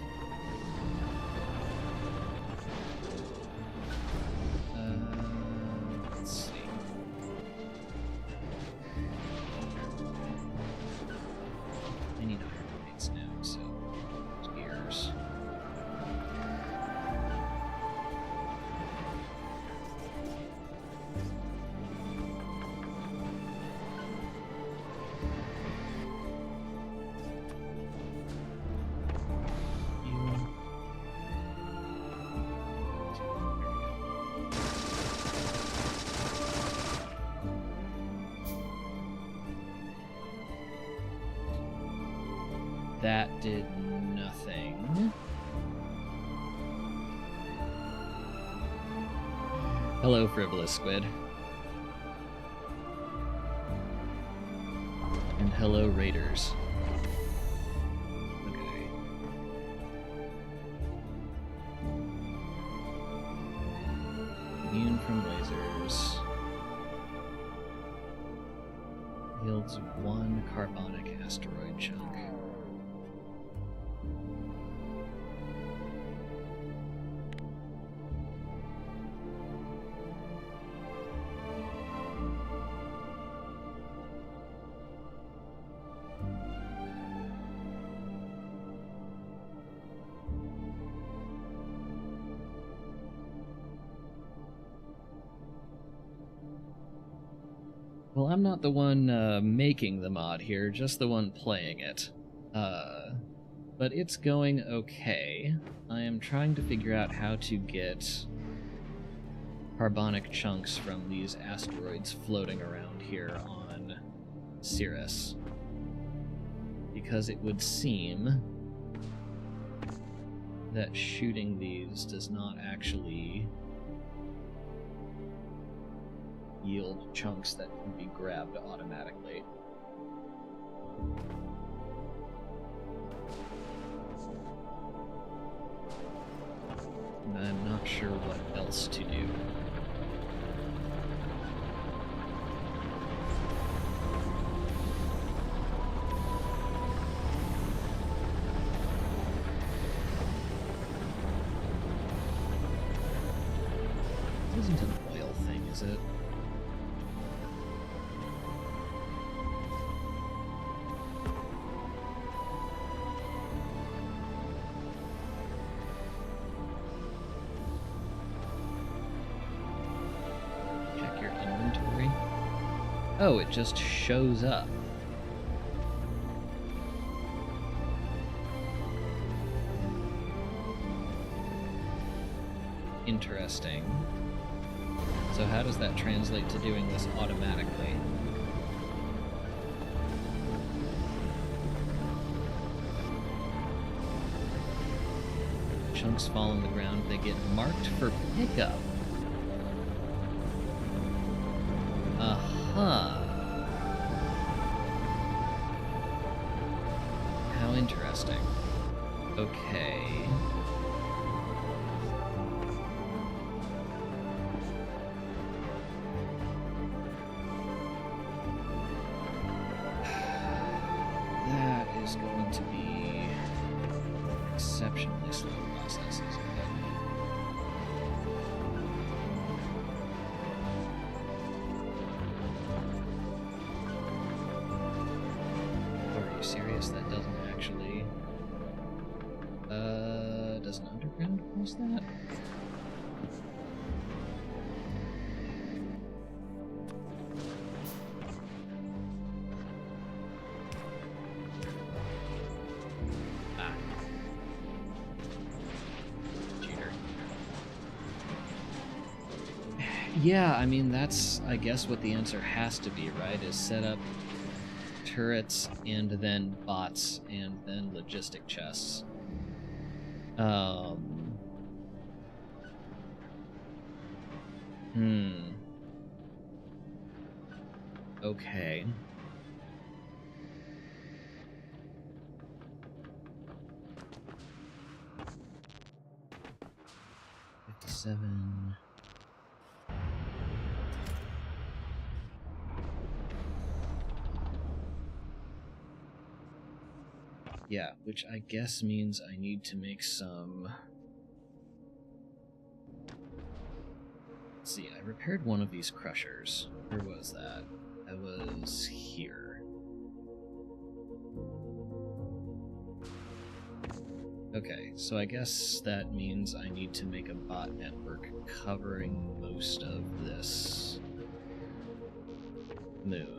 Let's see. I need iron plates now, so gears. That did nothing. Hello, Frivolous Squid. And hello, Raiders. Okay. Immune from lasers. Yields 1 carbonic asteroid chunk. Well, I'm not the one making the mod here, just the one playing it. But it's going okay. I am trying to figure out how to get carbonic chunks from these asteroids floating around here on Cirrus. Because it would seem that shooting these does not actually yield chunks that can be grabbed automatically. And I'm not sure what else to do. This isn't an oil thing, is it? Oh, it just shows up. Interesting. So how does that translate to doing this automatically? Chunks fall on the ground, they get marked for pickup. Uh-huh. How interesting. Okay. That is going to be exceptionally slow process, isn't it? Are you serious? That doesn't actually... does an underground cause that? Yeah, I mean, that's, I guess, what the answer has to be, right? Is set up turrets and then bots and then logistic chests. Okay. $57. Yeah, which I guess means I need to make some... Let's see, I repaired one of these crushers. Where was that? That was here. Okay, so I guess that means I need to make a bot network covering most of this moon.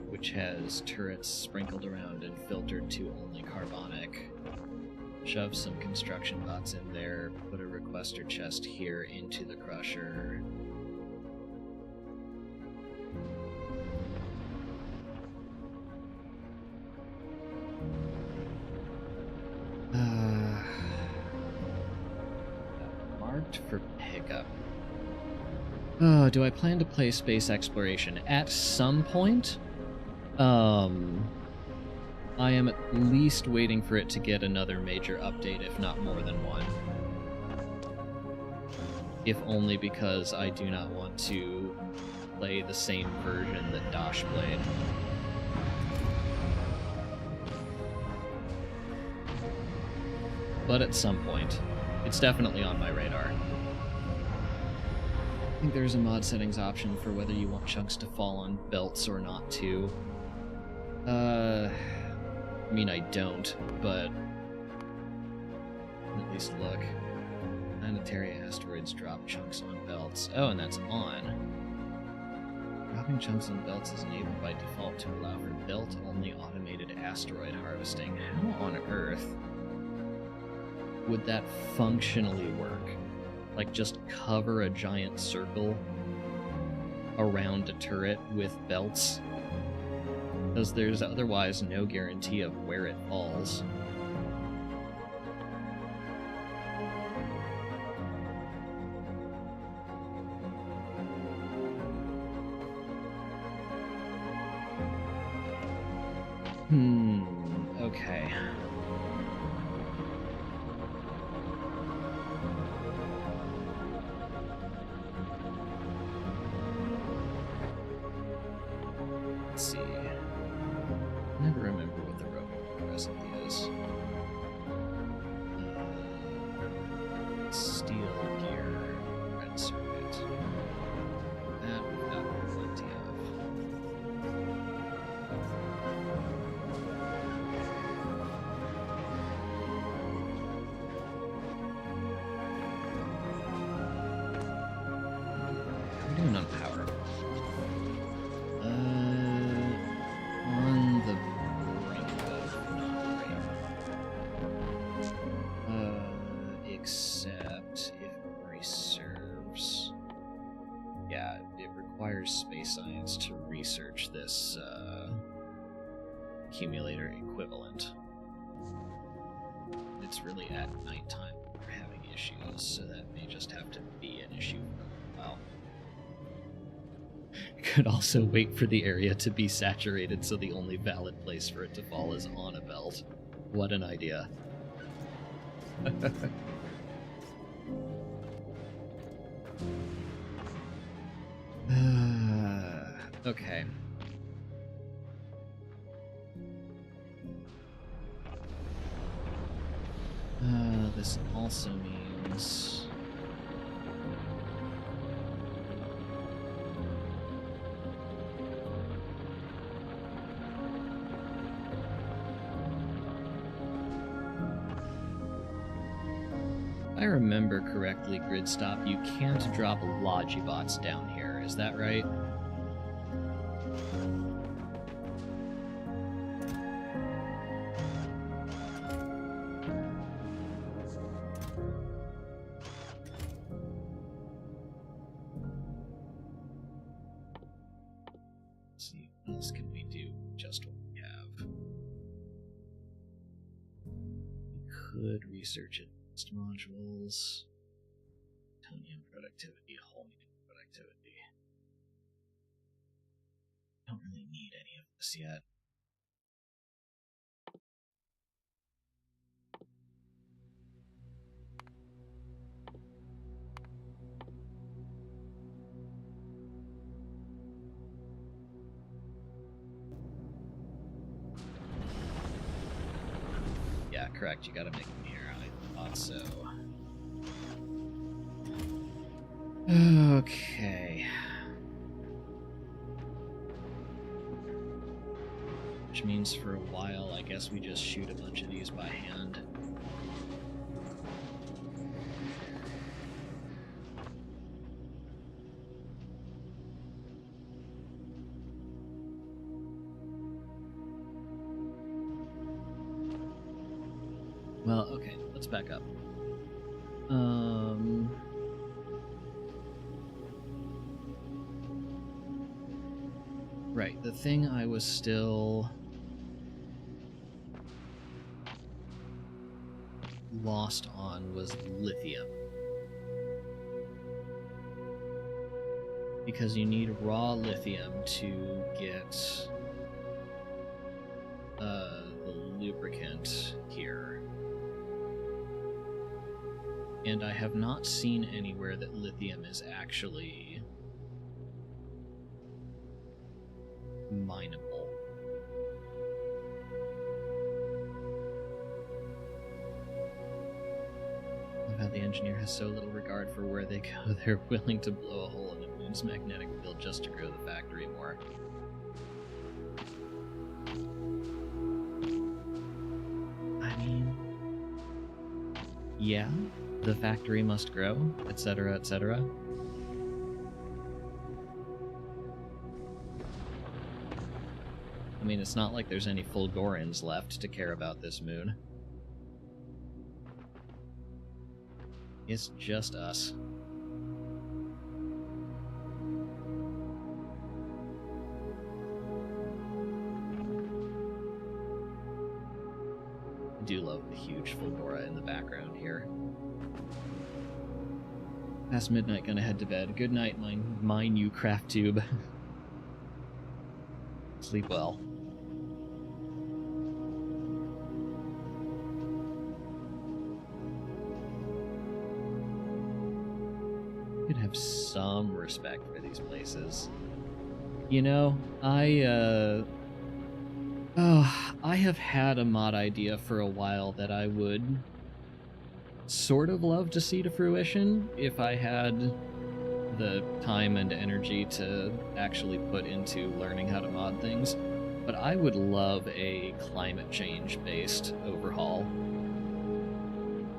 Which has turrets sprinkled around and filtered to only carbonic. Shove some construction bots in there, put a requester chest here into the crusher. Marked for pickup. Oh, do I plan to play space exploration at some point? I am at least waiting for it to get another major update, if not more than one. If only because I do not want to play the same version that Dosh played. But at some point. It's definitely on my radar. I think there's a mod settings option for whether you want chunks to fall on belts or not too. I mean, I don't, but at least look. Planetary asteroids drop chunks on belts. Oh, and that's on. Dropping chunks on belts is enabled by default to allow for belt-only automated asteroid harvesting. How on earth would that functionally work? Like, just cover a giant circle around a turret with belts? Because there's otherwise no guarantee of where it falls. Okay. Let's see. Never remember what the robot recipe is. Steel gear, red circuit. That we've got plenty of. requires space science to research this accumulator equivalent. It's really at nighttime we're having issues, so that may just have to be an issue for a while. Could also wait for the area to be saturated so the only valid place for it to fall is on a belt. What an idea. Okay. This also means... If I remember correctly, Gridstop, you can't drop Logibots down here, is that right? Research advanced modules, Tonian productivity, Holmian productivity. Don't really need any of this yet. Yeah, correct, you gotta make them here. So, okay. Which means for a while, I guess we just shoot a bunch of these by hand. Well, okay, let's back up. Right, the thing I was still lost on was lithium. Because you need raw lithium to get the lubricant here. And I have not seen anywhere that lithium is actually mineable. I love how the engineer has so little regard for where they go. They're willing to blow a hole in the moon's magnetic field just to grow the factory more. I mean, yeah. The factory must grow, etc., etc. I mean, it's not like there's any Fulgorans left to care about this moon. It's just us. I do love the huge Fulgora in the background here. Past midnight, gonna head to bed. Good night, my new craft tube. Sleep well. You could have some respect for these places. You know, I have had a mod idea for a while that I would sort of love to see to fruition if I had the time and energy to actually put into learning how to mod things. But I would love a climate change based overhaul.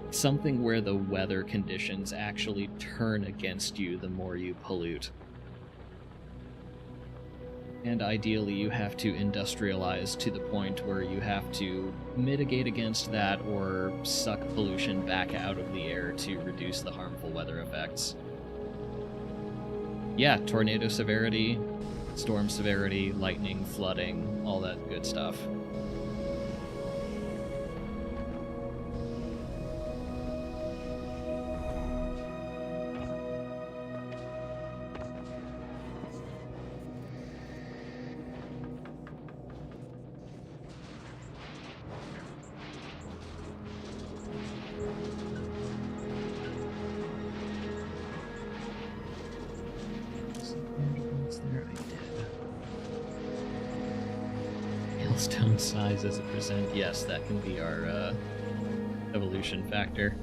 Something where the weather conditions actually turn against you the more you pollute. And ideally you have to industrialize to the point where you have to mitigate against that or suck pollution back out of the air to reduce the harmful weather effects. Yeah, tornado severity, storm severity, lightning, flooding, all that good stuff. Hailstone size as a percent. Yes, that can be our evolution factor.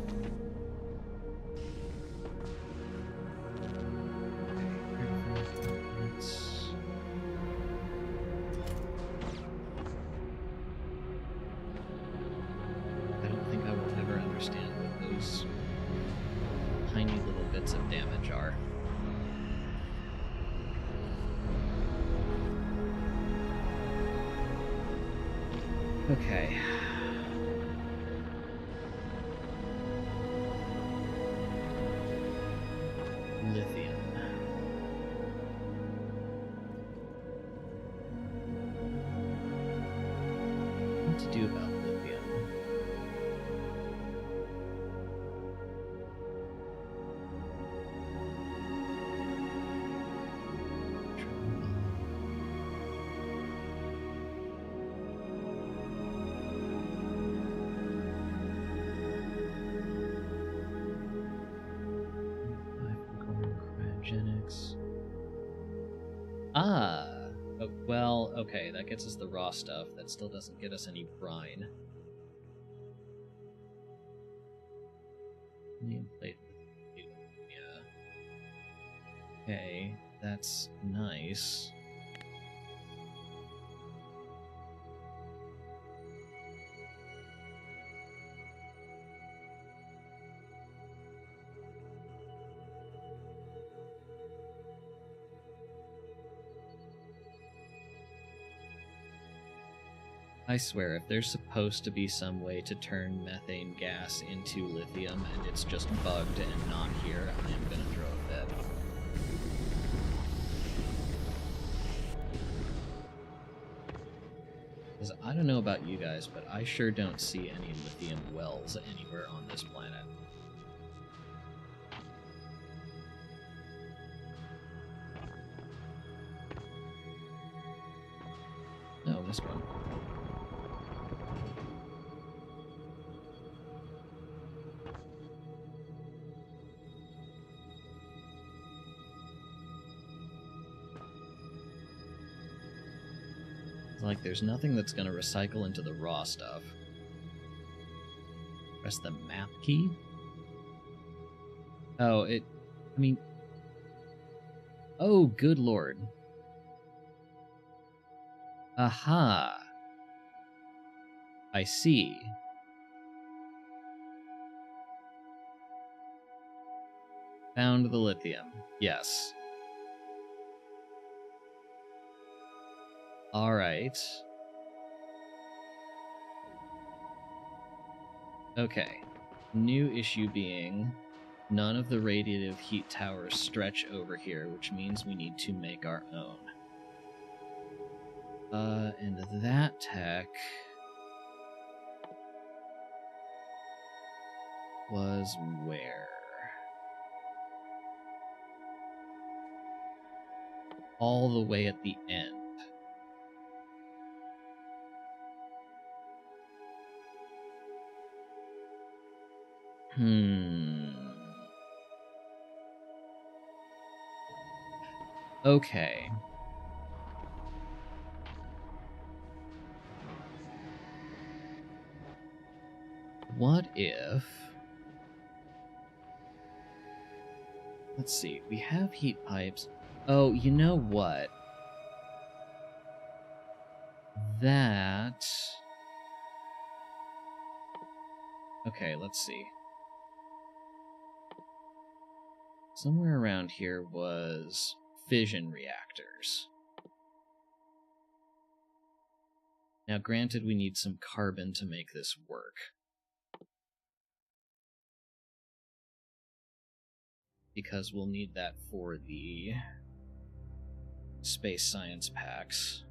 I don't think I will ever understand what those tiny little bits of damage are. Okay. Lithium. What to do about lithium? Cryogenics. Ah! Oh, well, okay, that gets us the raw stuff. That still doesn't get us any brine. Nameplate. Yeah. Okay, that's nice. I swear, if there's supposed to be some way to turn methane gas into lithium and it's just bugged and not here, I am gonna throw a fit. Because I don't know about you guys, but I sure don't see any lithium wells anywhere on this planet. No, this one. Like, there's nothing that's going to recycle into the raw stuff. Press the map key? Oh, I mean... Oh, good lord. Aha. I see. Found the lithium. Yes. Alright. Okay. New issue being, none of the radiative heat towers stretch over here, which means we need to make our own. And that tech was where? All the way at the end. Okay. What if... Let's see, we have heat pipes. Oh, you know what? That... Okay, let's see. Somewhere around here was fission reactors. Now, granted, we need some carbon to make this work. because we'll need that for the space science packs.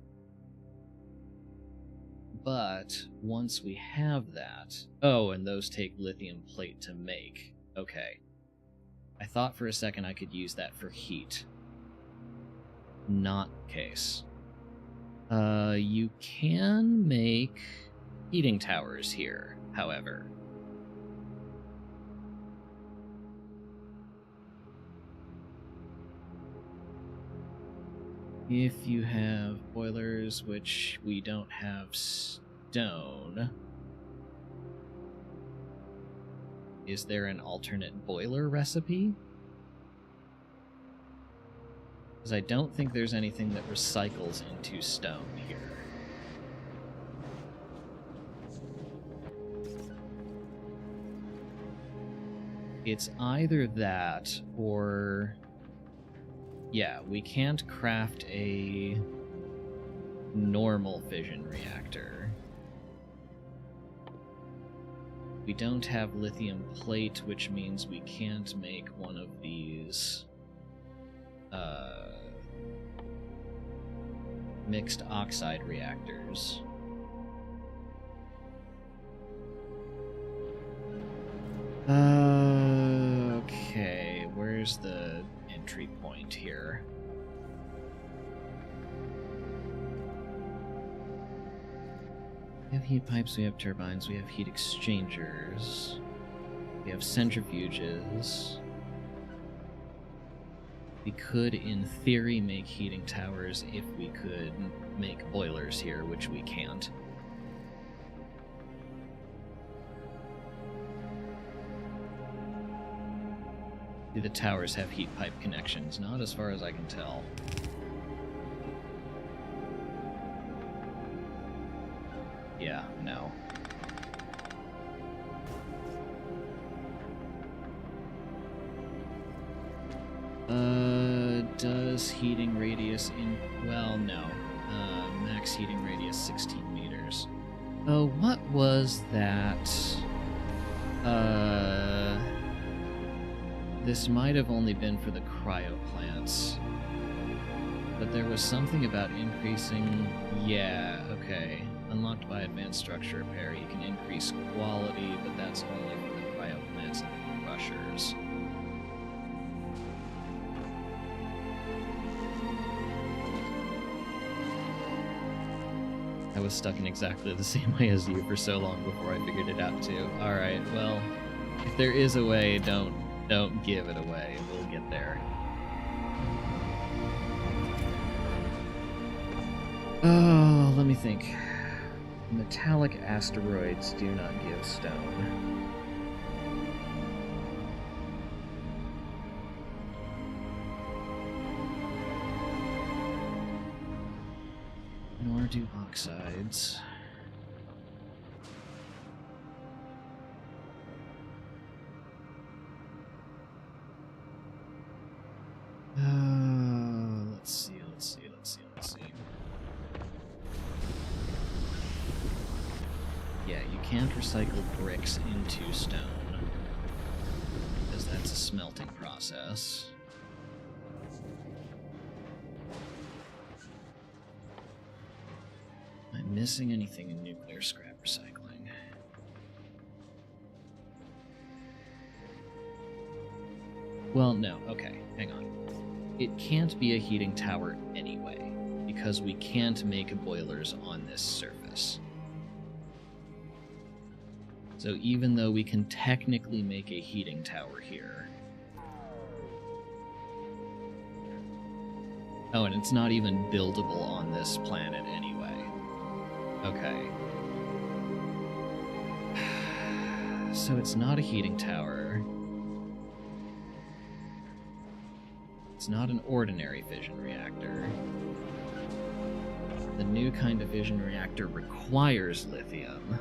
But once we have that... Oh, and those take lithium plate to make. Okay. I thought for a second I could use that for heat. Not the case. You can make heating towers here, however. If you have boilers, which we don't have stone, is there an alternate boiler recipe? Because I don't think there's anything that recycles into stone here. It's either that or... Yeah, we can't craft a normal fission reactor. We don't have lithium plate, which means we can't make one of these mixed oxide reactors. Okay, where's the entry point here? We have heat pipes, we have turbines, we have heat exchangers, we have centrifuges. We could, in theory, make heating towers if we could make boilers here, which we can't. Do the towers have heat pipe connections? Not as far as I can tell. Yeah, no. Does heating radius in... Well, no. Max heating radius 16 meters. Oh, what was that? This might have only been for the cryo plants. But there was something about increasing... Yeah, okay. Unlocked by advanced structure repair. You can increase quality, but that's only for the cryo plants and the crushers. I was stuck in exactly the same way as you for so long before I figured it out too. Alright, well, if there is a way, don't give it away. We'll get there. Oh, let me think. Metallic asteroids do not give stone. Nor do oxides. Let's see. Yeah, you can't recycle bricks into stone, because that's a smelting process. Am I missing anything in nuclear scrap recycling? Well, no. Okay, hang on. It can't be a heating tower anyway, because we can't make boilers on this surface. So even though we can technically make a heating tower here... Oh, and it's not even buildable on this planet anyway. Okay. So it's not a heating tower. It's not an ordinary fission reactor. The new kind of fission reactor requires lithium.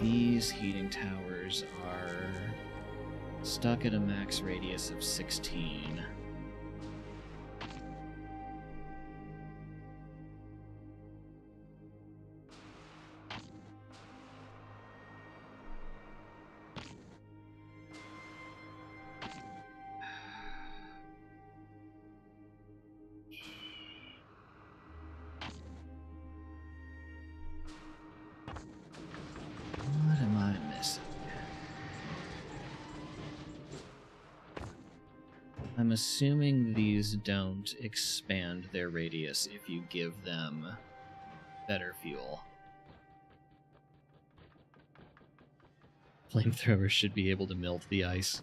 These heating towers are stuck at a max radius of 16. I'm assuming these don't expand their radius if you give them better fuel. Flamethrowers should be able to melt the ice.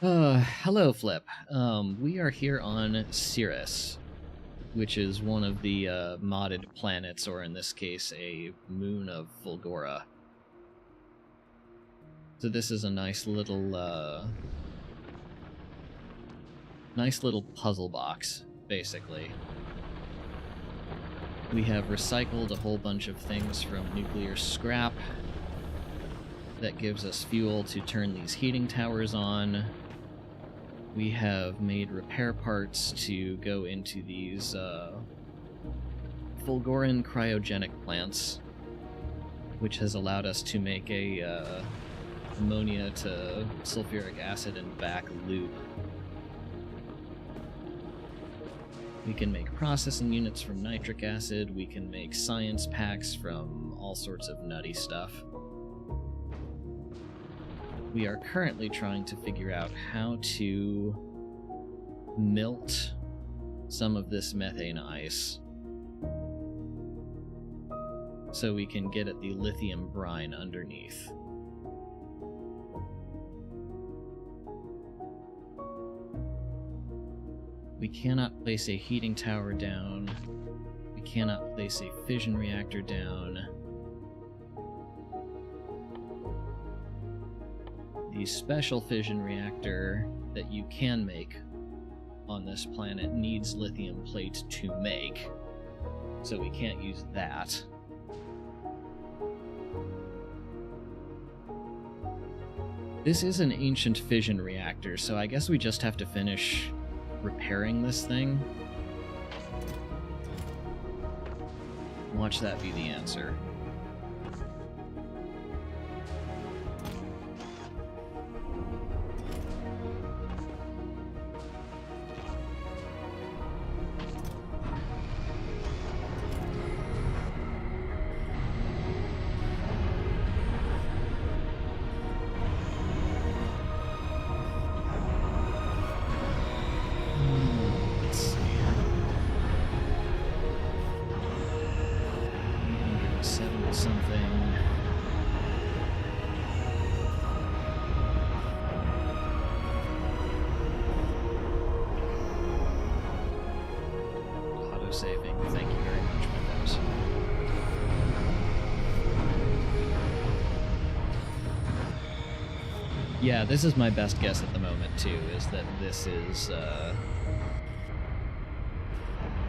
Hello, Flip. We are here on Cirrus, which is one of the modded planets, or in this case, a moon of Fulgora. So this is a nice little puzzle box, basically. We have recycled a whole bunch of things from nuclear scrap that gives us fuel to turn these heating towers on. We have made repair parts to go into these Fulgoran cryogenic plants, which has allowed us to make a ammonia to sulfuric acid and back loop. We can make processing units from nitric acid, we can make science packs from all sorts of nutty stuff. We are currently trying to figure out how to melt some of this methane ice so we can get at the lithium brine underneath. We cannot place a heating tower down. We cannot place a fission reactor down. The special fission reactor that you can make on this planet needs lithium plate to make, so we can't use that. This is an ancient fission reactor, so I guess we just have to finish repairing this thing. Watch that be the answer. Saving. Thank you very much, Windows. Yeah, this is my best guess at the moment, too, is that this is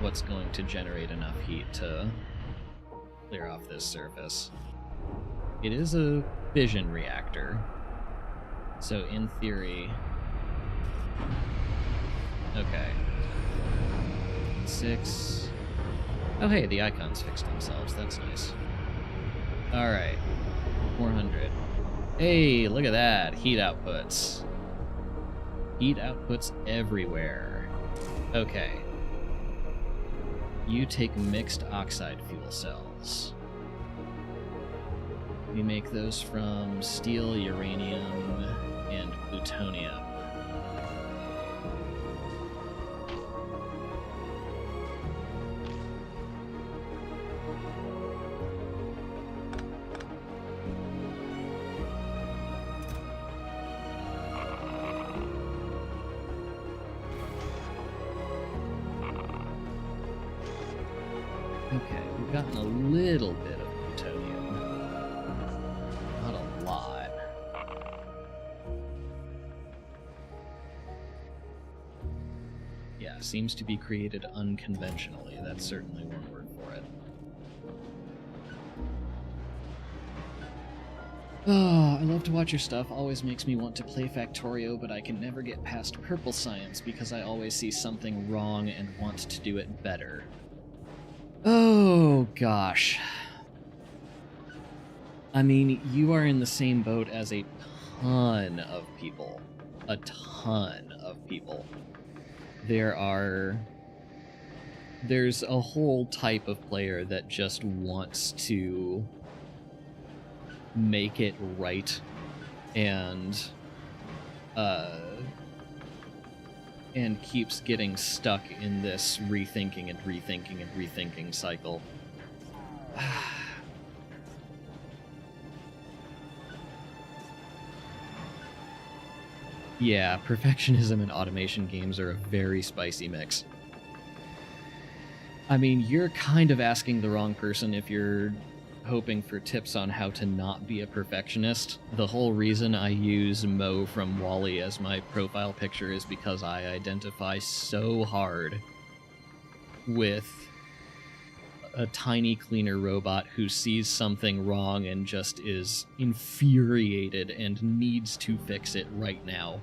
what's going to generate enough heat to clear off this surface. It is a fission reactor, so in theory... Okay. 6. Oh hey, the icons fixed themselves. That's nice. Alright. 400. Hey, look at that. Heat outputs. Heat outputs everywhere. Okay. You take mixed oxide fuel cells. We make those from steel, uranium, and plutonium. Okay, we've gotten a little bit of plutonium. Not a lot. Yeah, seems to be created unconventionally. That's certainly one word for it. Oh, I love to watch your stuff. Always makes me want to play Factorio, but I can never get past purple science because I always see something wrong and want to do it better. Oh, gosh. I mean, you are in the same boat as a ton of people. A ton of people. There's a whole type of player that just wants to make it right and and keeps getting stuck in this rethinking and rethinking and rethinking cycle. Yeah, perfectionism and automation games are a very spicy mix. I mean, you're kind of asking the wrong person if you're hoping for tips on how to not be a perfectionist. The whole reason I use Mo from WALL-E as my profile picture is because I identify so hard with a tiny cleaner robot who sees something wrong and just is infuriated and needs to fix it right now.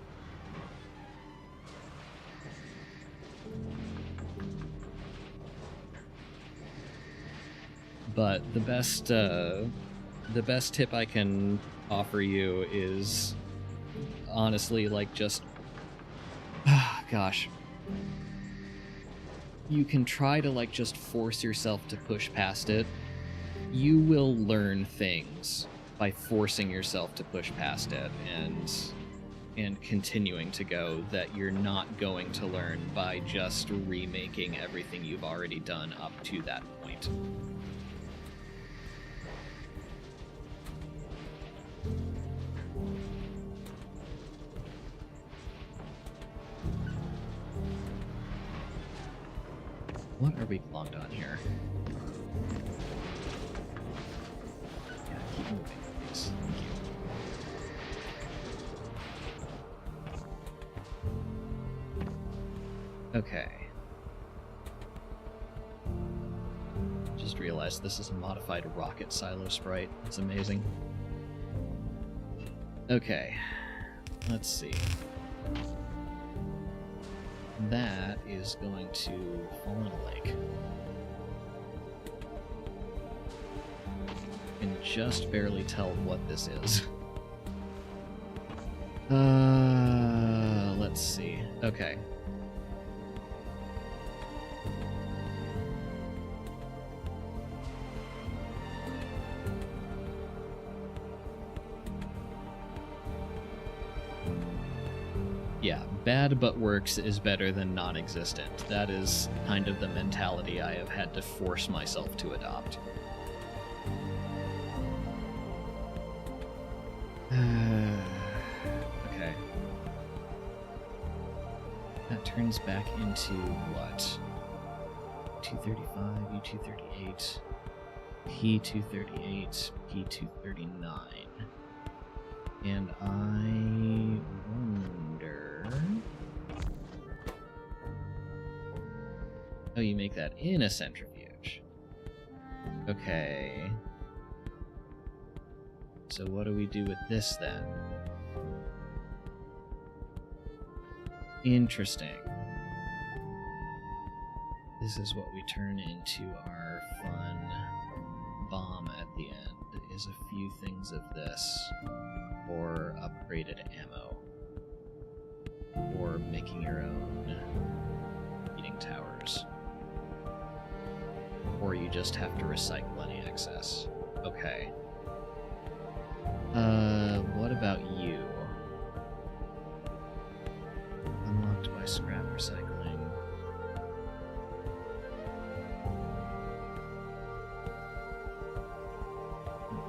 But the best tip I can offer you is honestly like just gosh. You can try to like just force yourself to push past it. You will learn things by forcing yourself to push past it and continuing to go that you're not going to learn by just remaking everything you've already done up to that point. What are we logged on here? Yeah, keep moving, please. Thank you. Okay. Just realized this is a modified rocket silo sprite. It's amazing. Okay. Let's see. That is going to fall in a lake. I can just barely tell what this is. Let's see. Okay. Yeah, bad but works is better than non-existent. That is kind of the mentality I have had to force myself to adopt. Okay. That turns back into what? 235, U238, P238, P239. And I wonder... Oh, you make that in a centrifuge. Okay. So what do we do with this then? Interesting. This is what we turn into our fun bomb at the end, is a few things of this, or upgraded ammo, or making your own heating towers, or you just have to recycle any excess. Okay. What about you? Unlocked by scrap recycling.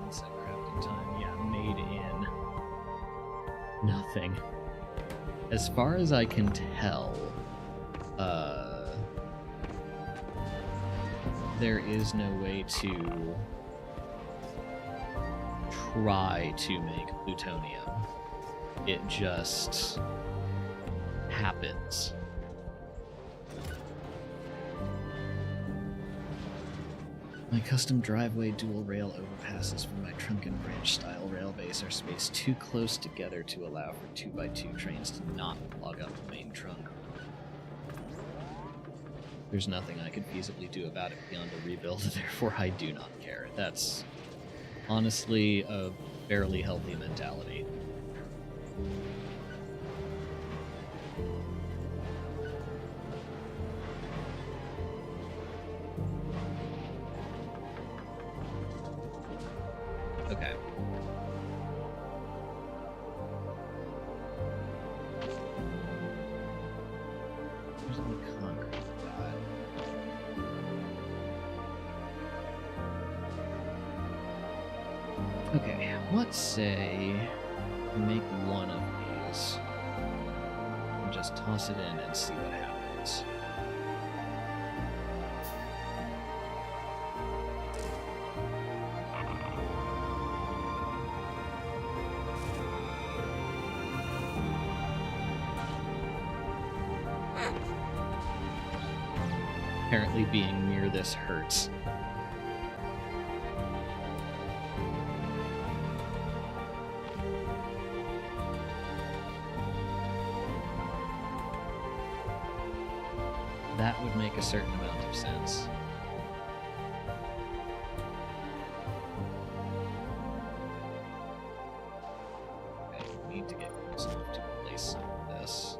Set crafting time. Yeah, made in nothing. As far as I can tell, there is no way to try to make plutonium. It just happens. My custom driveway dual rail overpasses from my trunk and branch style rail base are spaced too close together to allow for 2x2 trains to not clog up the main trunk. There's nothing I could feasibly do about it beyond a rebuild, therefore I do not care. That's honestly a fairly healthy mentality. Okay. Okay, let's say we make one of these and just toss it in and see what happens. Apparently being near this hurts. That would make a certain amount of sense. Okay, we need to get close enough to place some of this.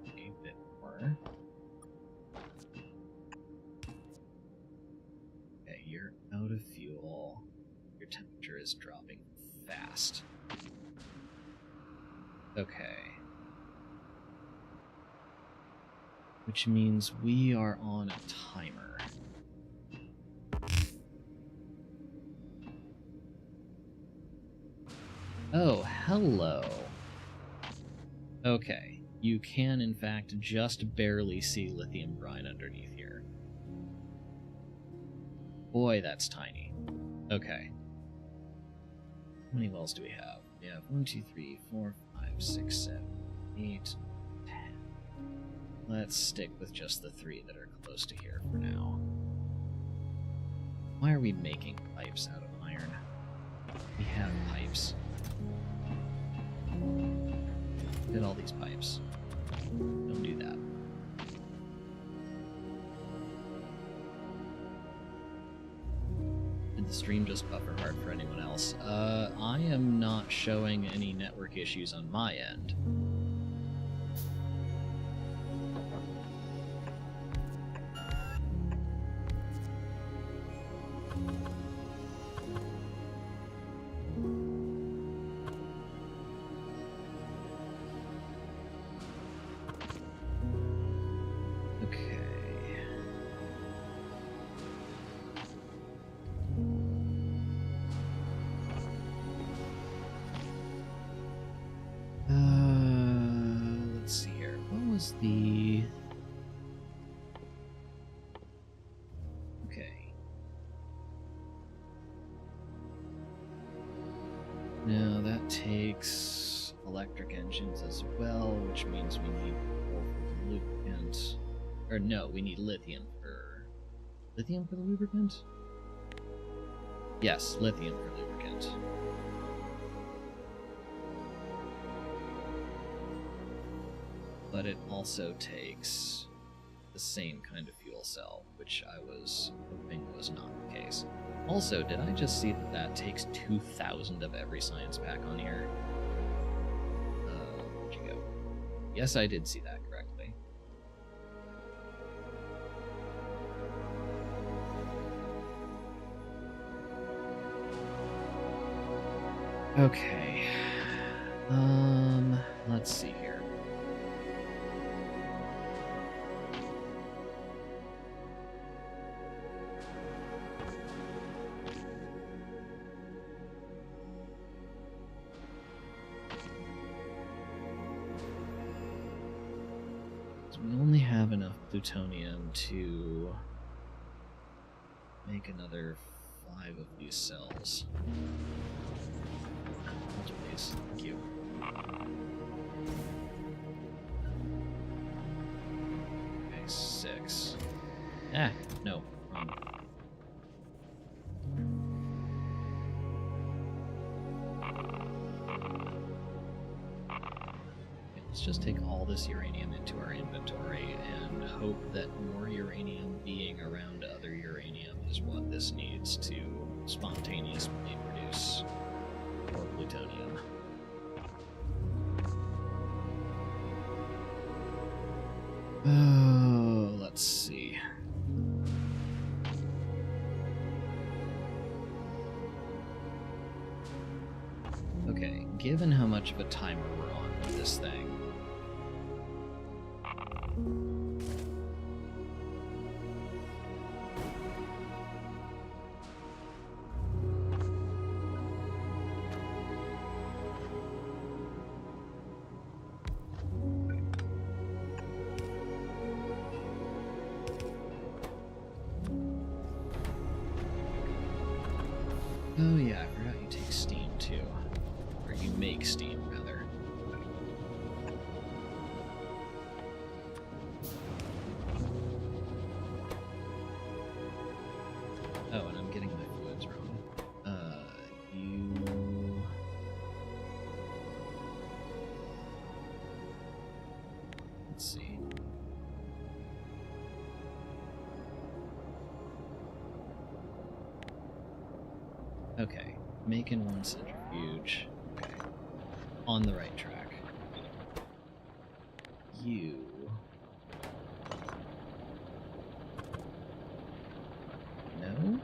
A bit more. Okay, you're out of fuel. Your temperature is dropping fast. Okay. Which means we are on a timer. Oh, hello. Okay, you can in fact just barely see lithium brine underneath here. Boy, that's tiny. Okay. How many wells do we have? We have 1, 2, 3, 4, 5, 6, 7, 8, 10. Let's stick with just the 3 that are close to here for now. Why are we making pipes out of iron? We have pipes. Get all these pipes. Don't do that. Did the stream just buffer hard for anyone else? I am not showing any network issues on my end. Now that takes electric engines as well, which means we need coal for the lubricant. Or no, we need lithium for... Lithium for the lubricant? Yes, lithium for lubricant. But it also takes the same kind of fuel cell, which I was hoping was not the case. Also, did I just see that that takes 2,000 of every science pack on here? Where'd you go? Yes, I did see that correctly. Okay. Let's see here. We only have enough plutonium to make another 5 of these cells. Please, thank you. Okay, 6. Ah, no. Let's just take all this uranium into our inventory and hope that more uranium being around other uranium is what this needs to spontaneously produce more plutonium. Oh, let's see. Okay, given how much of a timer we're on with this thing, Oh yeah, I forgot you take steam too. Or you make steam, rather. Oh, and I'm getting my fluids wrong. You... Let's see. Okay, making one centrifuge. Okay, on the right track. You... No?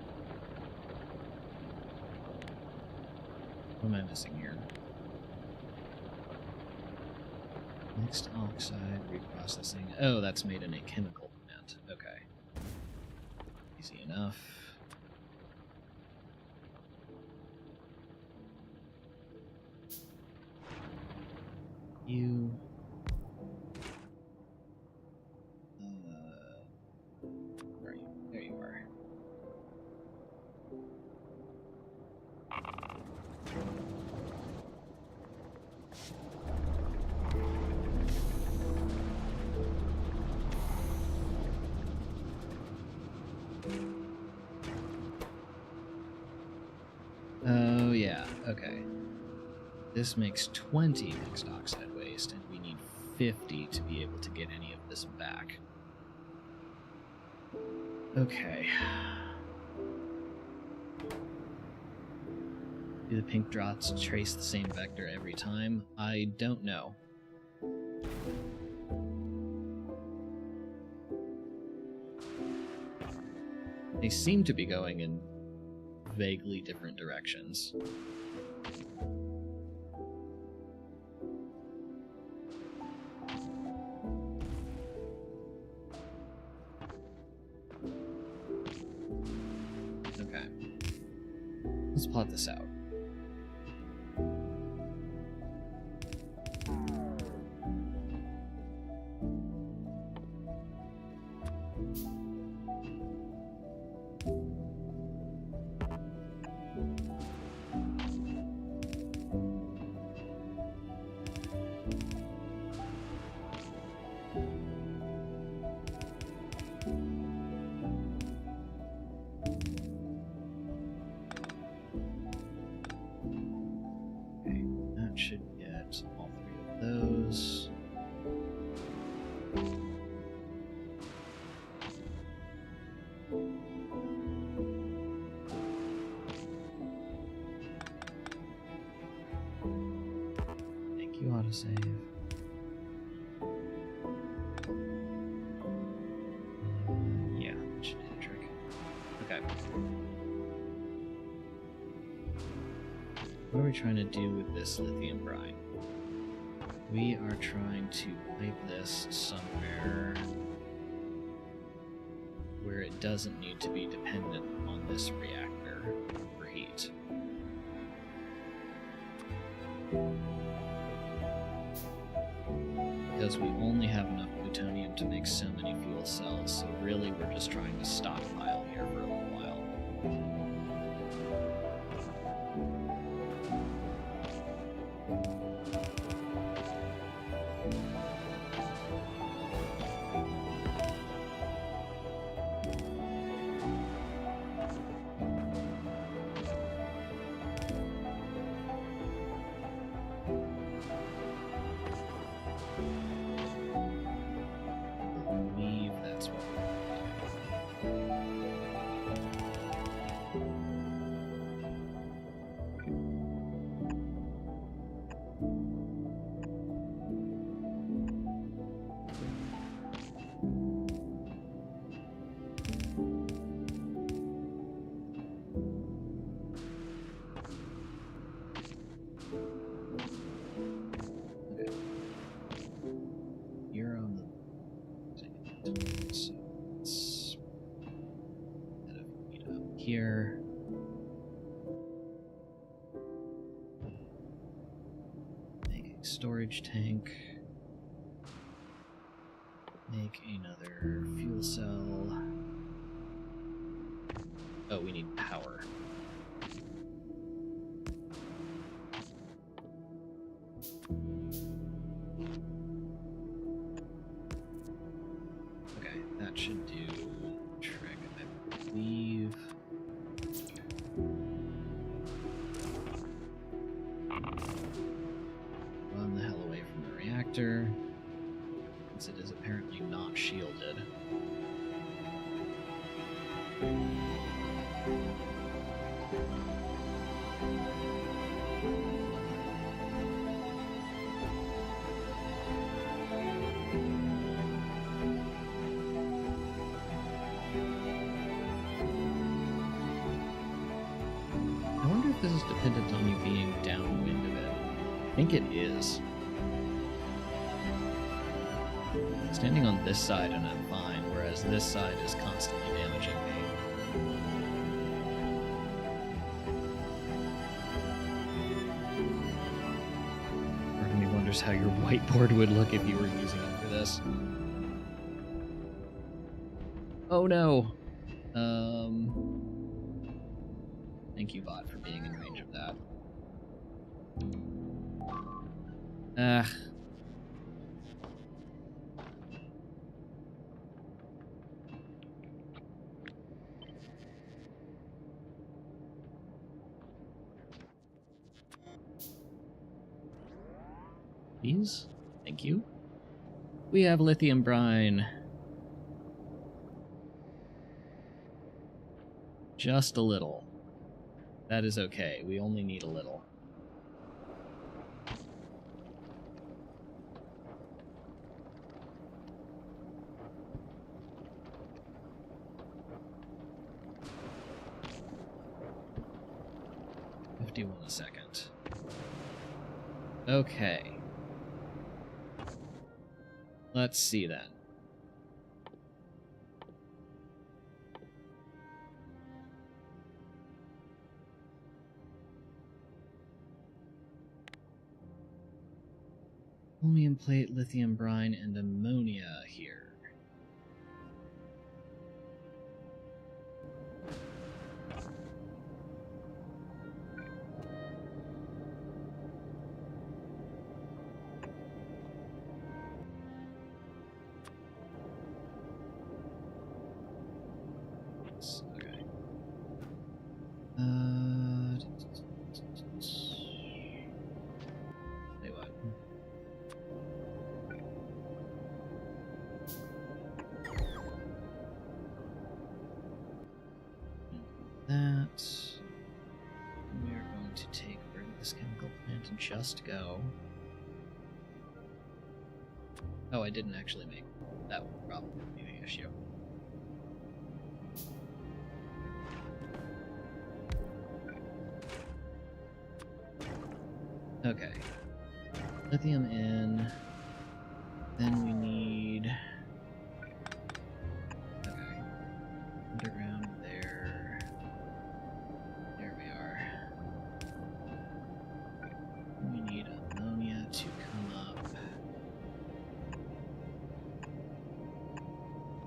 What am I missing here? Mixed oxide reprocessing. Oh, that's made in a chemical plant. Okay. Easy enough. You... where are you? There you are. Oh, yeah, okay. This makes 20 mixed oxide waste, and we need 50 to be able to get any of this back. Okay. Do the pink dots trace the same vector every time? I don't know. They seem to be going in vaguely different directions. Okay. Let's plot this out. Should get all three of those. Thank you, autosave. Yeah, that should do the trick. Okay. What are we trying to do with this lithium brine? We are trying to pipe this somewhere where it doesn't need to be dependent on this reactor for heat. Because we only have enough plutonium to make so many fuel cells, so really we're just trying to stockpile here for a little while. I believe that's what we're doing. Storage tank. Make another fuel cell. Oh, we need power. Okay, that should do the trick, I believe. Run the hell away from the reactor, since it is apparently not shielded. I wonder if this is dependent on you being downwind of it. I think it is. Standing on this side and I'm fine, whereas this side is constantly damaging me. Part of me wonders how your whiteboard would look if you were using it for this. Oh no! Thank you, bot, for being in range of that. Ah. Please? Thank you. We have lithium brine. Just a little. That is okay. We only need a little. $51 a second. Okay. Let's see then. Chromium plate, lithium brine, and ammonia here. Okay. Say what? That. We are going to take where did this chemical plant and just go. Oh, I didn't actually make that would probably be the issue. Okay. Lithium in. Then we need. Okay. Underground there. There we are. We need ammonia to come up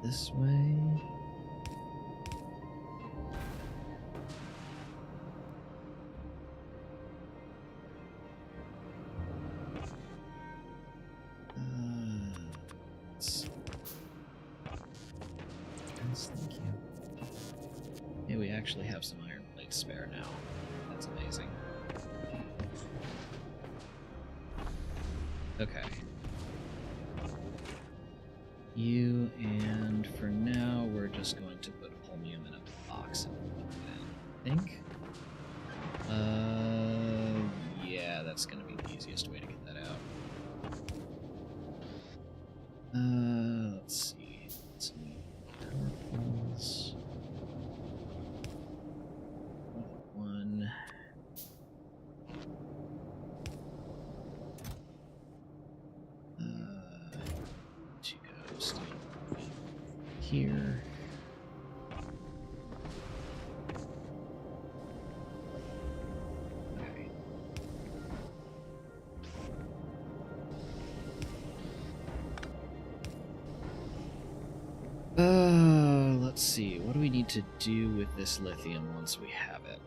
this way. Thank you. Yeah, we actually have some iron plates spare now. That's amazing. Okay. You, and for now, we're just going to put chromium in a box and I think. Yeah, that's gonna be the easiest way to get that out. Let's see. Power poles. One. To go stay here. Okay. let's see. What do we need to do with this lithium once we have it?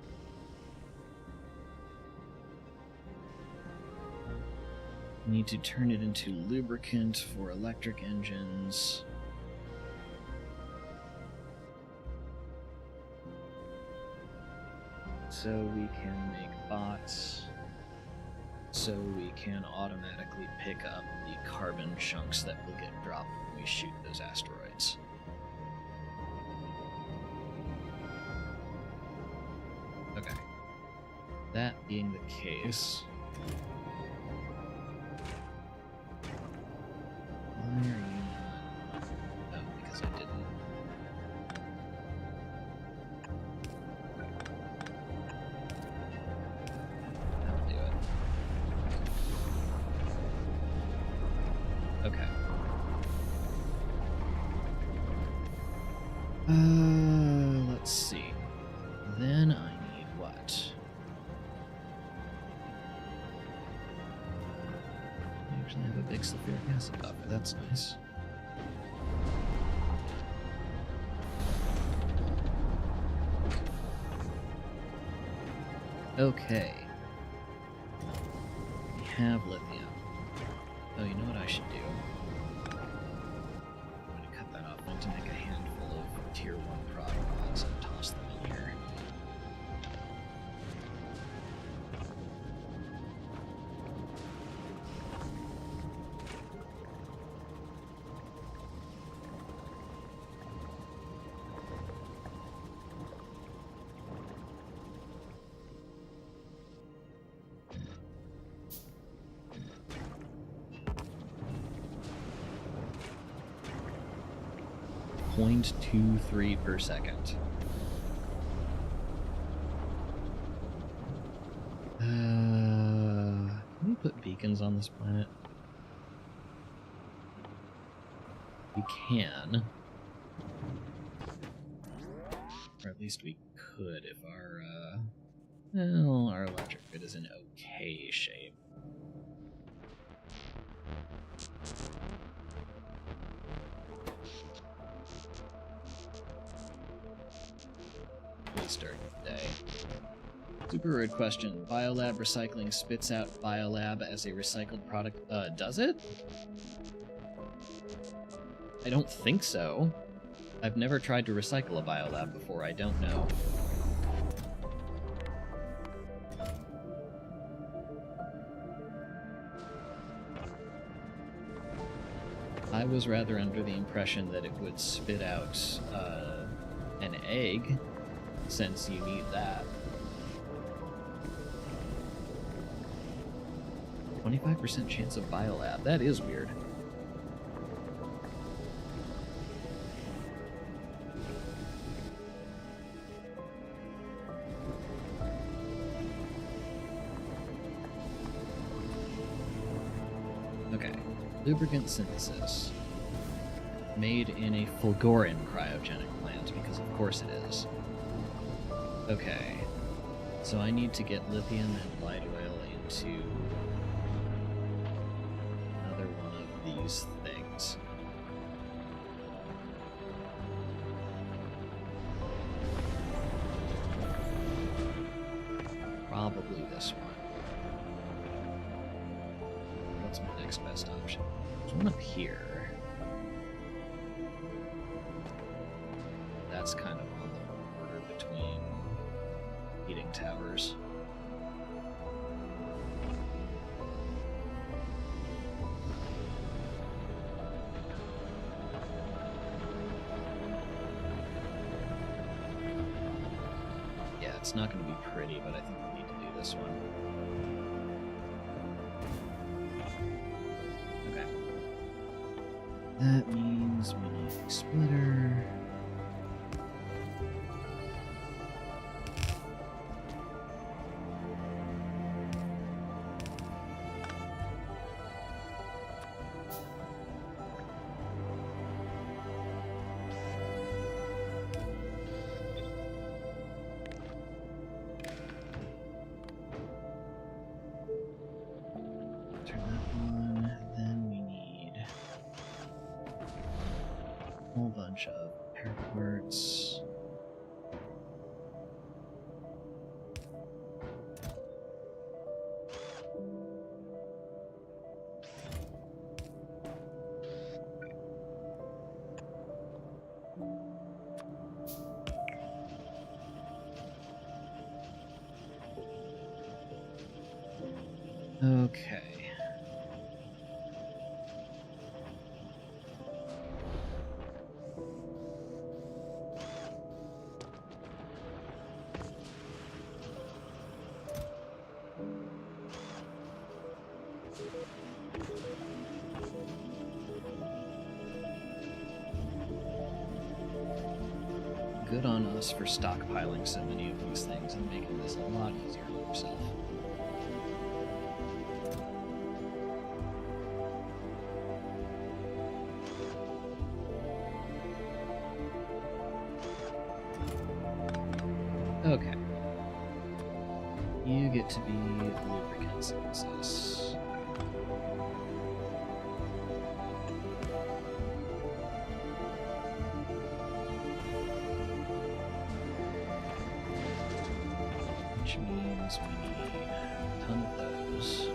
We need to turn it into lubricant for electric engines. So we can make bots. So we can automatically pick up the carbon chunks that will get dropped when we shoot those asteroids. Okay. That being the case... Why are you not... Oh, because I didn't. That'll do it. Okay. Let's see. Then I need what? I actually have a big sulfuric acid buffer. That's nice. Okay. We have lithium. Oh, you know what I should do? I'm going to cut that off. I'm going to make a handful of tier 1 prod rods and toss them in here. 0.23 per second. Can we put beacons on this planet? We can. Or at least we could if our, well, our electric grid is in okay shape. At least during the day. Super rude question. Biolab recycling spits out Biolab as a recycled product. Does it? I don't think so. I've never tried to recycle a Biolab before. I don't know. I was rather under the impression that it would spit out an egg, since you need that. 25% chance of Biolab. That is weird. Okay. Lubricant synthesis. Made in a Fulgoran cryogenic plant, because of course it is. Okay. So I need to get lithium and light oil into another one of these things. Probably this one. What's my next best option? There's one up here. That's kind of on the border between heating towers. Yeah, it's not going to be pretty, but I think we need to do this one. Okay. That means we need a splitter. Repair parts. Okay. Good on us for stockpiling so many of these things and making this a lot easier for yourself. Okay. You get to be lubricant synthesis. Which means we need a ton of those.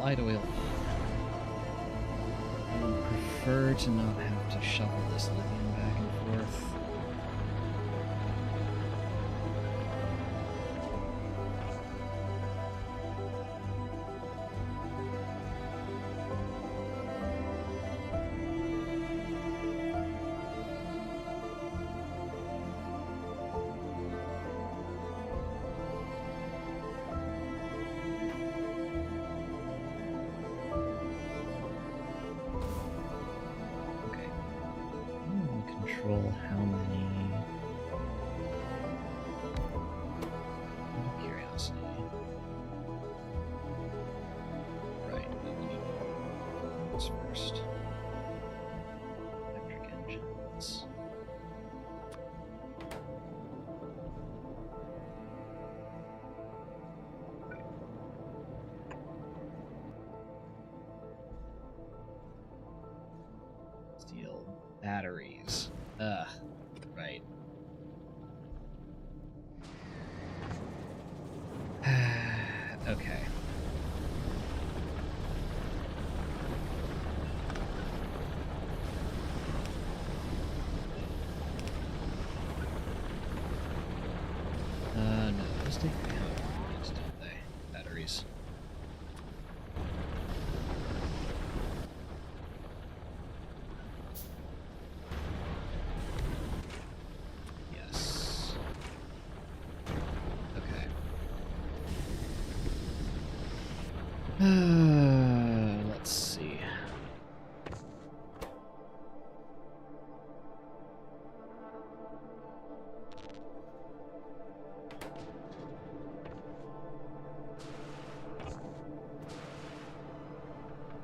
Light oil. I would prefer to not have to shuffle this lithium back and forth. Control how many. Out of curiosity. Right, we need those first. Electric engines. Steel batteries. Right. Okay. No, those take me out, don't they? Batteries. Let's see.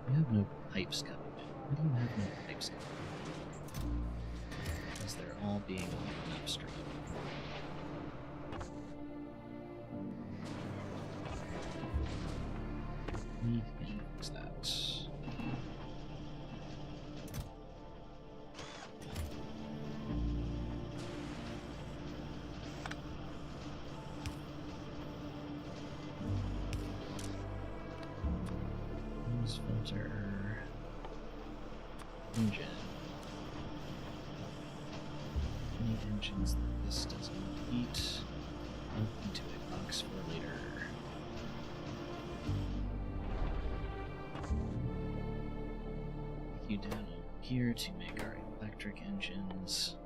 We have no pipes coming in. Why do you have no pipes coming in? Because they're all being upstream. Need to fix that. Noise filter. Engine. Any engines that this doesn't eat. I'll into a box for later. You down here to make our electric engines.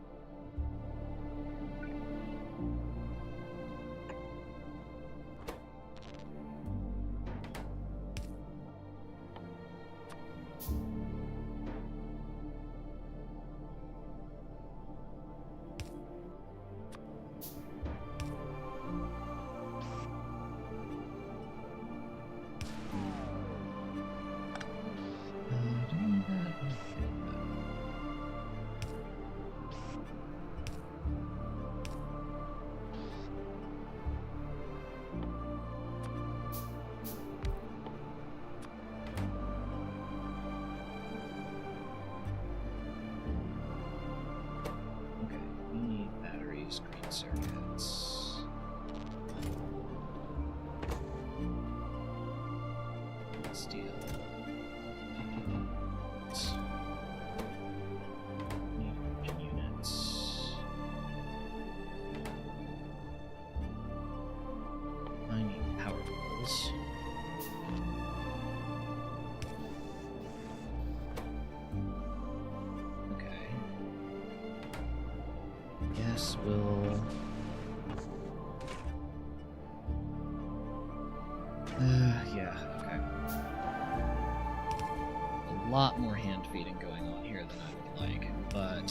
circuits. Steel. Engine units. I need power poles. Okay. Yes, we'll... yeah, okay. A lot more hand feeding going on here than I would like, but...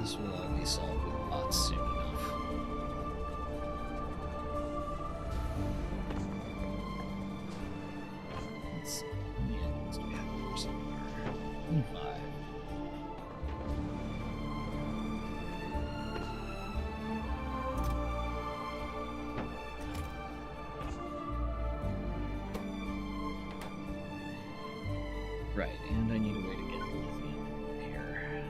this will all be solved with bots soon enough. Let's see. How many enemies do we have here so far? 25. Right, and I need a way to get lithium here.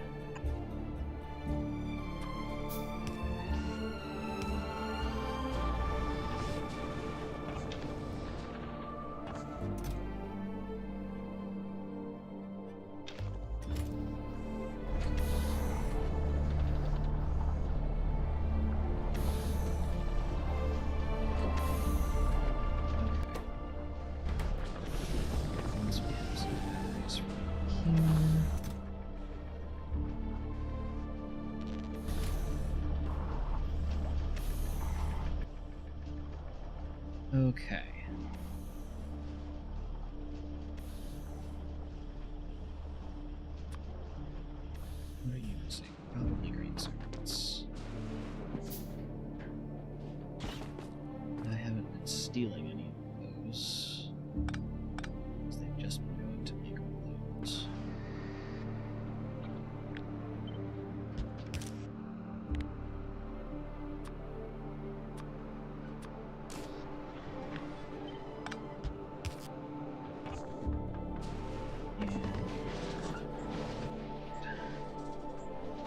Once we have some batteries from here. Okay. What are you using? Probably green circuits. I haven't been stealing any of those. They've just been going to make loads.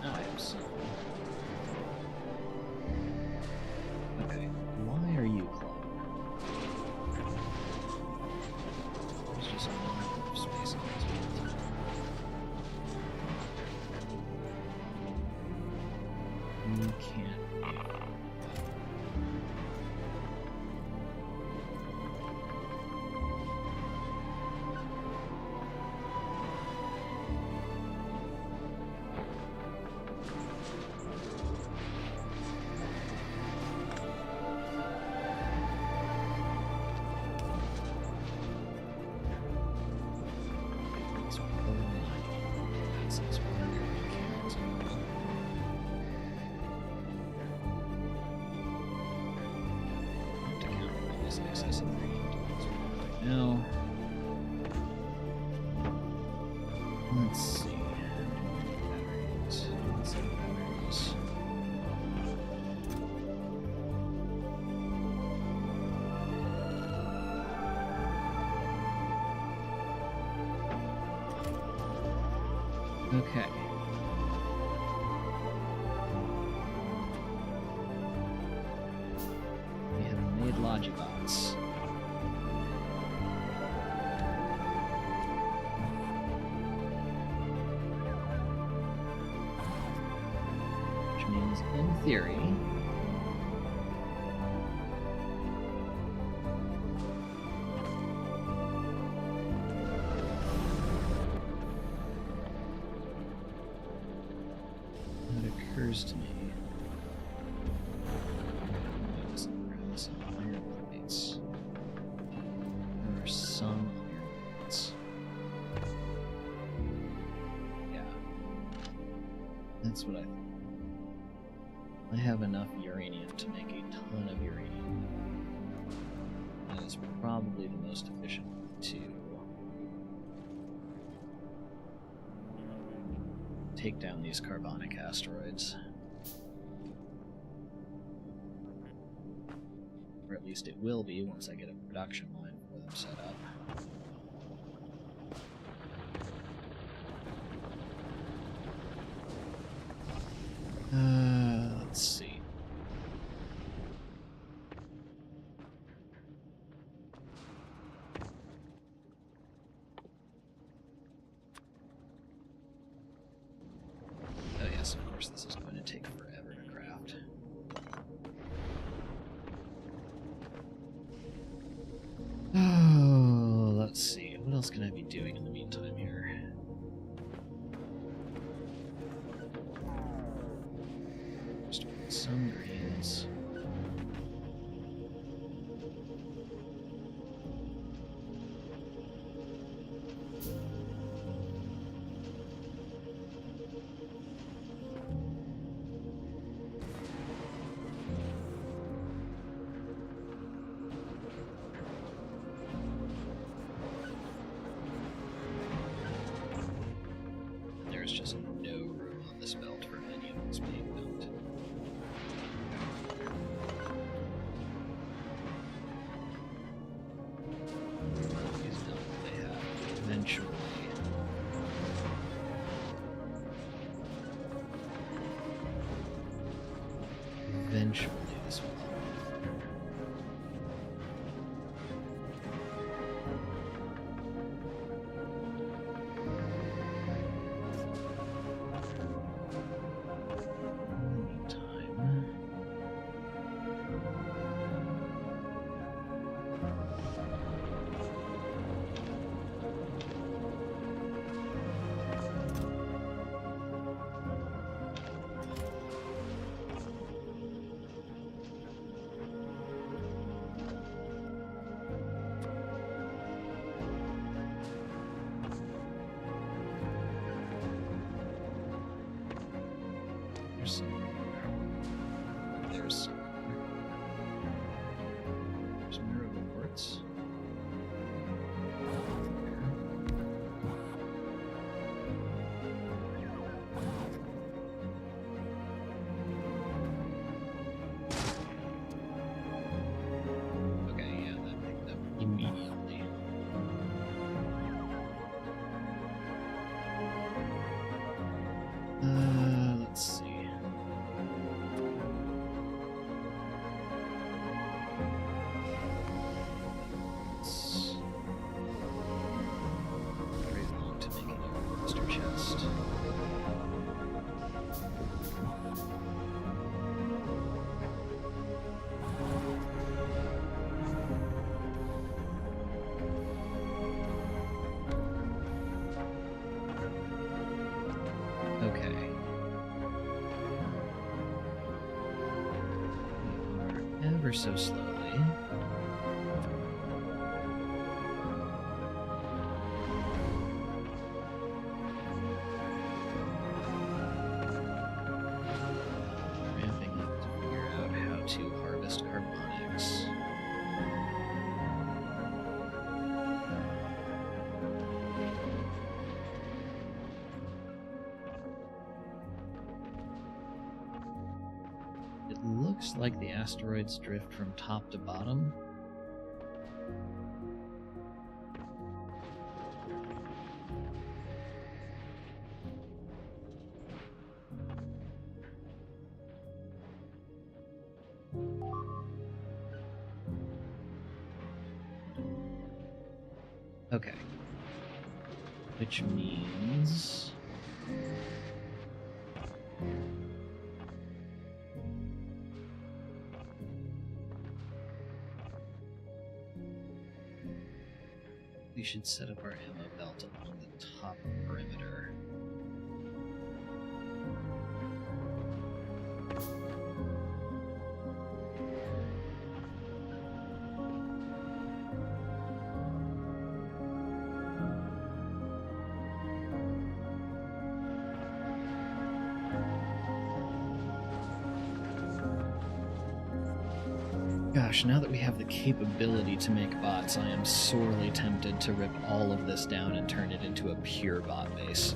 Now I have some. Okay, why are you clogged? There's just not enough space in this world. You can't. It's really that's where you can't. I have to count all this excess ingredient right now. Let's see. Batteries. Let's see batteries. Okay. We have made Logibots. Which means, in theory, it occurs to me. Notice grab some iron plates. There are some iron plates. Yeah. That's what I thought. I have enough uranium to make a ton of uranium. That is probably the most efficient way to take down these carbonic asteroids. Or at least it will be once I get a production line for them set up. Let's see. Oh yes, of course this is going to take forever to craft. Oh, let's see. What else can I be doing in the meantime here? Just want some greens. There's just no room on this belt for any of this being built. These built they have eventually. Eventually this will help. There's mirror reports. Okay, yeah, that picked up immediately. Let's see. Okay. Ever so slowly. Ramping up to figure out how to harvest carbonics. It looks like the asteroids drift from top to bottom. Okay. Which means... we should set up our ammo belt along the top perimeter. Gosh, now that we have the capability to make bots, I am sorely tempted to rip all of this down and turn it into a pure bot base.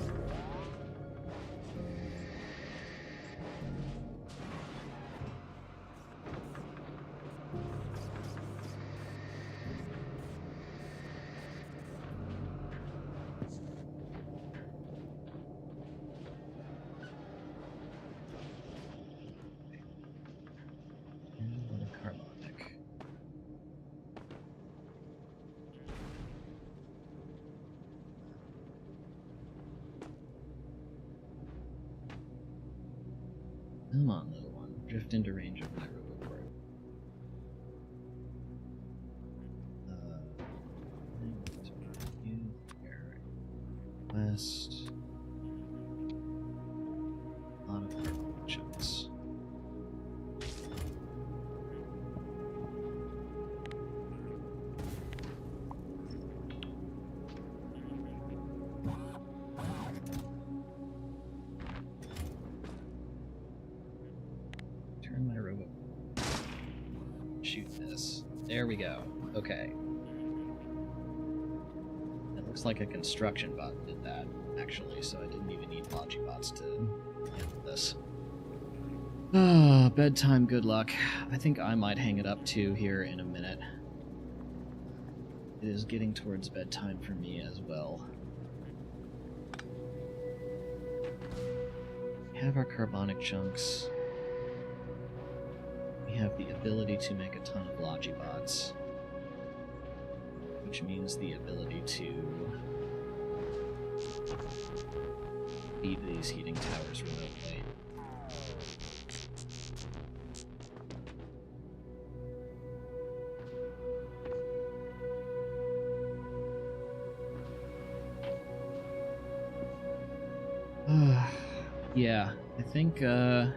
Come on, little one. Drift into range of my roboboard. West. A lot of carbon chunks. Turn my robot. Shoot this. There we go. Okay. It looks like a construction bot did that, actually, so I didn't even need Logibots to handle this. Ah, bedtime, good luck. I think I might hang it up too here in a minute. It is getting towards bedtime for me as well. We have our carbonic chunks. We have the ability to make a ton of Logibots, which means the ability to feed these heating towers remotely. Yeah, I think I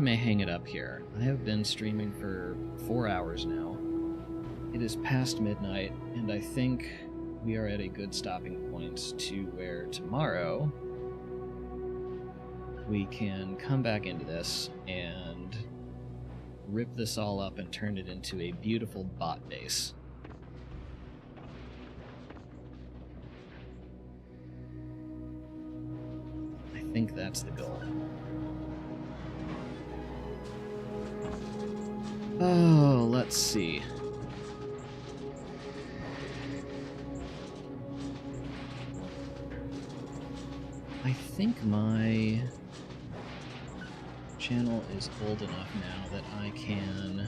may hang it up here. I have been streaming for 4 hours now. It is past midnight, and I think we are at a good stopping point to where tomorrow we can come back into this and rip this all up and turn it into a beautiful bot base. I think that's the goal. Oh, let's see. I think my channel is old enough now that I can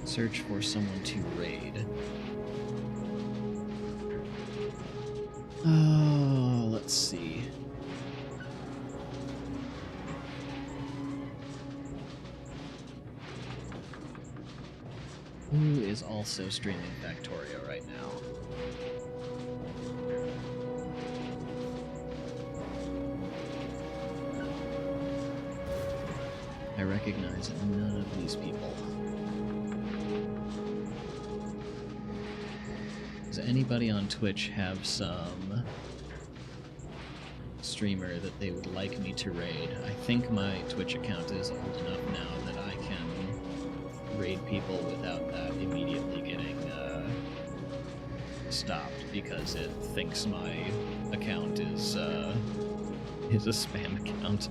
search for someone to raid. Oh, let's see. Who is also streaming Factorio right now? I recognize none of these people. Does anybody on Twitch have some streamer that they would like me to raid? I think my Twitch account is old enough now that I can raid people without that immediately getting stopped because it thinks my account is a spam account.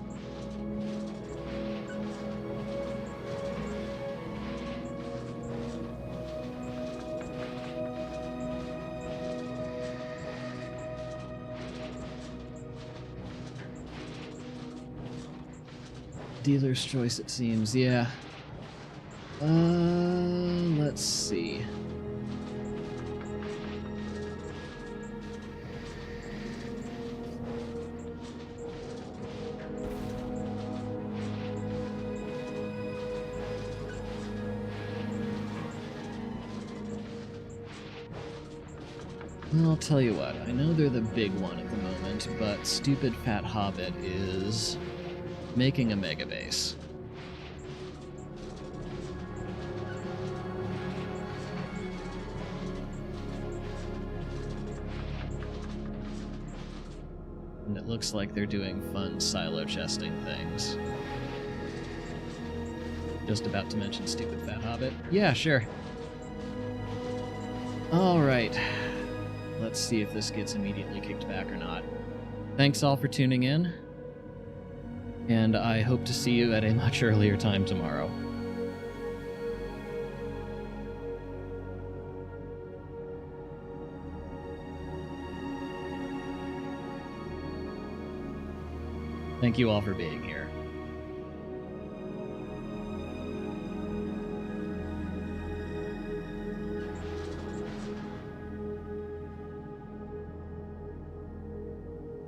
Dealer's choice, it seems, yeah. Let's see. Well, I'll tell you what, I know they're the big one at the moment, but Stupid Fat Hobbit is making a mega base. And it looks like they're doing fun silo chesting things. Just about to mention Stupid Fat Hobbit? Yeah, sure. Alright. Let's see if this gets immediately kicked back or not. Thanks all for tuning in, and I hope to see you at a much earlier time tomorrow. Thank you all for being here.